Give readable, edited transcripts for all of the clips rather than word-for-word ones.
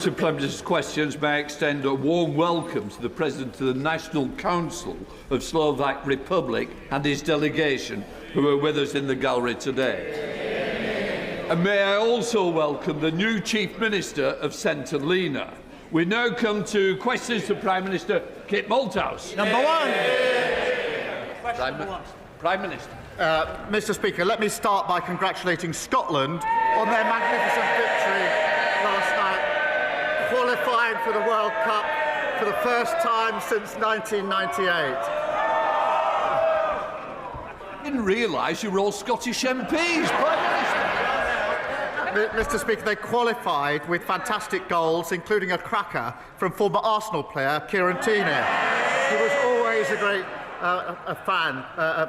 The Prime Minister's questions, may I extend a warm welcome to the President of the National Council of Slovak Republic and his delegation, who are with us in the gallery today. And may I also welcome the new Chief Minister of St Helena. We now come to questions to Prime Minister Kit Malthouse. Number one. Prime Minister. Mr. Speaker, let me start by congratulating Scotland on their magnificent victory last night, qualifying for the World Cup for the first time since 1998. I didn't realise you were all Scottish MPs, Prime Minister. Mr. Speaker, they qualified with fantastic goals, including a cracker from former Arsenal player Kieran Tierney, who was always a great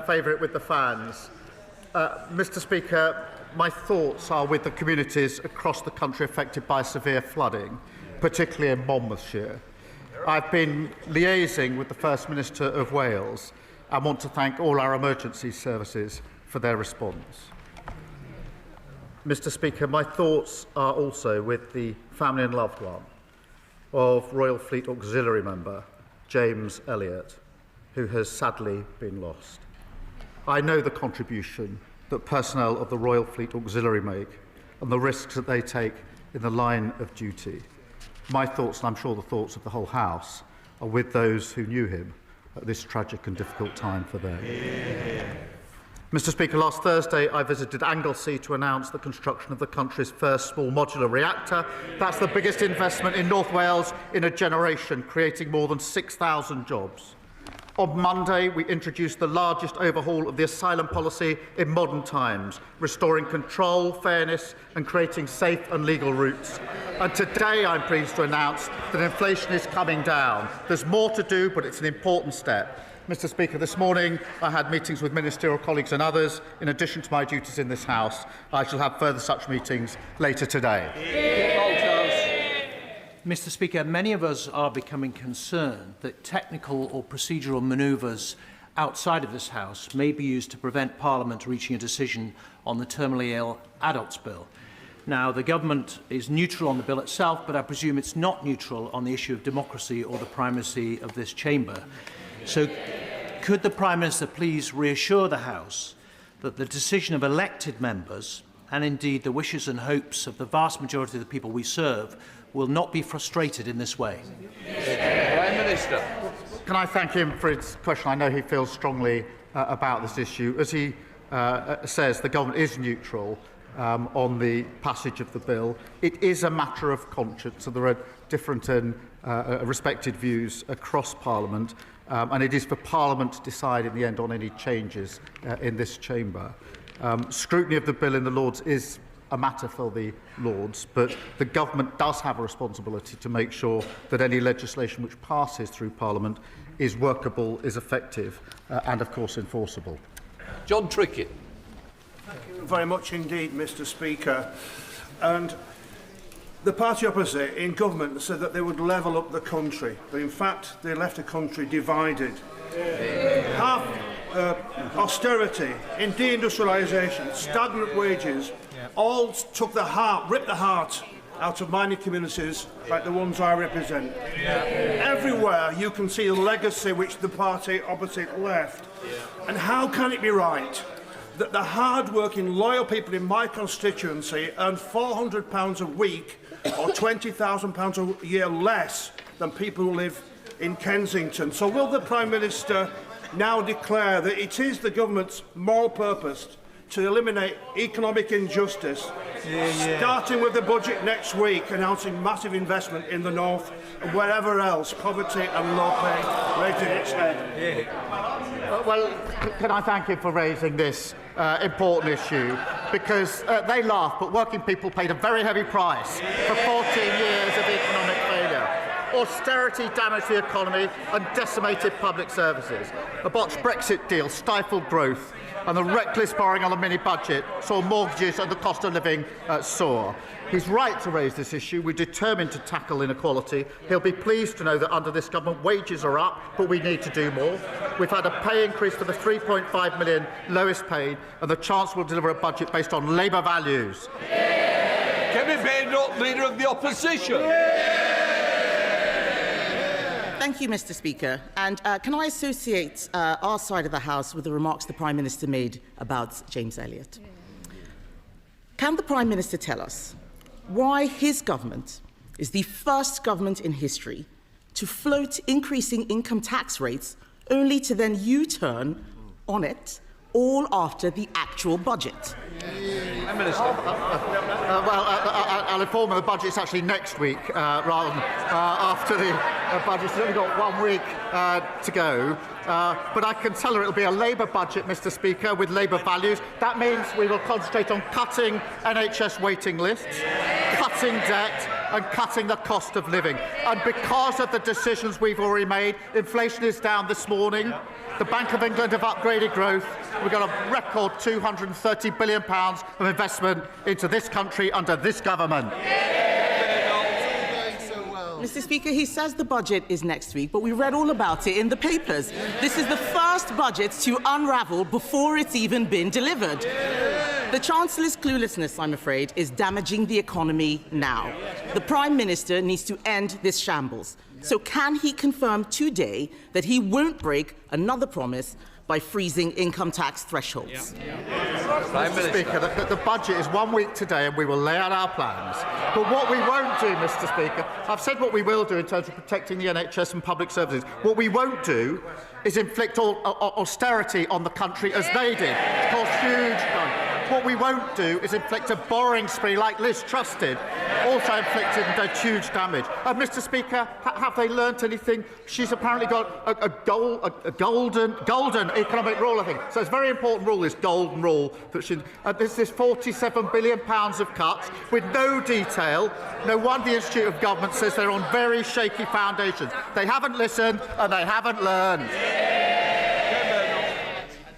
favourite with the fans. Mr. Speaker, my thoughts are with the communities across the country affected by severe flooding, particularly in Monmouthshire. I've been liaising with the First Minister of Wales and want to thank all our emergency services for their response. Mr. Speaker, my thoughts are also with the family and loved one of Royal Fleet Auxiliary member James Elliott, who has sadly been lost. I know the contribution that personnel of the Royal Fleet Auxiliary make and the risks that they take in the line of duty. My thoughts, and I'm sure the thoughts of the whole House, are with those who knew him at this tragic and difficult time for them. Mr. Speaker, last Thursday I visited Anglesey to announce the construction of the country's first small modular reactor. That's the biggest investment in North Wales in a generation, creating more than 6,000 jobs. On Monday, we introduced the largest overhaul of the asylum policy in modern times, restoring control, fairness and creating safe and legal routes. And today I'm pleased to announce that inflation is coming down. There's more to do, but it's an important step. Mr. Speaker, this morning I had meetings with ministerial colleagues and others. In addition to my duties in this House, I shall have further such meetings later today. Mr. Speaker, many of us are becoming concerned that technical or procedural manoeuvres outside of this House may be used to prevent Parliament reaching a decision on the terminally ill adults bill. Now, the government is neutral on the bill itself, but I presume it's not neutral on the issue of democracy or the primacy of this chamber. So could the Prime Minister please reassure the House that the decision of elected members, and indeed the wishes and hopes of the vast majority of the people we serve, will not be frustrated in this way? Prime Minister. Can I thank him for his question? I know he feels strongly about this issue. As he says, the government is neutral on the passage of the bill. It is a matter of conscience, so there are different and respected views across Parliament, and it is for Parliament to decide in the end on any changes in this chamber. Scrutiny of the bill in the Lords is a matter for the Lords, but the government does have a responsibility to make sure that any legislation which passes through Parliament is workable, is effective and of course enforceable. John Trickett. Thank you very much indeed, Mr. Speaker. And the party opposite in government said that they would level up the country, but in fact they left the country divided. Half austerity, in deindustrialisation, stagnant wages, all took the heart, ripped the heart out of mining communities like the ones I represent. Everywhere you can see the legacy which the party opposite left. And how can it be right that the hard-working, loyal people in my constituency earn £400 a week or £20,000 a year less than people who live in Kensington? So will the Prime Minister now declare that it is the government's moral purpose to eliminate economic injustice, starting with the budget next week, announcing massive investment in the north and wherever else poverty and low pay raising its head? Well, can I thank him for raising this important issue, because they laugh, but working people paid a very heavy price for 14 years of economic failure. Austerity damaged the economy and decimated public services. A botched Brexit deal stifled growth, and the reckless borrowing on a mini-budget saw mortgages and the cost of living soar. He's right to raise this issue. We're determined to tackle inequality. He'll be pleased to know that under this government wages are up, but we need to do more. We've had a pay increase for the 3.5 million lowest paid, and the Chancellor will deliver a budget based on Labour values. Kevin Baynott, Leader of the Opposition. Thank you, Mr. Speaker. And can I associate our side of the House with the remarks the Prime Minister made about James Elliott? Can the Prime Minister tell us why his government is the first government in history to float increasing income tax rates only to then U-turn on it all after the actual budget? Prime Minister. I'll inform you the budget's actually next week rather than after the budget. It's only got 1 week to go. But I can tell her it'll be a Labour budget, Mr. Speaker, with Labour values. That means we will concentrate on cutting NHS waiting lists, cutting debt and cutting the cost of living. And because of the decisions we've already made, inflation is down this morning. The Bank of England have upgraded growth. We've got a record £230 billion of investment into this country under this government. Mr. Speaker, he says the budget is next week, but we read all about it in the papers. This is the first budget to unravel before it's even been delivered. The Chancellor's cluelessness, I'm afraid, is damaging the economy now. The Prime Minister needs to end this shambles. So can he confirm today that he won't break another promise by freezing income tax thresholds? Mr. Speaker, the budget is 1 week today and we will lay out our plans. But what we won't do, Mr. Speaker, I've said what we will do in terms of protecting the NHS and public services. What we won't do is inflict austerity on the country as they did. It's caused huge damage. What we won't do is inflict a borrowing spree like Liz Truss did, also inflicted and did huge damage. Mr. Speaker, have they learnt anything? She's apparently got a golden economic rule, I think. So it's a very important rule, this golden rule. That there's this £47 billion of cuts with no detail. No wonder the Institute of Government says they're on very shaky foundations. They haven't listened and they haven't learned.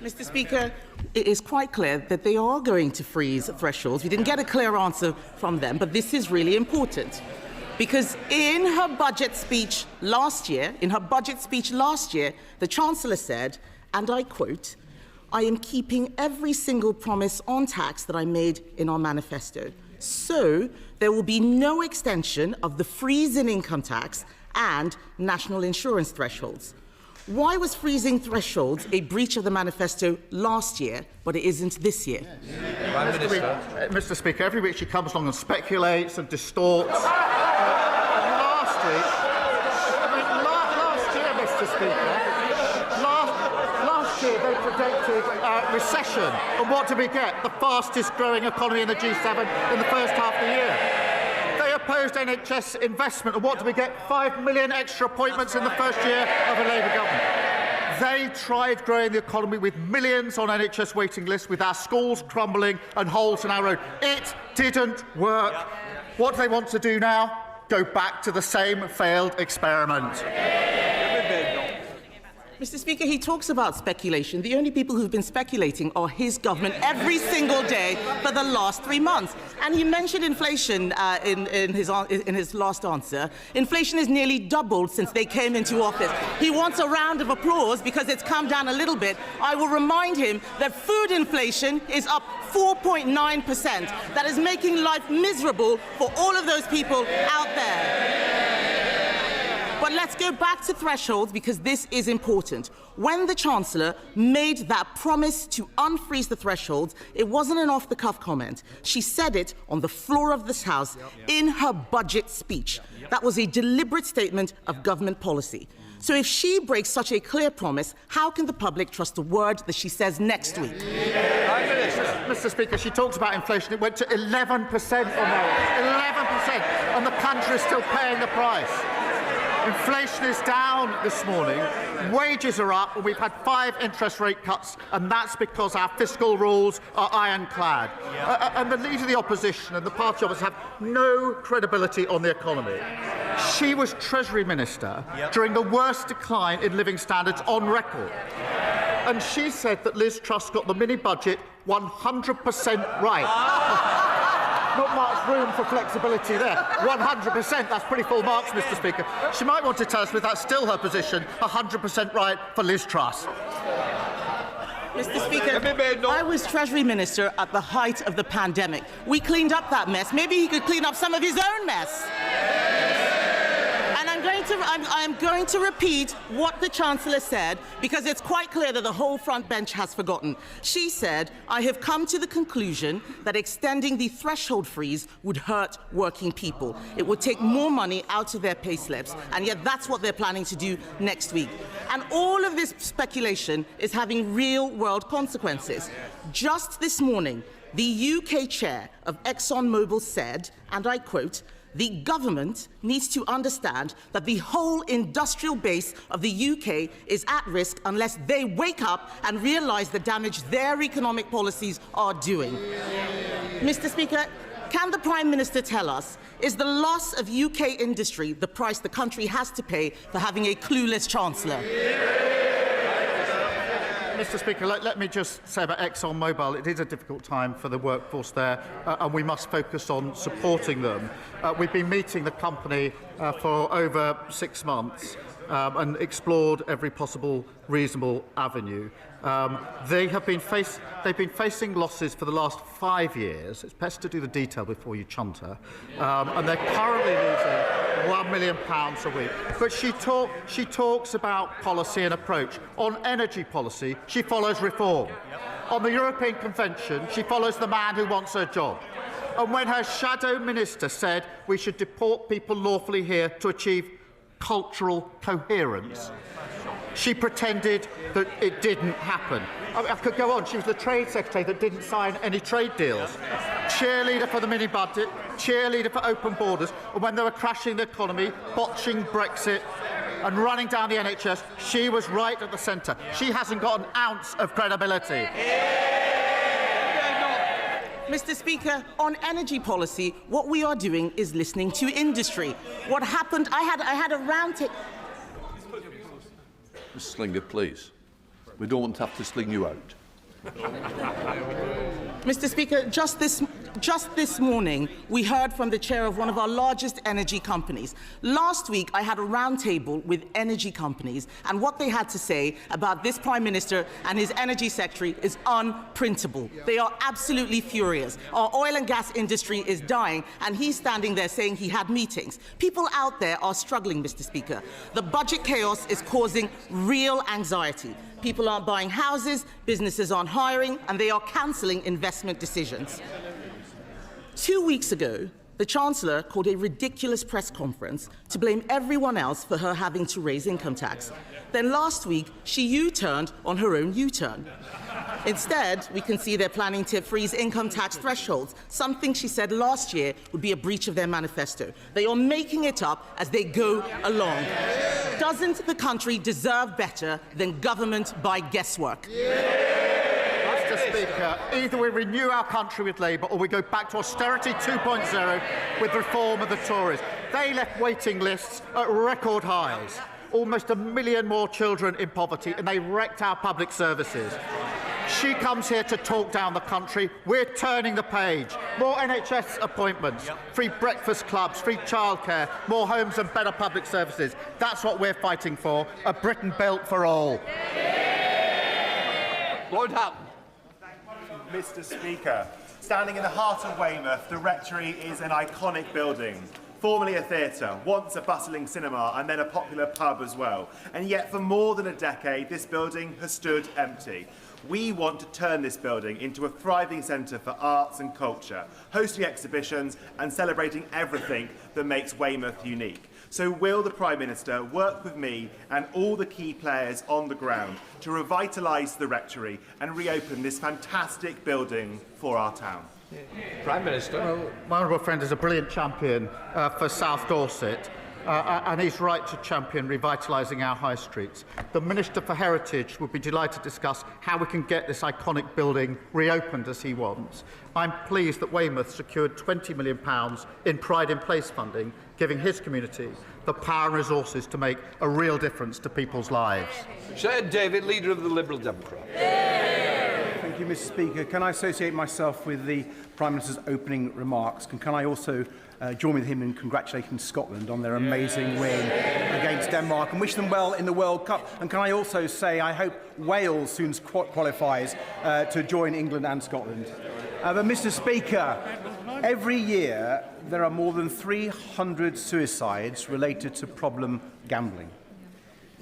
Mr. Speaker, it is quite clear that they are going to freeze thresholds. We didn't get a clear answer from them, but this is really important. Because in her budget speech last year, the Chancellor said, and I quote, "I am keeping every single promise on tax that I made in our manifesto. So there will be no extension of the freeze in income tax and national insurance thresholds." Why was freezing thresholds a breach of the manifesto last year, but it isn't this year? Mr. Speaker, every week she comes along and speculates and distorts. Last year, Mr. Speaker, last year they predicted recession. And what did we get? The fastest growing economy in the G7 in the first half of the year. Opposed NHS investment, and what do we get? 5 million extra appointments in the first year of a Labour government. They tried growing the economy with millions on NHS waiting lists, with our schools crumbling and holes in our road. It didn't work. What do they want to do now? Go back to the same failed experiment. Mr. Speaker, he talks about speculation. The only people who've been speculating are his government every single day for the last 3 months. And he mentioned inflation in his last answer. Inflation has nearly doubled since they came into office. He wants a round of applause because it's come down a little bit. I will remind him that food inflation is up 4.9%. That is making life miserable for all of those people out there. But let's go back to thresholds, because this is important. When the Chancellor made that promise to unfreeze the thresholds, it wasn't an off-the-cuff comment. She said it on the floor of this House in her budget speech. That was a deliberate statement of government policy. So if she breaks such a clear promise, how can the public trust the word that she says next week? Mr. Speaker, she talks about inflation. It went to 11% on that. 11%. And the country is still paying the price. Inflation is down this morning, wages are up, and we've had 5 interest rate cuts, and that's because our fiscal rules are ironclad. And the Leader of the Opposition and the party opposite have no credibility on the economy. She was Treasury Minister during the worst decline in living standards on record. And she said that Liz Truss got the mini-budget 100% right. Not much room for flexibility there. 100%, that's pretty full marks, Mr. Speaker. She might want to tell us if that's still her position, 100% right for Liz Truss. Mr. Speaker, I was Treasury Minister at the height of the pandemic. We cleaned up that mess. Maybe he could clean up some of his own mess. And I'm going to repeat what the Chancellor said, because it's quite clear that the whole front bench has forgotten. She said, "I have come to the conclusion that extending the threshold freeze would hurt working people. It would take more money out of their pay slips, and yet that's what they're planning to do next week." And all of this speculation is having real-world consequences. Just this morning, the UK chair of ExxonMobil said, and I quote, "The government needs to understand that the whole industrial base of the UK is at risk unless they wake up and realise the damage their economic policies are doing." Mr. Speaker, can the Prime Minister tell us, is the loss of UK industry the price the country has to pay for having a clueless Chancellor? Mr. Speaker, let me just say about ExxonMobil, it is a difficult time for the workforce there, and we must focus on supporting them. We've been meeting the company for over 6 months and explored every possible reasonable avenue. They've been facing losses for the last 5 years. It's best to do the detail before you chunter. And they're currently losing £1 million a week. But she talks about policy and approach. On energy policy, she follows reform. On the European Convention, she follows the man who wants her job. And when her shadow minister said we should deport people lawfully here to achieve cultural coherence, she pretended that it didn't happen. I could go on. She was the Trade Secretary that didn't sign any trade deals. Cheerleader for the mini-budget, cheerleader for open borders, and when they were crashing the economy, botching Brexit and running down the NHS, she was right at the centre. She hasn't got an ounce of credibility. Mr. Speaker, on energy policy, what we are doing is listening to industry. What happened, I had a round table. Mr. Slinger, please. We don't want to have to sling you out. Mr. Speaker, just this morning, we heard from the chair of one of our largest energy companies. Last week, I had a roundtable with energy companies, and what they had to say about this Prime Minister and his energy secretary is unprintable. They are absolutely furious. Our oil and gas industry is dying, and he's standing there saying he had meetings. People out there are struggling, Mr. Speaker. The budget chaos is causing real anxiety. People aren't buying houses, businesses aren't hiring, and they are cancelling investment decisions. 2 weeks ago, the Chancellor called a ridiculous press conference to blame everyone else for her having to raise income tax. Then last week, she U-turned on her own U-turn. Instead, we can see they're planning to freeze income tax thresholds, something she said last year would be a breach of their manifesto. They are making it up as they go along. Doesn't the country deserve better than government by guesswork? Mr. Speaker, either we renew our country with Labour or we go back to austerity 2.0 with reform of the Tories. They left waiting lists at record highs. Almost 1 million more children in poverty, and they wrecked our public services. She comes here to talk down the country. We're turning the page. More NHS appointments, free breakfast clubs, free childcare, more homes and better public services. That's what we're fighting for, a Britain built for all. Lord Hatton. Mr. Speaker, standing in the heart of Weymouth, the Rectory is an iconic building. Formerly a theatre, once a bustling cinema, and then a popular pub as well. And yet, for more than a decade, this building has stood empty. We want to turn this building into a thriving centre for arts and culture, hosting exhibitions and celebrating everything that makes Weymouth unique. So will the Prime Minister work with me and all the key players on the ground to revitalise the Rectory and reopen this fantastic building for our town? Prime Minister. Well, my honourable friend is a brilliant champion for South Dorset, and he's right to champion revitalising our high streets. The Minister for Heritage would be delighted to discuss how we can get this iconic building reopened as he wants. I'm pleased that Weymouth secured £20 million in Pride in Place funding, giving his community the power and resources to make a real difference to people's lives. Sir David, Leader of the Liberal Democrats. Thank Thank you, Mr. Speaker. Can I associate myself with the Prime Minister's opening remarks? And can I also join with him in congratulating Scotland on their amazing win against Denmark and wish them well in the World Cup? And can I also say I hope Wales soon qualifies to join England and Scotland? But Mr. Speaker, every year there are more than 300 suicides related to problem gambling.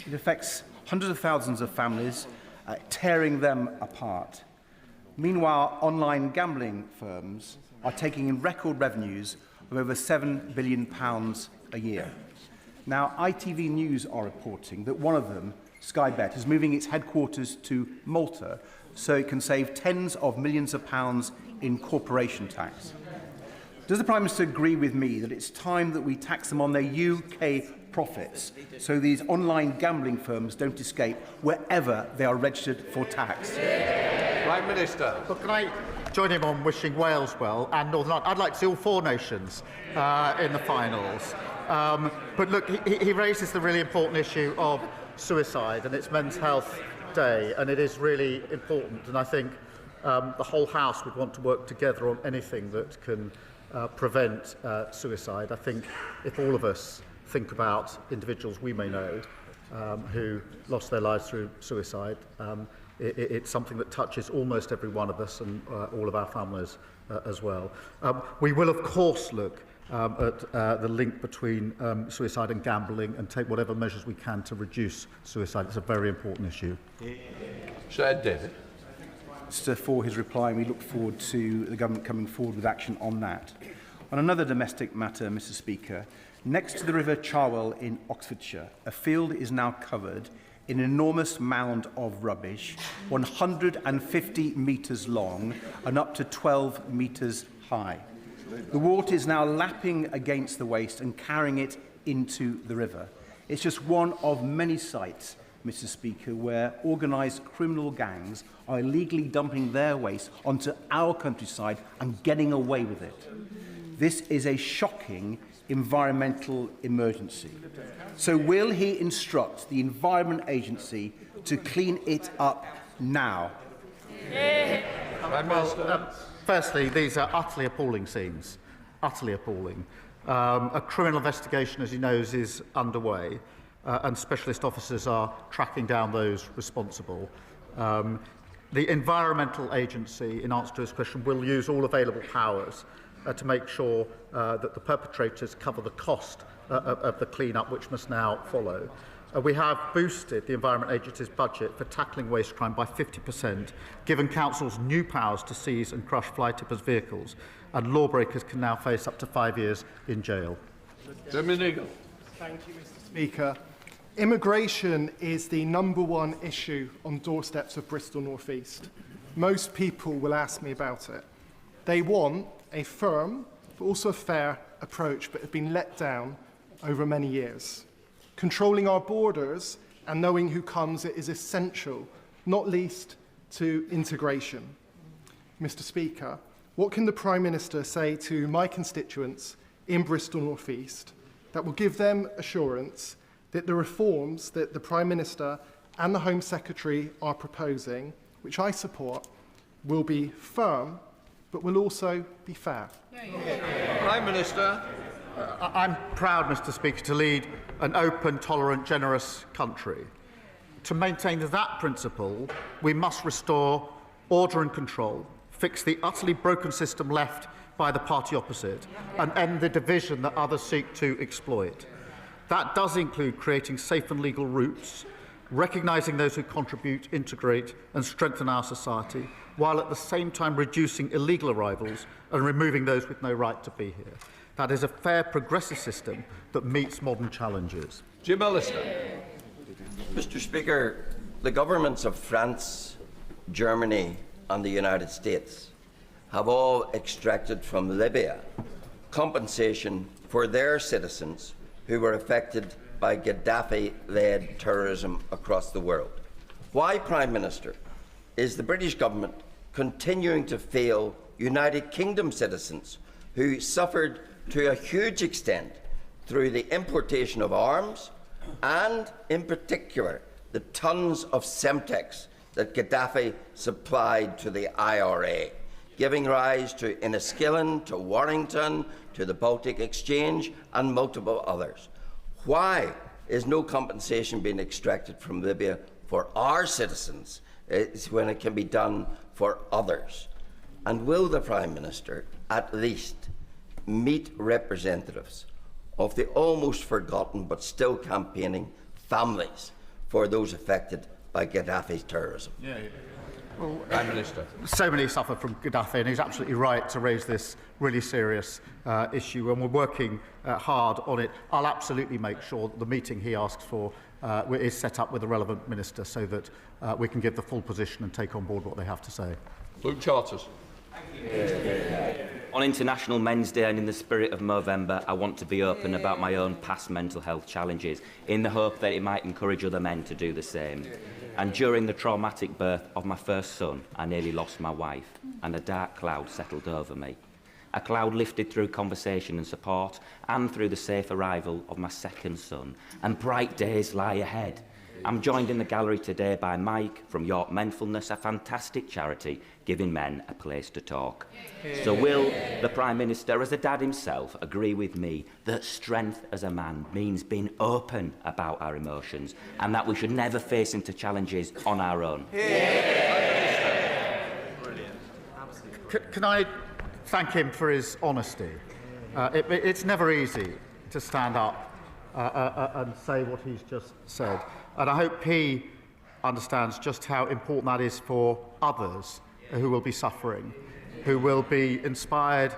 It affects hundreds of thousands of families, tearing them apart. Meanwhile, online gambling firms are taking in record revenues of over £7 billion a year. Now, ITV News are reporting that one of them, Sky Bet, is moving its headquarters to Malta so it can save tens of millions of pounds in corporation tax. Does the Prime Minister agree with me that it's time that we tax them on their UK profits so these online gambling firms don't escape wherever they are registered for tax? Prime Minister. But can I join him on wishing Wales well and Northern Ireland? I'd like to see all 4 nations in the finals. But look, he raises the really important issue of suicide, and it's Men's Health Day, and it is really important. And I think the whole House would want to work together on anything that can prevent suicide. I think if all of us think about individuals we may know who lost their lives through suicide, it's something that touches almost every one of us and all of our families as well. We will, of course, look at the link between suicide and gambling and take whatever measures we can to reduce suicide. It's a very important issue. Sir David. For his reply, and we look forward to the government coming forward with action on that. On another domestic matter, Mr. Speaker, next to the River Cherwell in Oxfordshire, a field is now covered in an enormous mound of rubbish, 150 metres long and up to 12 metres high. The water is now lapping against the waste and carrying it into the river. It's just one of many sites, Mr. Speaker, where organised criminal gangs are illegally dumping their waste onto our countryside and getting away with it. This is a shocking environmental emergency. So will he instruct the Environment Agency to clean it up now? Firstly, these are utterly appalling scenes. Utterly appalling. A criminal investigation, as he knows, is underway. And specialist officers are tracking down those responsible. The Environmental Agency, in answer to his question, will use all available powers to make sure that the perpetrators cover the cost of the clean-up, which must now follow. We have boosted the Environment Agency's budget for tackling waste crime by 50%, given councils new powers to seize and crush fly tippers' vehicles, and lawbreakers can now face up to 5 years in jail. Dominic. Thank you, Mr. Speaker. Immigration is the #1 issue on doorsteps of Bristol North East. Most people will ask me about it. They want a firm, but also a fair approach, but have been let down over many years. Controlling our borders and knowing who comes is essential, not least to integration. Mr. Speaker, what can the Prime Minister say to my constituents in Bristol North East that will give them assurance that the reforms that the Prime Minister and the Home Secretary are proposing, which I support, will be firm, but will also be fair? Prime Minister. I'm proud, Mr. Speaker, to lead an open, tolerant, generous country. To maintain that principle, we must restore order and control, fix the utterly broken system left by the party opposite, and end the division that others seek to exploit. That does include creating safe and legal routes, recognising those who contribute, integrate and strengthen our society, while at the same time reducing illegal arrivals and removing those with no right to be here. That is a fair, progressive system that meets modern challenges. Jim Allister. Mr. Speaker, the governments of France, Germany and the United States have all extracted from Libya compensation for their citizens who were affected by Gaddafi-led terrorism across the world. Why, Prime Minister, is the British government continuing to fail United Kingdom citizens who suffered to a huge extent through the importation of arms and, in particular, the tons of Semtex that Gaddafi supplied to the IRA, giving rise to Enniskillen, to Warrington, to the Baltic Exchange and multiple others. Why is no compensation being extracted from Libya for our citizens when it can be done for others? And will the Prime Minister at least meet representatives of the almost forgotten but still campaigning families for those affected by Gaddafi's terrorism? Well, Prime Minister. So many suffer from Gaddafi, and he's absolutely right to raise this really serious issue, and we're working hard on it. I'll absolutely make sure that the meeting he asks for is set up with the relevant minister so that we can give the full position and take on board what they have to say. Luke Charters. On International Men's Day and in the spirit of Movember, I want to be open about my own past mental health challenges in the hope that it might encourage other men to do the same. And during the traumatic birth of my first son, I nearly lost my wife, and a dark cloud settled over me. A cloud lifted through conversation and support, and through the safe arrival of my second son, and bright days lie ahead. I'm joined in the gallery today by Mike from York Menfulness, a fantastic charity giving men a place to talk. So will the Prime Minister, as a dad himself, agree with me that strength as a man means being open about our emotions and that we should never face into challenges on our own? Can I thank him for his honesty? It's never easy to stand up and say what he's just said. And I hope he understands just how important that is for others who will be suffering, who will be inspired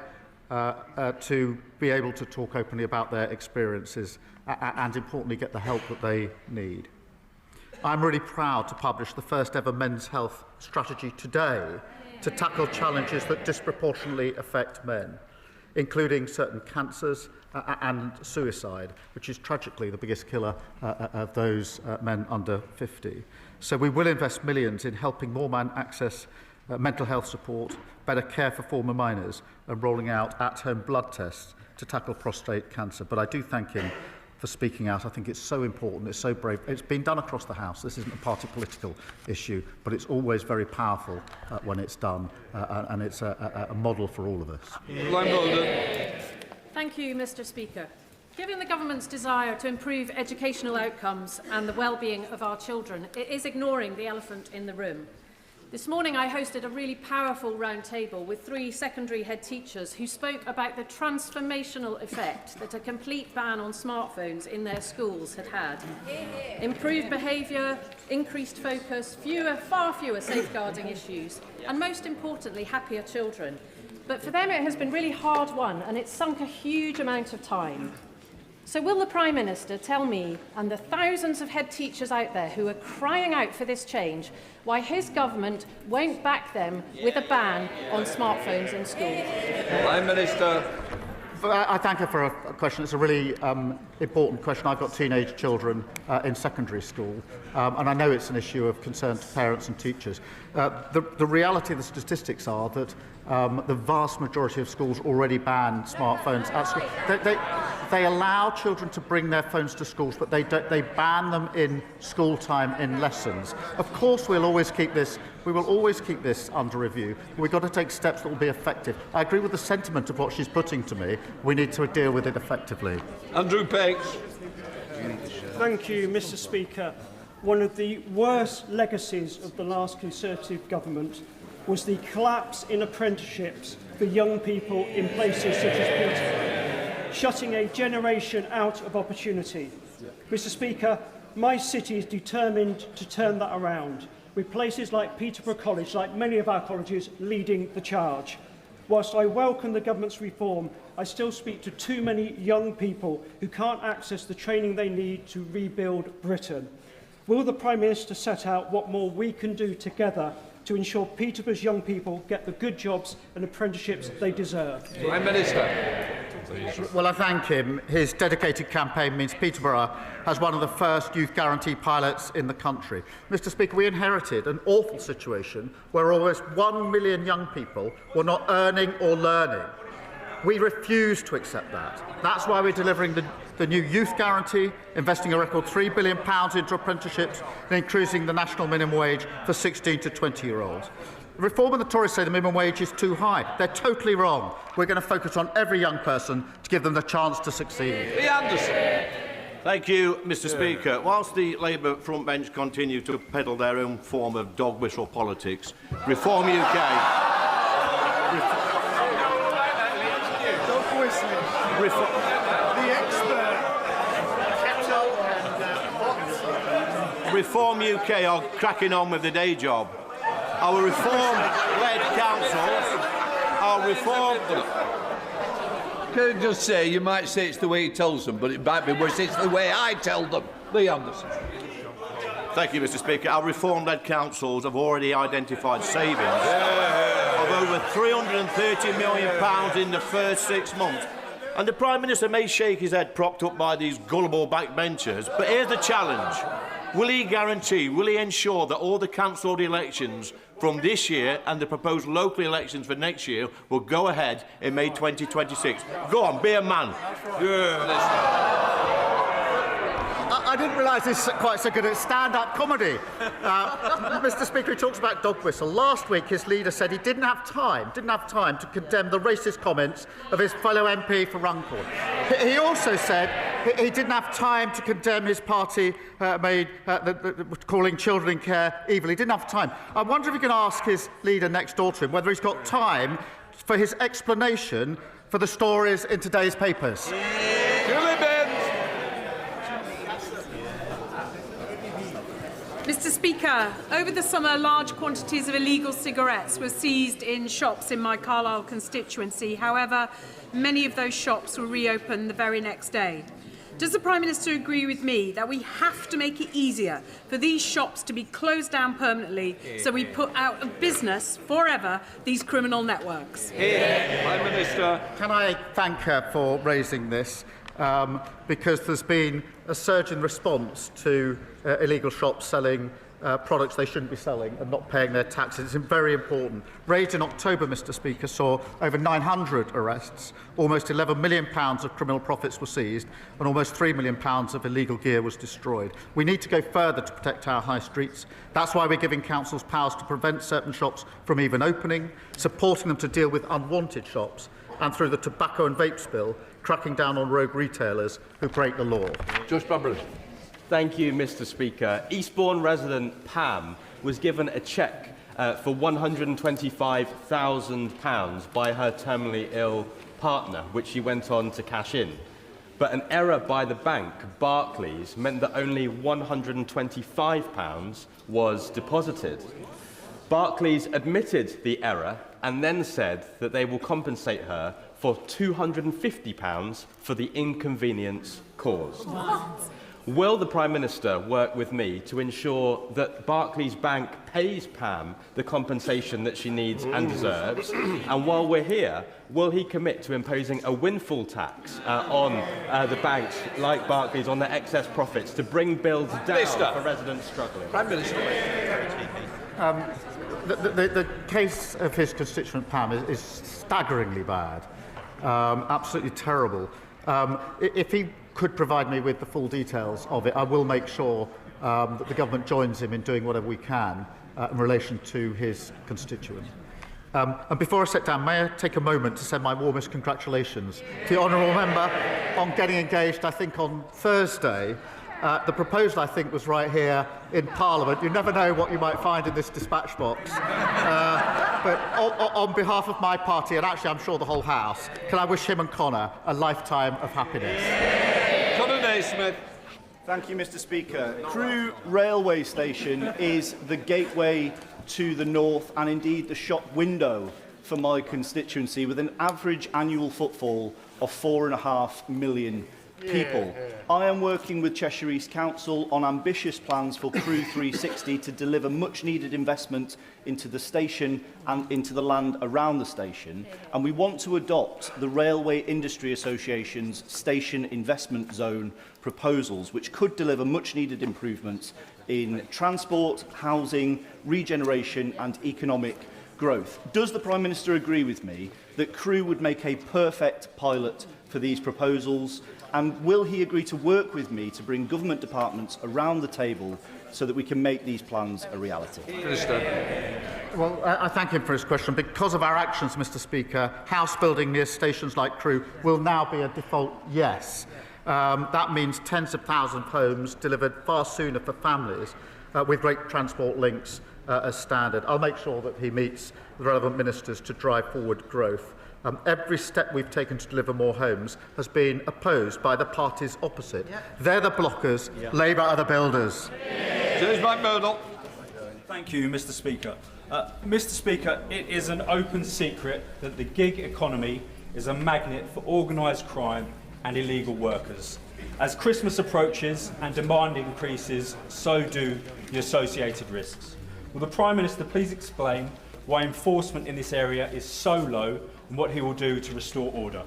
to be able to talk openly about their experiences and, importantly, get the help that they need. I'm really proud to publish the first ever men's health strategy today to tackle challenges that disproportionately affect men, including certain cancers and suicide, which is tragically the biggest killer of those men under 50. So we will invest millions in helping more men access mental health support, better care for former minors, and rolling out at-home blood tests to tackle prostate cancer. But I do thank him for speaking out. I think it's so important, it's so brave. It's been done across the House. This isn't a party political issue, but it's always very powerful when it's done, and it's a model for all of us. Thank you, Mr. Speaker. Given the government's desire to improve educational outcomes and the well-being of our children, it is ignoring the elephant in the room. This morning I hosted a really powerful roundtable with 3 secondary head teachers who spoke about the transformational effect that a complete ban on smartphones in their schools had had. Improved behaviour, increased focus, far fewer safeguarding issues, and most importantly, happier children. But for them it has been really hard won, and it's sunk a huge amount of time. So will the Prime Minister tell me and the thousands of head teachers out there who are crying out for this change why his government won't back them with a ban on smartphones in schools? Prime Minister. I thank her for a question. It's a really important question. I've got teenage children in secondary school, and I know it's an issue of concern to parents and teachers. The reality of the statistics are that the vast majority of schools already ban smartphones at school. They allow children to bring their phones to schools, but they ban them in school time in lessons. Of course, we will always keep this under review. We've got to take steps that will be effective. I agree with the sentiment of what she's putting to me. We need to deal with it effectively. Andrew Pegs. Thank you, Mr. Speaker. One of the worst legacies of the last Conservative government was the collapse in apprenticeships for young people in places such as Peterborough, shutting a generation out of opportunity. Mr. Speaker, my city is determined to turn that around, with places like Peterborough College, like many of our colleges, leading the charge. Whilst I welcome the government's reform, I still speak to too many young people who can't access the training they need to rebuild Britain. Will the Prime Minister set out what more we can do together to ensure Peterborough's young people get the good jobs and apprenticeships they deserve? Prime Minister. Well, I thank him. His dedicated campaign means Peterborough has one of the first youth guarantee pilots in the country. Mr. Speaker, we inherited an awful situation where almost 1 million young people were not earning or learning. We refuse to accept that. That's why we're delivering the the new youth guarantee, investing a record £3 billion into apprenticeships and increasing the national minimum wage for 16 to 20-year-olds. Reform and the Tories say the minimum wage is too high. They're totally wrong. We're going to focus on every young person to give them the chance to succeed. Thank you, Mr. Speaker. Whilst the Labour front bench continue to peddle their own form of dog whistle politics, Reform UK... Reform UK are cracking on with the day job. Our reform-led councils are reform... Can I just say, you might say it's the way he tells them, but it might be worse. It's the way I tell them. Lee Anderson. Thank you, Mr. Speaker. Our reform-led councils have already identified savings of over £330 million in the first 6 months. And the Prime Minister may shake his head propped up by these gullible backbenchers, but here's the challenge. Will he ensure that all the cancelled elections from this year and the proposed local elections for next year will go ahead in May 2026? Go on, be a man. I didn't realise he's quite so good at stand-up comedy. Mr. Speaker, he talks about dog whistle. Last week, his leader said he didn't have time to condemn the racist comments of his fellow MP for Runcorn. He also said he didn't have time to condemn his party calling children in care evil. He didn't have time. I wonder if he can ask his leader next door to him whether he's got time for his explanation for the stories in today's papers. Mr. Speaker, over the summer, large quantities of illegal cigarettes were seized in shops in my Carlisle constituency. However, many of those shops were reopened the very next day. Does the Prime Minister agree with me that we have to make it easier for these shops to be closed down permanently so we put out of business forever these criminal networks? Prime Minister. Can I thank her for raising this? Because there's been a surge in response to illegal shops selling products they shouldn't be selling and not paying their taxes. It's very important. Raids in October, Mr. Speaker, saw over 900 arrests, almost £11 million of criminal profits were seized, and almost £3 million of illegal gear was destroyed. We need to go further to protect our high streets. That's why we're giving councils powers to prevent certain shops from even opening, supporting them to deal with unwanted shops, and through the tobacco and vapes bill, cracking down on rogue retailers who break the law. Just Thank you, Mr. Speaker. Eastbourne resident Pam was given a cheque for £125,000 by her terminally ill partner, which she went on to cash in. But an error by the bank, Barclays, meant that only £125 was deposited. Barclays admitted the error and then said that they will compensate her for £250 for the inconvenience caused. What? Will the Prime Minister work with me to ensure that Barclays Bank pays Pam the compensation that she needs and deserves? And while we're here, will he commit to imposing a windfall tax on the banks like Barclays on their excess profits to bring bills down for residents struggling? Prime Minister. The case of his constituent Pam is staggeringly bad, absolutely terrible. If he could provide me with the full details of it, I will make sure that the government joins him in doing whatever we can in relation to his constituent. And before I sit down, may I take a moment to send my warmest congratulations to the honourable member on getting engaged, I think, on Thursday. The proposal, I think, was right here in Parliament. You never know what you might find in this dispatch box. But on behalf of my party, and actually I'm sure the whole House, can I wish him and Connor a lifetime of happiness. Connor Naismith. Thank you, Mr. Speaker. Crewe Railway Station is the gateway to the north and indeed the shop window for my constituency, with an average annual footfall of 4.5 million people. I am working with Cheshire East Council on ambitious plans for Crewe 360 to deliver much needed investment into the station and into the land around the station, and we want to adopt the Railway Industry Association's Station Investment Zone proposals, which could deliver much needed improvements in transport, housing, regeneration and economic growth. Does the Prime Minister agree with me that Crewe would make a perfect pilot for these proposals? And will he agree to work with me to bring government departments around the table so that we can make these plans a reality? Minister. Well, I thank him for his question. Because of our actions, Mr. Speaker, house building near stations like Crewe will now be a default yes. That means tens of thousands of homes delivered far sooner for families with great transport links as standard. I'll make sure that he meets the relevant ministers to drive forward growth. Every step we've taken to deliver more homes has been opposed by the parties opposite. They're the blockers, Labour are the builders. James McMurdo. Thank you, Mr. Speaker. Mr. Speaker, it is an open secret that the gig economy is a magnet for organised crime and illegal workers. As Christmas approaches and demand increases, so do the associated risks. Will the Prime Minister please explain why enforcement in this area is so low and what he will do to restore order?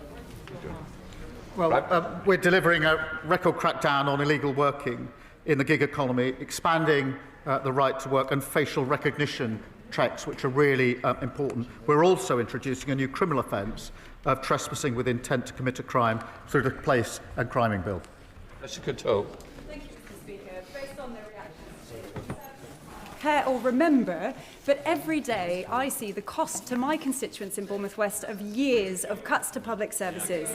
Well, we're delivering a record crackdown on illegal working in the gig economy, expanding the right to work and facial recognition checks, which are really important. We're also introducing a new criminal offence of trespassing with intent to commit a crime through the Place and Criming Bill. Mr. Coteau. Thank you, Mr. Speaker. Based on the reactions care or remember, but every day I see the cost to my constituents in Bournemouth West of years of cuts to public services.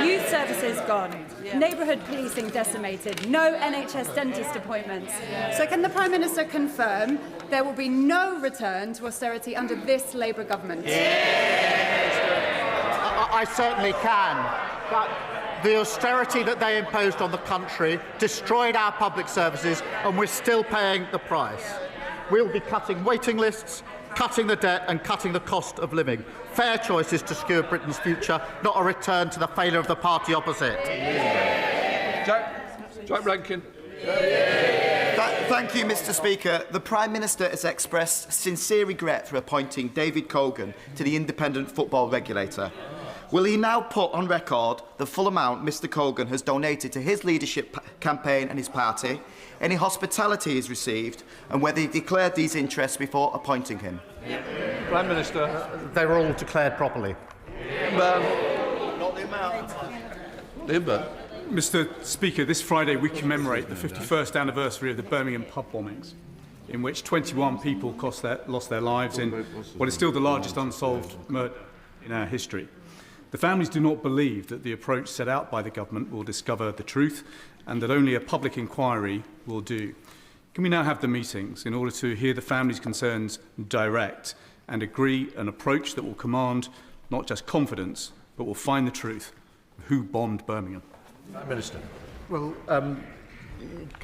Youth services gone, neighbourhood policing decimated, no NHS dentist appointments. So can the Prime Minister confirm there will be no return to austerity under this Labour government? I certainly can. But the austerity that they imposed on the country destroyed our public services, and we're still paying the price. We'll be cutting waiting lists, cutting the debt and cutting the cost of living. Fair choices to secure Britain's future, not a return to the failure of the party opposite. Jack Rankin. Thank you, Mr. Speaker. The Prime Minister has expressed sincere regret for appointing David Cogan to the Independent Football Regulator. Will he now put on record the full amount Mr. Cogan has donated to his leadership campaign and his party, any hospitality he's received, and whether he declared these interests before appointing him? Prime Minister. They were all declared properly. Not the amount. Mr. Speaker, this Friday we commemorate the 51st anniversary of the Birmingham pub bombings, in which 21 people lost their lives in what is still the largest unsolved murder in our history. The families do not believe that the approach set out by the government will discover the truth and that only a public inquiry will do. Can we now have the meetings in order to hear the families' concerns direct and agree an approach that will command not just confidence but will find the truth of who bombed Birmingham? Prime Minister. Well, can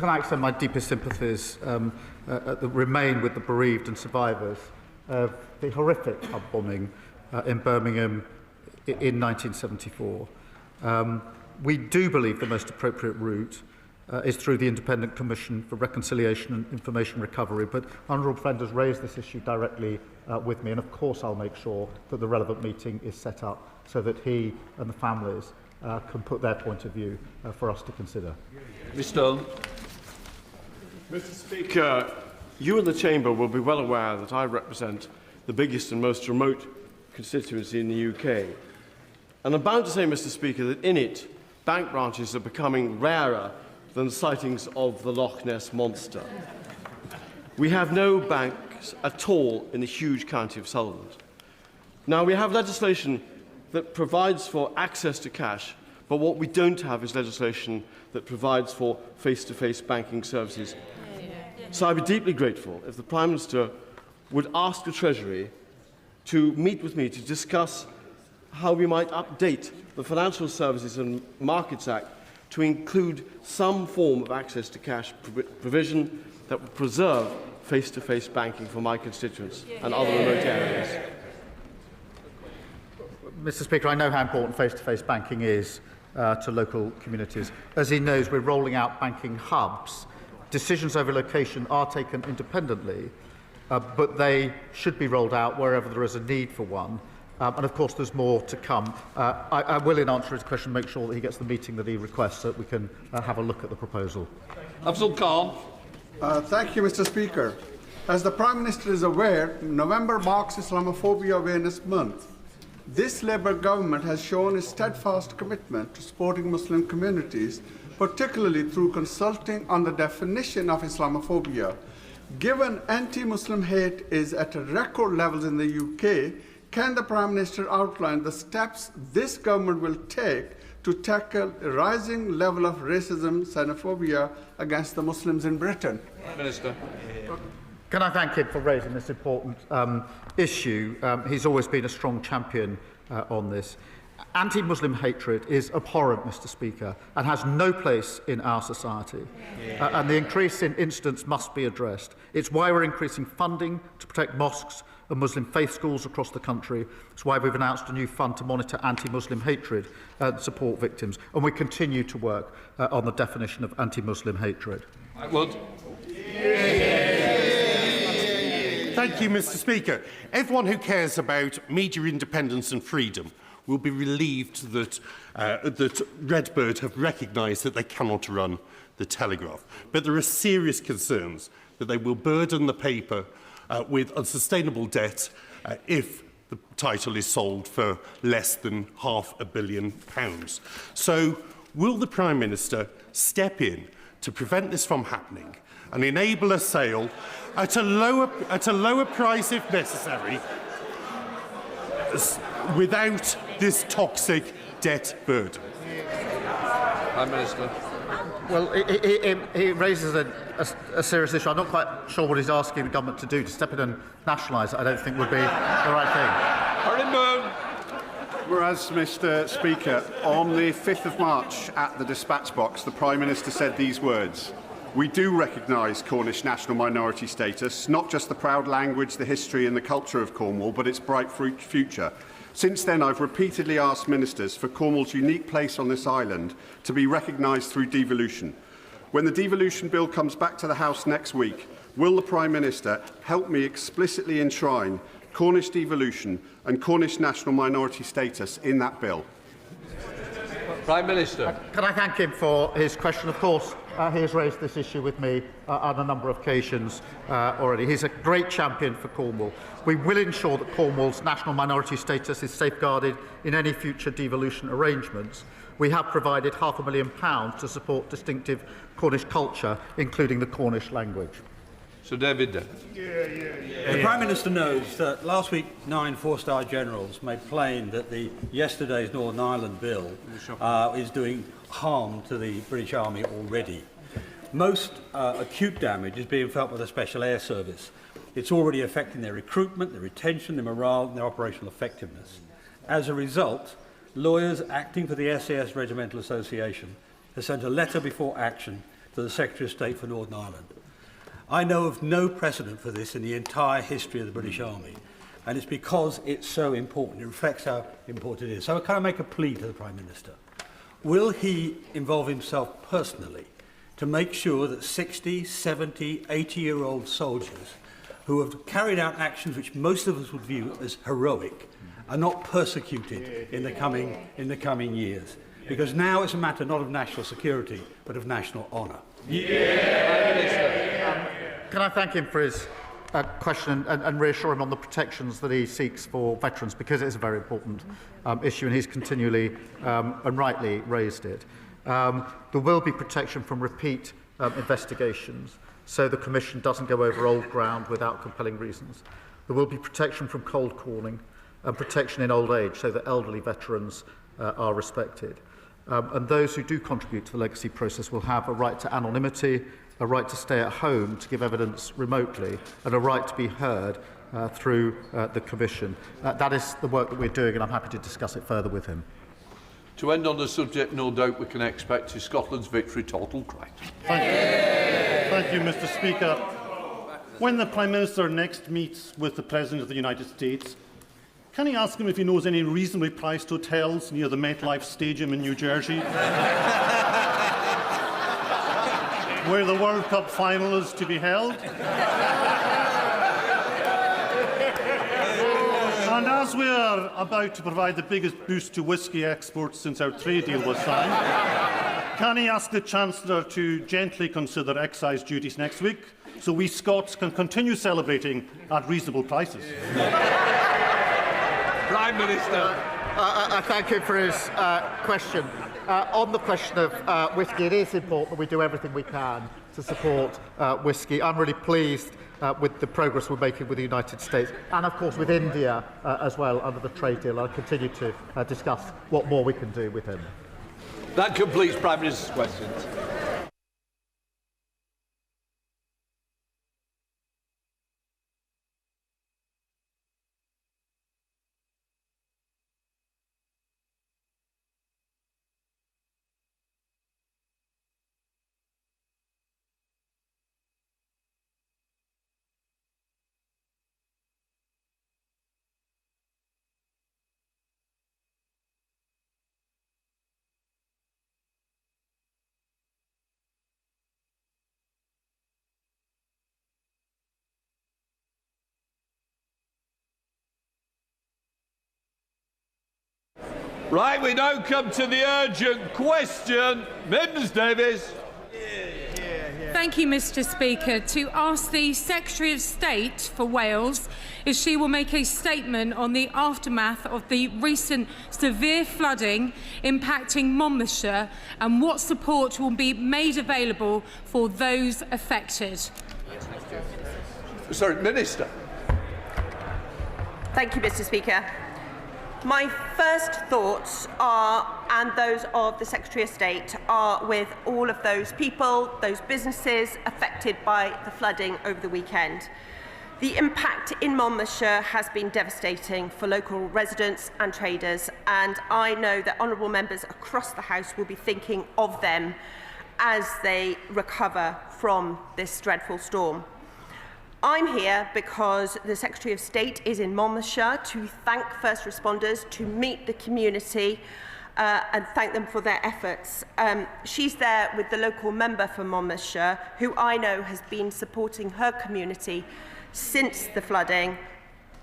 I extend my deepest sympathies that remain with the bereaved and survivors of the horrific pub bombing in Birmingham in 1974. We do believe the most appropriate route is through the Independent Commission for Reconciliation and Information Recovery, but Honourable Friend has raised this issue directly with me, and of course I'll make sure that the relevant meeting is set up so that he and the families can put their point of view for us to consider. Mr. Speaker, you and the Chamber will be well aware that I represent the biggest and most remote constituency in the UK. And I'm bound to say, Mr. Speaker, that in it, bank branches are becoming rarer than sightings of the Loch Ness Monster. We have no banks at all in the huge county of Sutherland. Now, we have legislation that provides for access to cash, but what we don't have is legislation that provides for face-to-face banking services. So I'd be deeply grateful if the Prime Minister would ask the Treasury to meet with me to discuss how we might update the Financial Services and Markets Act to include some form of access to cash provision that would preserve face-to-face banking for my constituents and other remote areas. Mr. Speaker, I know how important face-to-face banking is to local communities. As he knows, we're rolling out banking hubs. Decisions over location are taken independently, but they should be rolled out wherever there is a need for one. And of course, there's more to come. I will, in answer to his question, make sure that he gets the meeting that he requests so that we can have a look at the proposal. Afzal Khan. Thank you, Mr. Speaker. As the Prime Minister is aware, November marks Islamophobia Awareness Month. This Labour government has shown a steadfast commitment to supporting Muslim communities, particularly through consulting on the definition of Islamophobia. Given anti-Muslim hate is at a record levels in the UK, can the Prime Minister outline the steps this government will take to tackle a rising level of racism, xenophobia against the Muslims in Britain? Minister. Can I thank him for raising this important issue? He's always been a strong champion on this. Anti-Muslim hatred is abhorrent, Mr. Speaker, and has no place in our society. And the increase in incidents must be addressed. It's why we're increasing funding to protect mosques and Muslim faith schools across the country. It's why we've announced a new fund to monitor anti-Muslim hatred and support victims. And we continue to work on the definition of anti-Muslim hatred. I would. Thank you, Mr. Speaker. Everyone who cares about media independence and freedom will be relieved that, that Redbird have recognised that they cannot run the Telegraph. But there are serious concerns that they will burden the paper with unsustainable debt if the title is sold for less than £500 million. So will the Prime Minister step in to prevent this from happening and enable a sale at a lower price if necessary, without this toxic debt burden? Prime Minister. Well, he raises a serious issue. I'm not quite sure what he's asking the government to do. To step in and nationalise it, I don't think would be the right thing. Whereas, Mr. Speaker, on the 5th of March at the dispatch box, the Prime Minister said these words: "We do recognise Cornish national minority status, not just the proud language, the history and the culture of Cornwall, but its bright future. Since then, I've repeatedly asked ministers for Cornwall's unique place on this island to be recognised through devolution. When the devolution bill comes back to the House next week, will the Prime Minister help me explicitly enshrine Cornish devolution and Cornish national minority status in that bill?" Prime Minister. Can I thank him for his question? Of course, he has raised this issue with me on a number of occasions already. He's a great champion for Cornwall. We will ensure that Cornwall's national minority status is safeguarded in any future devolution arrangements. We have provided £500,000 to support distinctive Cornish culture, including the Cornish language. Sir David. The Prime Minister knows that last week 9 four-star generals made plain that yesterday's Northern Ireland bill is doing harm to the British Army already. Most acute damage is being felt by the Special Air Service. It's already affecting their recruitment, their retention, their morale and their operational effectiveness. As a result, lawyers acting for the SAS Regimental Association have sent a letter before action to the Secretary of State for Northern Ireland. I know of no precedent for this in the entire history of the British Army, and it's because it's so important. It reflects how important it is. So can I make a plea to the Prime Minister? Will he involve himself personally to make sure that 60, 70, 80-year-old soldiers who have carried out actions which most of us would view as heroic are not persecuted in the coming years? Because now it's a matter not of national security, but of national honour. Can I thank him for his question and reassure him on the protections that he seeks for veterans, because it is a very important issue and he's continually and rightly raised it. There will be protection from repeat investigations, so the Commission doesn't go over old ground without compelling reasons. There will be protection from cold calling and protection in old age, so that elderly veterans are respected. And those who do contribute to the legacy process will have a right to anonymity, a right to stay at home to give evidence remotely, and a right to be heard through the Commission. That is the work that we're doing, and I'm happy to discuss it further with him. To end on the subject, no doubt we can expect is Scotland's victory total correct. Thank you, Mr. Speaker. When the Prime Minister next meets with the President of the United States, can he ask him if he knows any reasonably priced hotels near the MetLife Stadium in New Jersey, where the World Cup final is to be held? And as we are about to provide the biggest boost to whisky exports since our trade deal was signed, can he ask the Chancellor to gently consider excise duties next week so we Scots can continue celebrating at reasonable prices? Prime Minister. I thank him for his question. On the question of whisky, it is important that we do everything we can to support whisky. I'm really pleased with the progress we're making with the United States and, of course, with India as well under the trade deal. I'll continue to discuss what more we can do with him. That completes Prime Minister's questions. Right, we now come to the urgent question. Mims Davies. Thank you, Mr. Speaker. To ask the Secretary of State for Wales if she will make a statement on the aftermath of the recent severe flooding impacting Monmouthshire and what support will be made available for those affected. Sorry, Minister. Thank you, Mr. Speaker. My first thoughts are, and those of the Secretary of State, are with all of those people, those businesses affected by the flooding over the weekend. The impact in Monmouthshire has been devastating for local residents and traders, and I know that honourable members across the House will be thinking of them as they recover from this dreadful storm. I'm here because the Secretary of State is in Monmouthshire to thank first responders, to meet the community and thank them for their efforts. She's there with the local member for Monmouthshire, who I know has been supporting her community since the flooding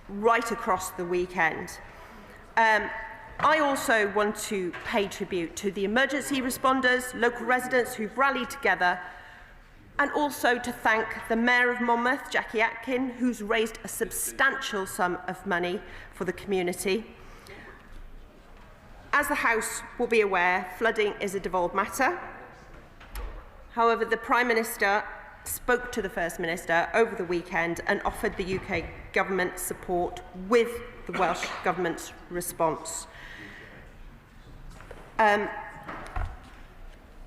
right across the weekend. I also want to pay tribute to the emergency responders, local residents who've rallied together, and also to thank the Mayor of Monmouth, Jackie Atkin, who's raised a substantial sum of money for the community. As the House will be aware, flooding is a devolved matter. However, the Prime Minister spoke to the First Minister over the weekend and offered the UK Government support with the Welsh Government's response.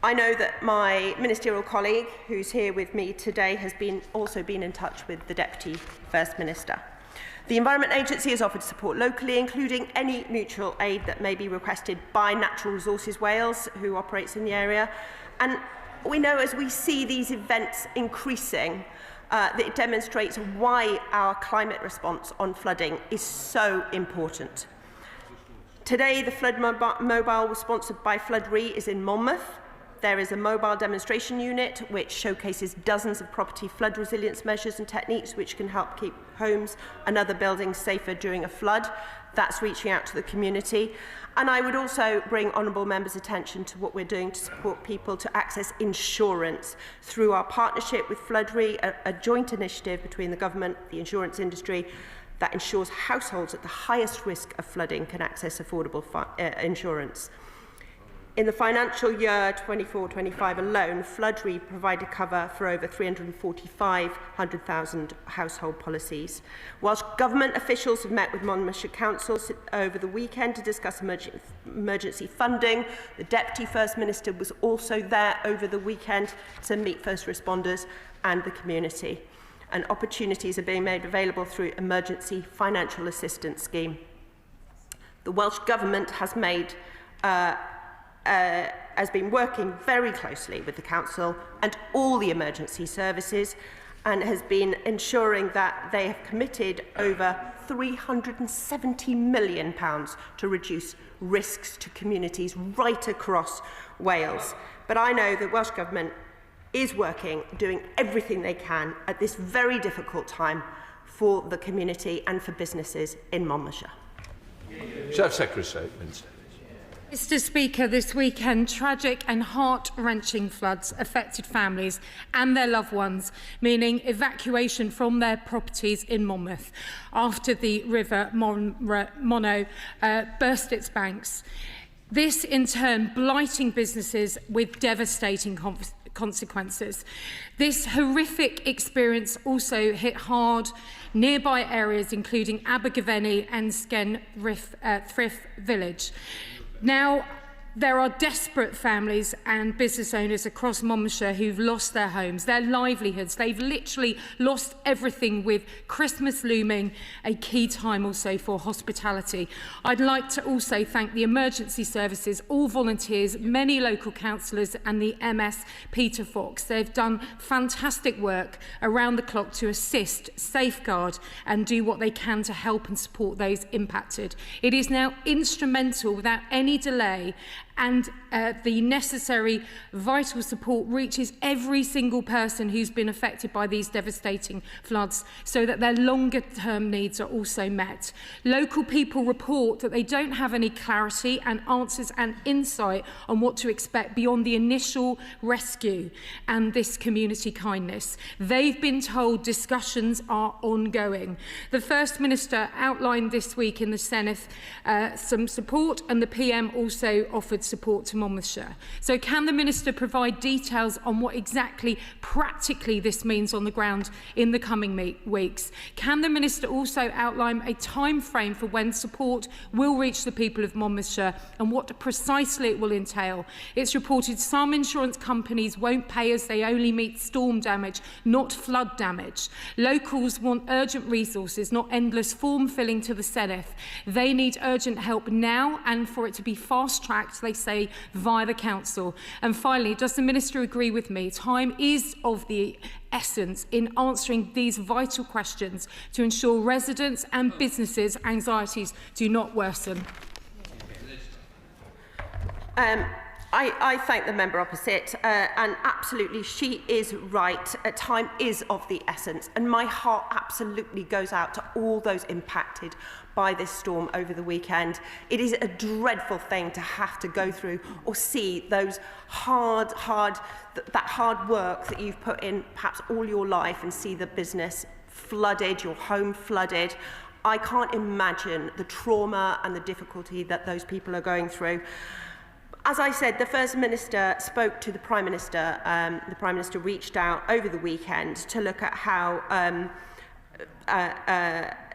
I know that my ministerial colleague, who's here with me today, has also been in touch with the Deputy First Minister. The Environment Agency has offered support locally, including any mutual aid that may be requested by Natural Resources Wales, who operates in the area. And we know as we see these events increasing, that it demonstrates why our climate response on flooding is so important. Today, the Flood Mobile, sponsored by Flood Re, is in Monmouth. There is a mobile demonstration unit which showcases dozens of property flood resilience measures and techniques which can help keep homes and other buildings safer during a flood. That's reaching out to the community. And I would also bring honourable members' attention to what we're doing to support people to access insurance through our partnership with Flood Re, a joint initiative between the government, the insurance industry, that ensures households at the highest risk of flooding can access affordable insurance. In the financial year 24-25 alone, Flood Re provided cover for over 345,000 household policies. Whilst government officials have met with Monmouthshire Council over the weekend to discuss emergency funding, the Deputy First Minister was also there over the weekend to meet first responders and the community. And opportunities are being made available through Emergency Financial Assistance Scheme. The Welsh Government has been working very closely with the Council and all the emergency services and has been ensuring that they have committed over £370 million to reduce risks to communities right across Wales. But I know the Welsh Government is working, doing everything they can at this very difficult time for the community and for businesses in Monmouthshire. Secretary of State, Minister. Mr Speaker, this weekend, tragic and heart-wrenching floods affected families and their loved ones, meaning evacuation from their properties in Monmouth after the River Mono burst its banks. This, in turn, blighting businesses with devastating consequences. This horrific experience also hit hard nearby areas, including Abergavenny and Thrift Village. Now, there are desperate families and business owners across Monmouthshire who've lost their homes, their livelihoods. They've literally lost everything, with Christmas looming, a key time also for hospitality. I'd like to also thank the emergency services, all volunteers, many local councillors and the MS Peter Fox. They've done fantastic work around the clock to assist, safeguard and do what they can to help and support those impacted. It is now instrumental, without any delay, and the necessary vital support reaches every single person who's been affected by these devastating floods, so that their longer term needs are also met. Local people report that they don't have any clarity and answers and insight on what to expect beyond the initial rescue and this community kindness. They've been told discussions are ongoing. The First Minister outlined this week in the Senate some support, and the PM also offered support to Monmouthshire. So can the Minister provide details on what exactly practically this means on the ground in the coming weeks? Can the Minister also outline a time frame for when support will reach the people of Monmouthshire and what precisely it will entail? It's reported some insurance companies won't pay as they only meet storm damage, not flood damage. Locals want urgent resources, not endless form filling to the Senate. They need urgent help now, and for it to be fast-tracked, they say, via the Council. And finally, does the Minister agree with me? Time is of the essence in answering these vital questions to ensure residents' and businesses' anxieties do not worsen. I thank the member opposite, and absolutely she is right. Time is of the essence, and my heart absolutely goes out to all those impacted by this storm over the weekend. It is a dreadful thing to have to go through or see those that hard work that you've put in perhaps all your life, and see the business flooded, your home flooded. I can't imagine the trauma and the difficulty that those people are going through. As I said, the First Minister spoke to the Prime Minister. The Prime Minister reached out over the weekend to look at how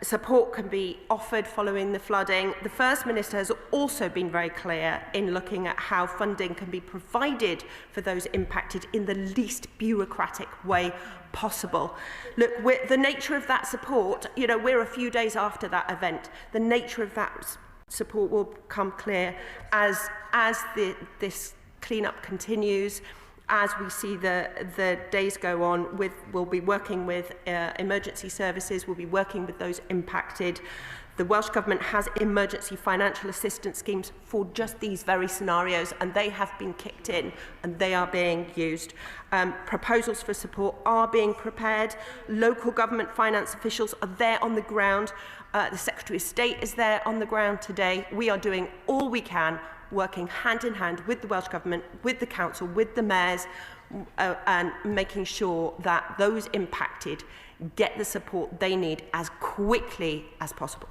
support can be offered following the flooding. The First Minister has also been very clear in looking at how funding can be provided for those impacted in the least bureaucratic way possible. Look, the nature of that support, you know, we're a few days after that event. The nature of that support will become clear as this clean-up continues, as we see the days go on. We'll be working with emergency services, we'll be working with those impacted. The Welsh Government has emergency financial assistance schemes for just these very scenarios, and they have been kicked in and they are being used. Proposals for support are being prepared. Local government finance officials are there on the ground. The Secretary of State is there on the ground today. We are doing all we can, working hand in hand with the Welsh Government, with the Council, with the mayors, and making sure that those impacted get the support they need as quickly as possible.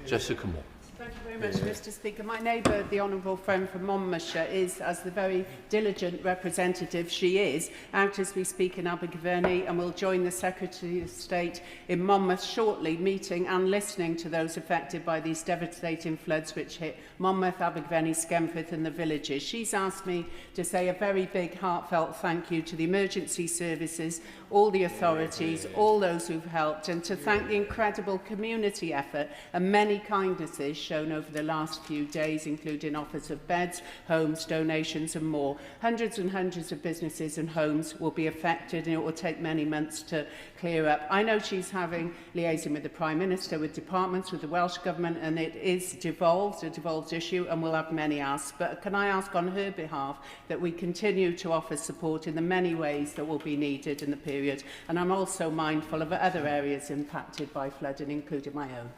Jessica Moore. Thank you very much, Mr Speaker. My neighbour, the Honourable friend from Monmouthshire, is, as the very diligent representative she is, out as we speak in Abergavenny, and will join the Secretary of State in Monmouth shortly, meeting and listening to those affected by these devastating floods which hit Monmouth, Abergavenny, Skemford and the villages. She's asked me to say a very big heartfelt thank you to the emergency services, all the authorities, all those who've helped, and to thank the incredible community effort and many kindnesses shown over the last few days, including offers of beds, homes, donations and more. Hundreds and hundreds of businesses and homes will be affected, and it will take many months to clear up. I know she's liaising with the Prime Minister, with departments, with the Welsh Government, and it is a devolved issue, and we'll have many asks. But can I ask on her behalf that we continue to offer support in the many ways that will be needed in the period. And I'm also mindful of other areas impacted by flooding, including my own.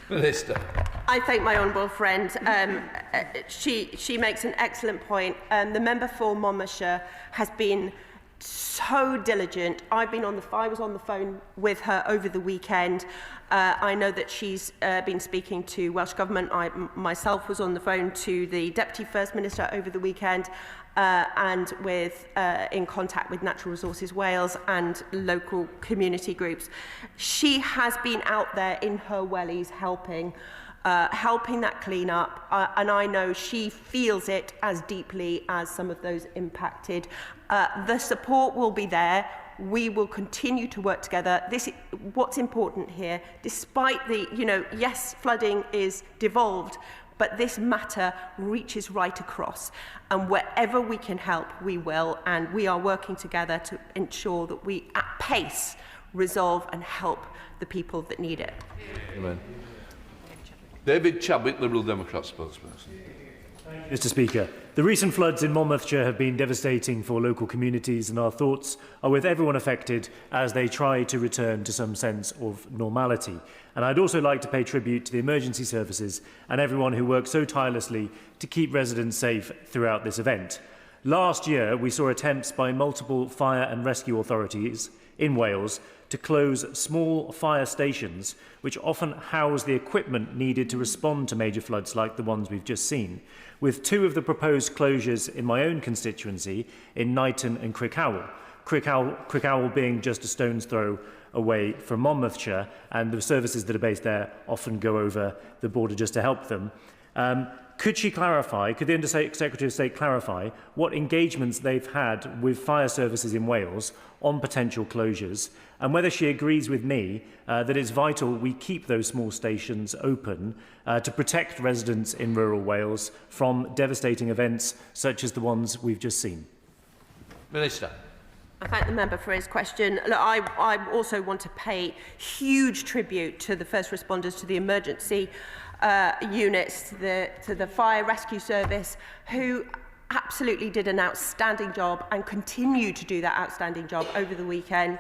Minister. I thank my honourable friend. She makes an excellent point. The member for Monmouthshire has been so diligent. I was on the phone with her over the weekend. I know that she's been speaking to Welsh Government. I myself was on the phone to the Deputy First Minister over the weekend and in contact with Natural Resources Wales and local community groups. She has been out there in her wellies helping that clean up, and I know she feels it as deeply as some of those impacted. The support will be there. We will continue to work together. What's important here, despite yes, flooding is devolved, but this matter reaches right across. And wherever we can help, we will. And we are working together to ensure that we, at pace, resolve and help the people that need it. Amen. David Chadwick, Liberal Democrat spokesperson. Mr. Speaker, the recent floods in Monmouthshire have been devastating for local communities, and our thoughts are with everyone affected as they try to return to some sense of normality. And I'd also like to pay tribute to the emergency services and everyone who worked so tirelessly to keep residents safe throughout this event. Last year, we saw attempts by multiple fire and rescue authorities in Wales to close small fire stations, which often house the equipment needed to respond to major floods like the ones we've just seen, with two of the proposed closures in my own constituency in Knighton and Crickhowell. Crickhowell being just a stone's throw away from Monmouthshire, and the services that are based there often go over the border just to help them. Could the Under-Secretary of State clarify what engagements they've had with fire services in Wales on potential closures, and whether she agrees with me that it's vital we keep those small stations open to protect residents in rural Wales from devastating events such as the ones we've just seen? Minister. I thank the member for his question. Look, I also want to pay huge tribute to the first responders, to the emergency units, to the fire rescue service, who absolutely did an outstanding job and continue to do that outstanding job over the weekend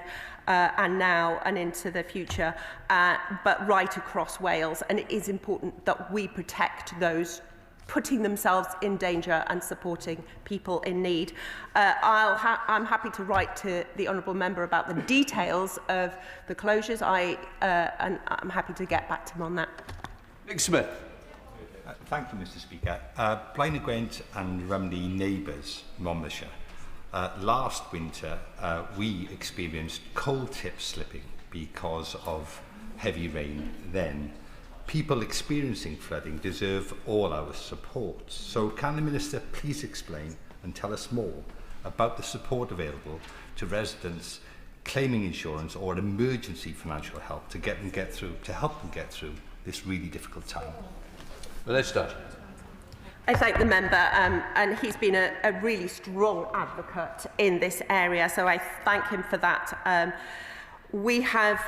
and now and into the future, but right across Wales. And it is important that we protect those putting themselves in danger and supporting people in need. I'm happy to write to the honourable member about the details of the closures, and I'm happy to get back to him on that. Nick Smith. Thank you, Mr. Speaker. Blaenau Gwent and Rumney neighbours, Monmouthshire. Last winter, we experienced coal tip slipping because of heavy rain then. People experiencing flooding deserve all our support. So can the Minister please explain and tell us more about the support available to residents claiming insurance or emergency financial help to help them get through this really difficult time? Well, let's start. I thank the member, and he's been a really strong advocate in this area, so I thank him for that. We have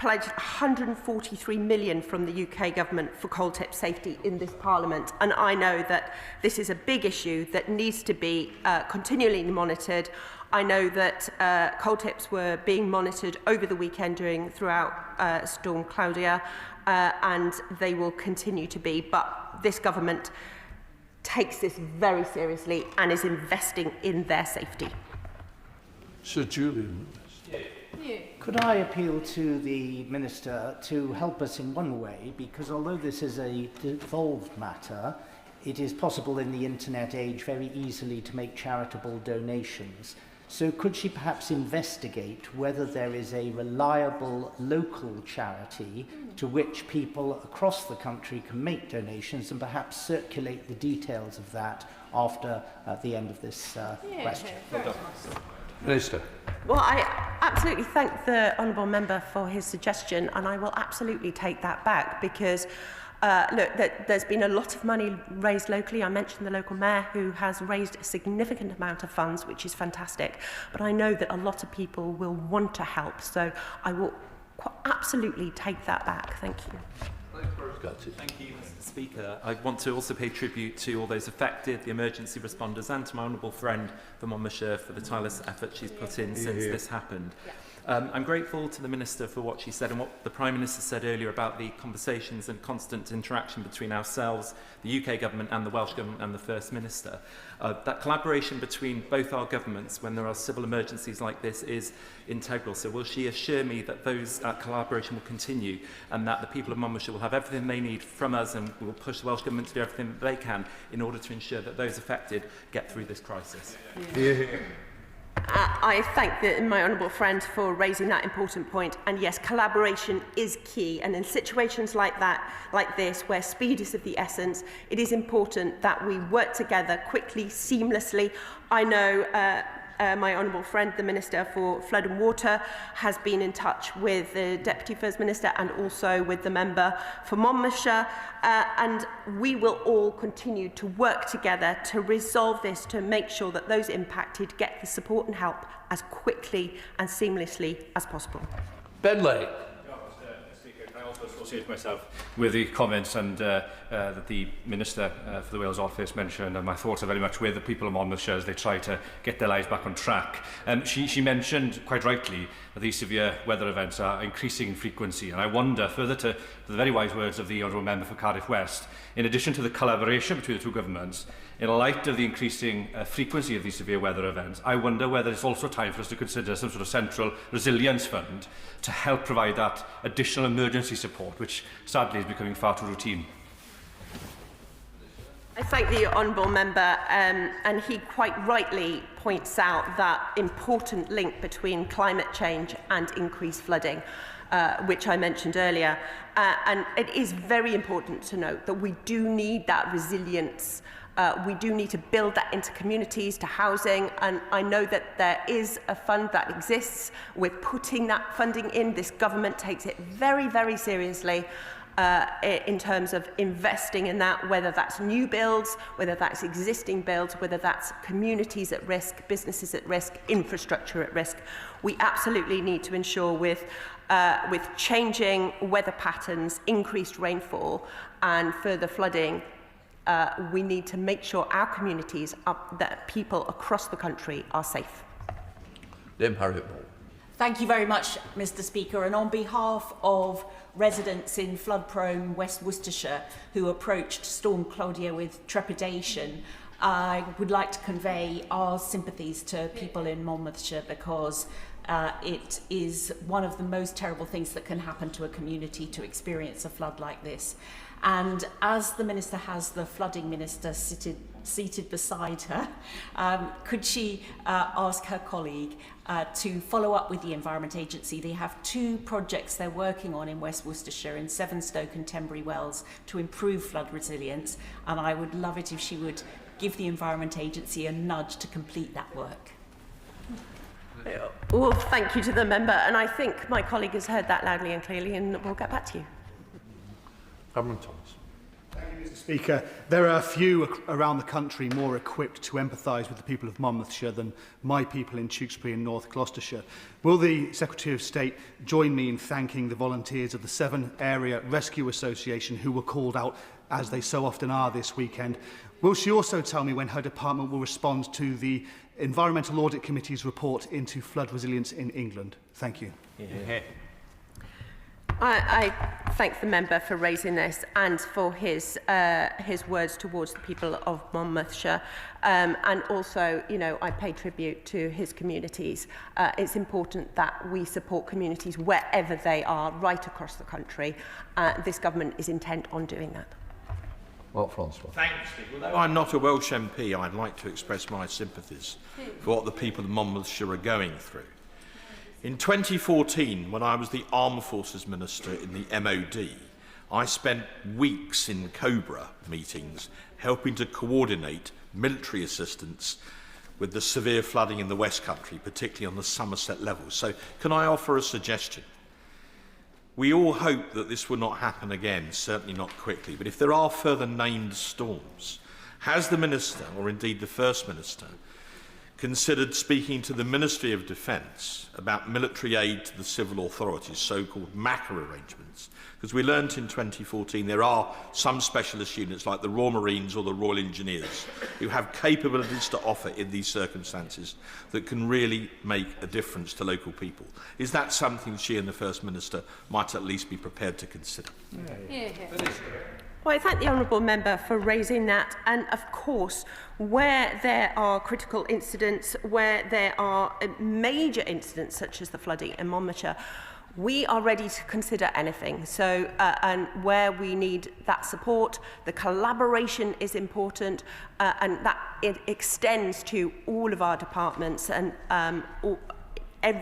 pledged £143 million from the UK government for coal tip safety in this Parliament, and I know that this is a big issue that needs to be continually monitored. I know that coal tips were being monitored over the weekend throughout Storm Claudia, and they will continue to be, but this government takes this very seriously and is investing in their safety. Sir Julian. Could I appeal to the Minister to help us in one way, because although this is a devolved matter, it is possible in the internet age very easily to make charitable donations. So could she perhaps investigate whether there is a reliable local charity to which people across the country can make donations, and perhaps circulate the details of that after the end of this question? Minister. Well, I absolutely thank the honourable member for his suggestion, and I will absolutely take that back, because look, there's been a lot of money raised locally. I mentioned the local mayor, who has raised a significant amount of funds, which is fantastic. But I know that a lot of people will want to help, so I will absolutely take that back. Thank you. Thank you, Mr. Speaker. I want to also pay tribute to all those affected, the emergency responders, and to my honourable friend from Monmouthshire for the tireless effort she's put in since this happened. I'm grateful to the Minister for what she said and what the Prime Minister said earlier about the conversations and constant interaction between ourselves, the UK Government and the Welsh Government and the First Minister. That collaboration between both our governments when there are civil emergencies like this is integral. So will she assure me that those collaboration will continue and that the people of Monmouthshire will have everything they need from us, and we will push the Welsh Government to do everything that they can in order to ensure that those affected get through this crisis? I thank my honourable friend for raising that important point. And yes, collaboration is key. And in situations like this, where speed is of the essence, it is important that we work together quickly, seamlessly. I know my honourable friend, the Minister for Flood and Water, has been in touch with the Deputy First Minister and also with the member for Monmouthshire, and we will all continue to work together to resolve this, to make sure that those impacted get the support and help as quickly and seamlessly as possible. Bentley. I also associate myself with the comments and that the Minister for the Wales Office mentioned, and my thoughts are very much with the people of Monmouthshire as they try to get their lives back on track. She mentioned, quite rightly, that these severe weather events are increasing in frequency, and I wonder, further to the very wise words of the Honourable Member for Cardiff West, in addition to the collaboration between the two governments, in light of the increasing frequency of these severe weather events, I wonder whether it's also time for us to consider some sort of central resilience fund to help provide that additional emergency support, which sadly is becoming far too routine. I thank the honourable member, and he quite rightly points out that important link between climate change and increased flooding, which I mentioned earlier. And it is very important to note that we do need that resilience. We do need to build that into communities, to housing, and I know that there is a fund that exists. We're putting that funding in. This government takes it very, very seriously in terms of investing in that, whether that's new builds, whether that's existing builds, whether that's communities at risk, businesses at risk, infrastructure at risk. We absolutely need to ensure with changing weather patterns, increased rainfall and further flooding, we need to make sure our communities, that people across the country are safe. Thank you very much, Mr. Speaker. And on behalf of residents in flood-prone West Worcestershire who approached Storm Claudia with trepidation, I would like to convey our sympathies to people in Monmouthshire, because it is one of the most terrible things that can happen to a community to experience a flood like this. And as the Minister has the Flooding Minister seated beside her, could she ask her colleague to follow up with the Environment Agency? They have 2 projects they're working on in West Worcestershire, in Sevenoaks and Tenbury Wells, to improve flood resilience. And I would love it if she would give the Environment Agency a nudge to complete that work. Well, thank you to the member, and I think my colleague has heard that loudly and clearly, and we'll get back to you. Cameron Thomas. Thank you, Mr. Speaker. There are few around the country more equipped to empathise with the people of Monmouthshire than my people in Tewkesbury and North Gloucestershire. Will the Secretary of State join me in thanking the volunteers of the 7 Area Rescue Association who were called out, as they so often are, this weekend? Will she also tell me when her department will respond to the Environmental Audit Committee's report into flood resilience in England? Thank you. I thank the member for raising this and for his words towards the people of Monmouthshire, and also, you know, I pay tribute to his communities. It's important that we support communities wherever they are, right across the country. This government is intent on doing that. Well, Francois. Thanks, Steve. Although I'm not a Welsh MP, I'd like to express my sympathies for what the people of Monmouthshire are going through. In 2014, when I was the Armed Forces Minister in the MOD, I spent weeks in COBRA meetings helping to coordinate military assistance with the severe flooding in the West Country, particularly on the Somerset level. So can I offer a suggestion? We all hope that this will not happen again, certainly not quickly, but if there are further named storms, has the Minister, or indeed the First Minister, considered speaking to the Ministry of Defence about military aid to the civil authorities, so-called MACA arrangements? Because we learnt in 2014 there are some specialist units like the Royal Marines or the Royal Engineers who have capabilities to offer in these circumstances that can really make a difference to local people. Is that something she and the First Minister might at least be prepared to consider? Well, I thank the honourable member for raising that. And of course, where there are critical incidents, where there are major incidents such as the flooding in Monmouthshire, we are ready to consider anything. So, and where we need that support, the collaboration is important, and that it extends to all of our departments, and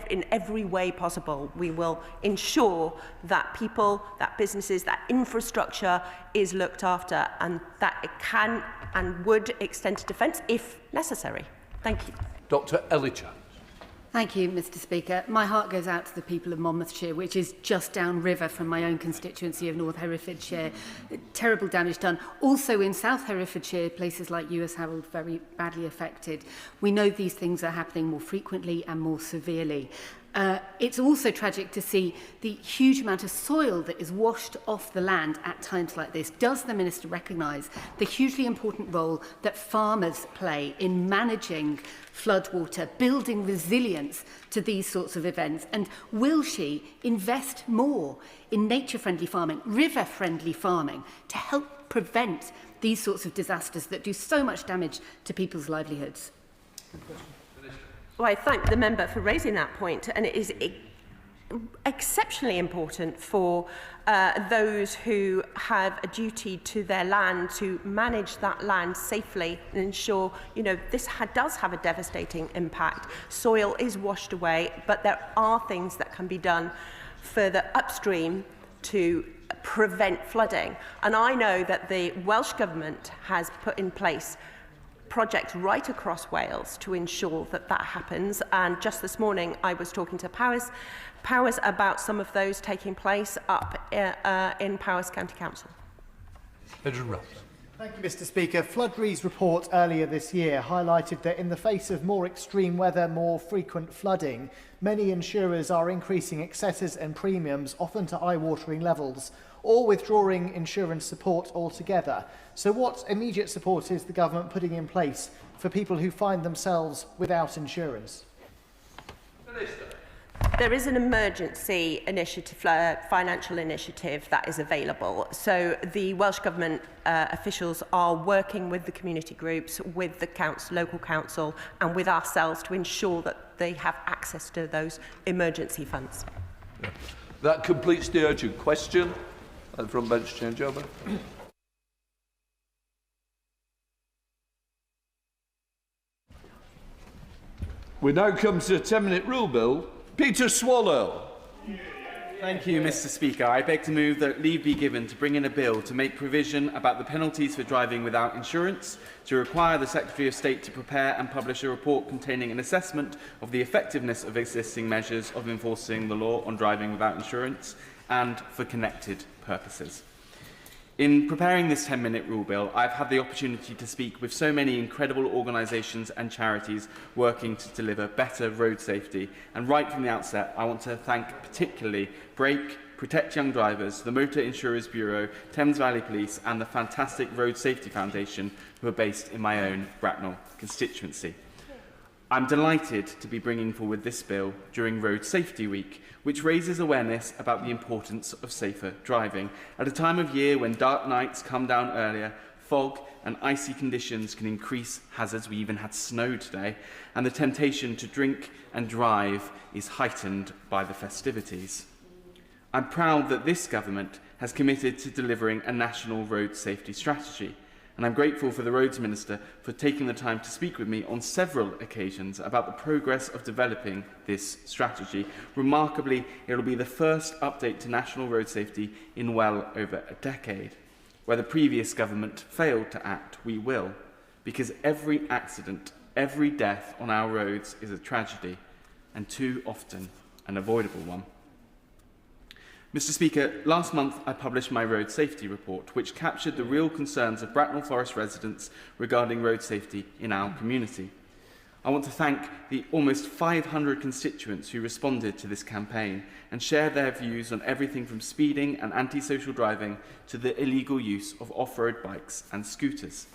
in every way possible, we will ensure that people, that businesses, that infrastructure is looked after, and that it can and would extend to defence if necessary. Thank you. Dr. Ellicher. Thank you, Mr. Speaker. My heart goes out to the people of Monmouthshire, which is just downriver from my own constituency of North Herefordshire. Terrible damage done. Also in South Herefordshire, places like US Harold very badly affected. We know these things are happening more frequently and more severely. It's also tragic to see the huge amount of soil that is washed off the land at times like this. Does the Minister recognise the hugely important role that farmers play in managing floodwater, building resilience to these sorts of events? And will she invest more in nature-friendly farming, river-friendly farming, to help prevent these sorts of disasters that do so much damage to people's livelihoods? Well, I thank the member for raising that point, and it is exceptionally important for those who have a duty to their land to manage that land safely and ensure, this does have a devastating impact. Soil is washed away, but there are things that can be done further upstream to prevent flooding. And I know that the Welsh Government has put in place projects right across Wales to ensure that that happens. And just this morning, I was talking to Powys about some of those taking place up in Powys County Council. Thank you, Mr. Speaker. Floodre's report earlier this year highlighted that in the face of more extreme weather, more frequent flooding, many insurers are increasing excesses and premiums, often to eye-watering levels, or withdrawing insurance support altogether. So what immediate support is the government putting in place for people who find themselves without insurance? There is an emergency initiative, financial initiative that is available. So the Welsh Government officials are working with the community groups, with the local council and with ourselves to ensure that they have access to those emergency funds. That completes the urgent question. From bench changeover. We now come to the 10-minute rule bill. Peter Swallow. Thank you, Mr. Speaker. I beg to move that leave be given to bring in a bill to make provision about the penalties for driving without insurance, to require the Secretary of State to prepare and publish a report containing an assessment of the effectiveness of existing measures of enforcing the law on driving without insurance, and for connected purposes. In preparing this 10-minute rule bill, I've had the opportunity to speak with so many incredible organisations and charities working to deliver better road safety. And right from the outset, I want to thank particularly Brake, Protect Young Drivers, the Motor Insurers Bureau, Thames Valley Police and the fantastic Road Safety Foundation, who are based in my own Bracknell constituency. I'm delighted to be bringing forward this bill during Road Safety Week, which raises awareness about the importance of safer driving. At a time of year when dark nights come down earlier, fog and icy conditions can increase hazards. We even had snow today, and the temptation to drink and drive is heightened by the festivities. I'm proud that this government has committed to delivering a national road safety strategy. And I'm grateful for the Roads Minister for taking the time to speak with me on several occasions about the progress of developing this strategy. Remarkably, it will be the first update to national road safety in well over a decade. Where the previous government failed to act, we will, because every accident, every death on our roads is a tragedy, and too often an avoidable one. Mr. Speaker, last month I published my road safety report, which captured the real concerns of Bracknell Forest residents regarding road safety in our community. I want to thank the almost 500 constituents who responded to this campaign and shared their views on everything from speeding and antisocial driving to the illegal use of off-road bikes and scooters.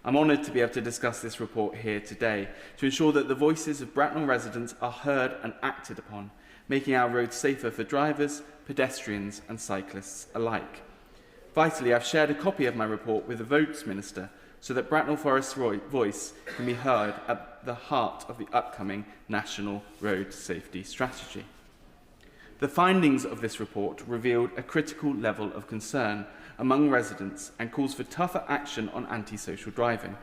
I'm honoured to be able to discuss this report here today to ensure that the voices of Bracknell residents are heard and acted upon, making our roads safer for drivers, pedestrians and cyclists alike. Vitally, I've shared a copy of my report with the Roads Minister so that Bracknell Forest's voice can be heard at the heart of the upcoming National Road Safety Strategy. The findings of this report revealed a critical level of concern among residents and calls for tougher action on antisocial driving.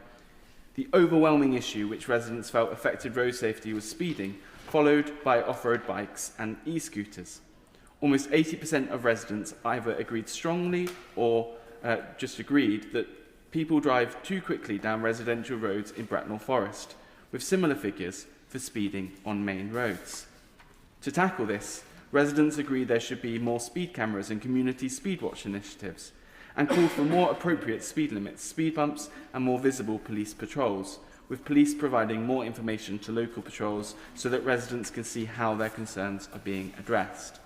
The overwhelming issue which residents felt affected road safety was speeding, followed by off-road bikes and e-scooters. Almost 80% of residents either agreed strongly or just agreed that people drive too quickly down residential roads in Bracknell Forest, with similar figures for speeding on main roads. To tackle this, residents agreed there should be more speed cameras and community speedwatch initiatives, and called for more appropriate speed limits, speed bumps and more visible police patrols, with police providing more information to local patrols so that residents can see how their concerns are being addressed.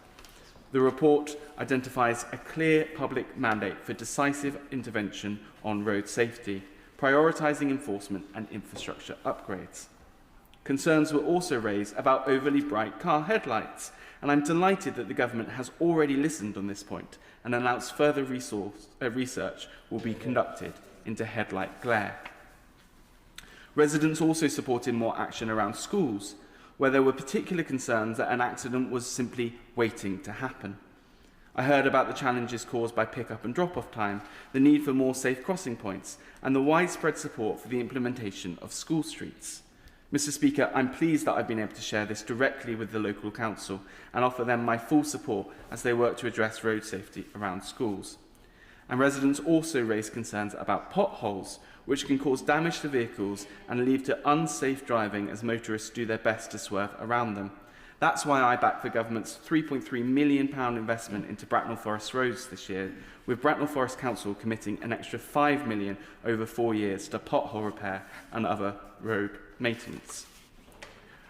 The report identifies a clear public mandate for decisive intervention on road safety, prioritising enforcement and infrastructure upgrades. Concerns were also raised about overly bright car headlights, and I'm delighted that the government has already listened on this point and announced further research will be conducted into headlight glare. Residents also supported more action around schools, where there were particular concerns that an accident was simply waiting to happen. I heard about the challenges caused by pick-up and drop-off time, the need for more safe crossing points, and the widespread support for the implementation of school streets. Mr. Speaker, I'm pleased that I've been able to share this directly with the local council and offer them my full support as they work to address road safety around schools. And residents also raised concerns about potholes, which can cause damage to vehicles and lead to unsafe driving as motorists do their best to swerve around them. That's why I backed the government's £3.3 million investment into Bracknell Forest roads this year, with Bracknell Forest Council committing an extra £5 million over 4 years to pothole repair and other road maintenance.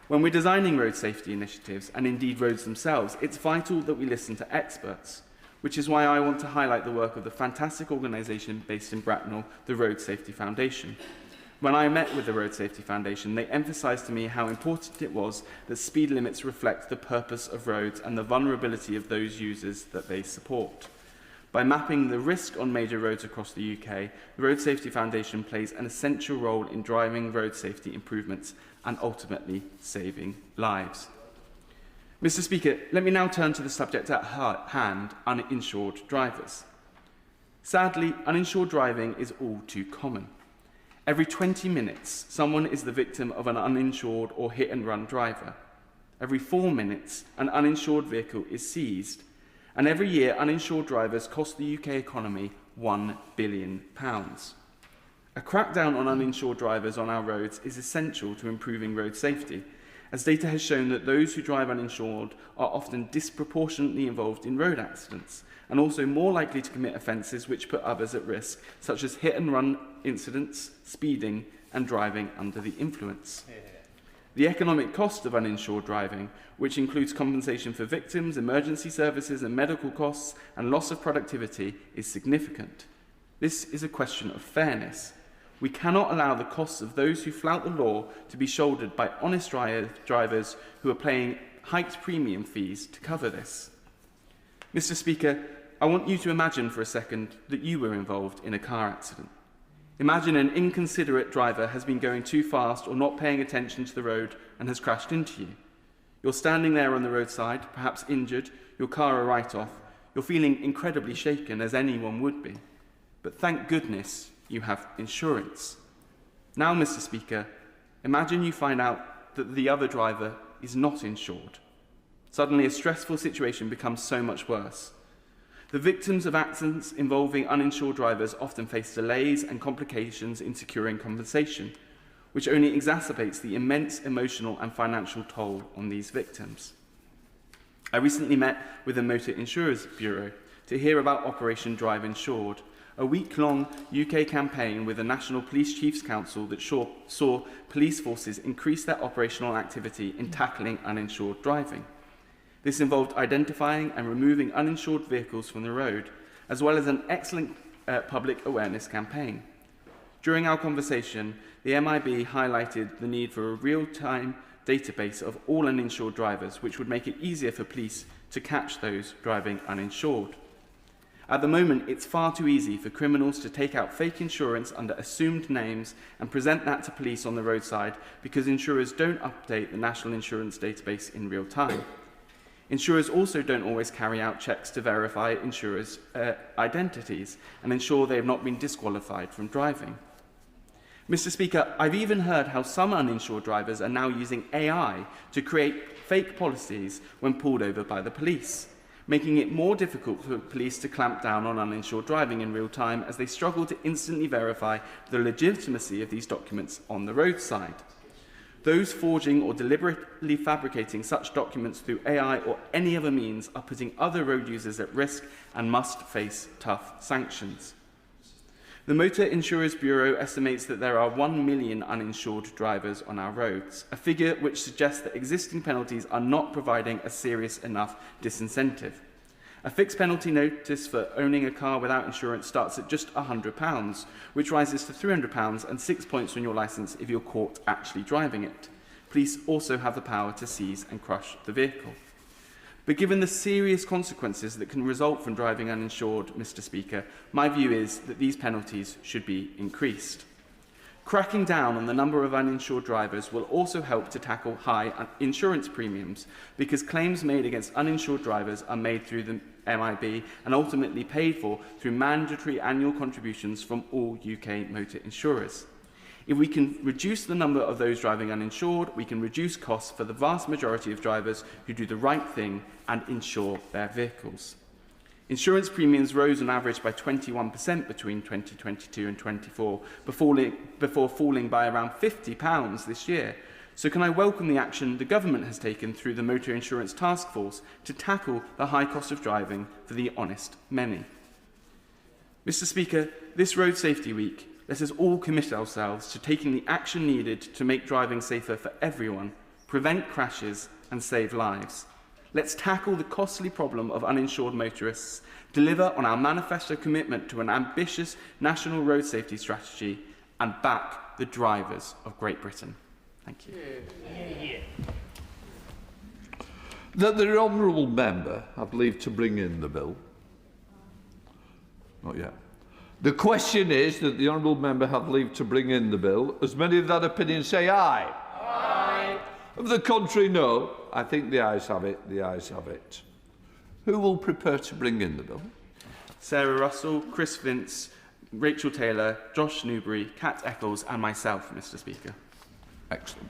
When we're designing road safety initiatives, and indeed roads themselves, it's vital that we listen to experts, which is why I want to highlight the work of the fantastic organisation based in Bracknell, the Road Safety Foundation. When I met with the Road Safety Foundation, they emphasised to me how important it was that speed limits reflect the purpose of roads and the vulnerability of those users that they support. By mapping the risk on major roads across the UK, the Road Safety Foundation plays an essential role in driving road safety improvements and ultimately saving lives. Mr. Speaker, let me now turn to the subject at hand, uninsured drivers. Sadly, uninsured driving is all too common. Every 20 minutes, someone is the victim of an uninsured or hit-and-run driver. Every 4 minutes, an uninsured vehicle is seized. And every year, uninsured drivers cost the UK economy £1 billion. A crackdown on uninsured drivers on our roads is essential to improving road safety, as data has shown that those who drive uninsured are often disproportionately involved in road accidents and also more likely to commit offences which put others at risk, such as hit-and-run incidents, speeding and driving under the influence. The economic cost of uninsured driving, which includes compensation for victims, emergency services and medical costs and loss of productivity, is significant. This is a question of fairness. We cannot allow the costs of those who flout the law to be shouldered by honest drivers who are paying hiked premium fees to cover this. Mr. Speaker, I want you to imagine for a second that you were involved in a car accident. Imagine an inconsiderate driver has been going too fast or not paying attention to the road and has crashed into you. You're standing there on the roadside, perhaps injured, your car a write-off. You're feeling incredibly shaken, as anyone would be. But thank goodness you have insurance. Now, Mr. Speaker, imagine you find out that the other driver is not insured. Suddenly, a stressful situation becomes so much worse. The victims of accidents involving uninsured drivers often face delays and complications in securing compensation, which only exacerbates the immense emotional and financial toll on these victims. I recently met with the Motor Insurers Bureau to hear about Operation Drive Insured, a week-long UK campaign with the National Police Chiefs Council that saw police forces increase their operational activity in tackling uninsured driving. This involved identifying and removing uninsured vehicles from the road, as well as an excellent public awareness campaign. During our conversation, the MIB highlighted the need for a real-time database of all uninsured drivers, which would make it easier for police to catch those driving uninsured. At the moment, it's far too easy for criminals to take out fake insurance under assumed names and present that to police on the roadside because insurers don't update the National Insurance Database in real time. Insurers also don't always carry out checks to verify insurers' identities and ensure they have not been disqualified from driving. Mr. Speaker, I've even heard how some uninsured drivers are now using AI to create fake policies when pulled over by the police, making it more difficult for police to clamp down on uninsured driving in real time as they struggle to instantly verify the legitimacy of these documents on the roadside. Those forging or deliberately fabricating such documents through AI or any other means are putting other road users at risk and must face tough sanctions. The Motor Insurers Bureau estimates that there are 1 million uninsured drivers on our roads, a figure which suggests that existing penalties are not providing a serious enough disincentive. A fixed penalty notice for owning a car without insurance starts at just £100, which rises to £300 and 6 points on your licence if you're caught actually driving it. Police also have the power to seize and crush the vehicle. But given the serious consequences that can result from driving uninsured, Mr. Speaker, my view is that these penalties should be increased. Cracking down on the number of uninsured drivers will also help to tackle high insurance premiums, because claims made against uninsured drivers are made through the MIB and ultimately paid for through mandatory annual contributions from all UK motor insurers. If we can reduce the number of those driving uninsured, we can reduce costs for the vast majority of drivers who do the right thing and insure their vehicles. Insurance premiums rose on average by 21% between 2022 and 2024, before falling by around £50 this year. So can I welcome the action the government has taken through the Motor Insurance Task Force to tackle the high cost of driving for the honest many? Mr. Speaker, this Road Safety Week, let us all commit ourselves to taking the action needed to make driving safer for everyone, prevent crashes and save lives. Let's tackle the costly problem of uninsured motorists, deliver on our manifesto commitment to an ambitious national road safety strategy, and back the drivers of Great Britain. Thank you. That the honourable member have leave to bring in the bill. Not yet. The question is that the honourable member have leave to bring in the bill. As many of that opinion say aye. Aye. Of the contrary, no. I think the ayes have it. The ayes have it. Who will prepare to bring in the bill? Sarah Russell, Chris Vince, Rachel Taylor, Josh Newbury, Kat Eccles and myself, Mr. Speaker. Excellent.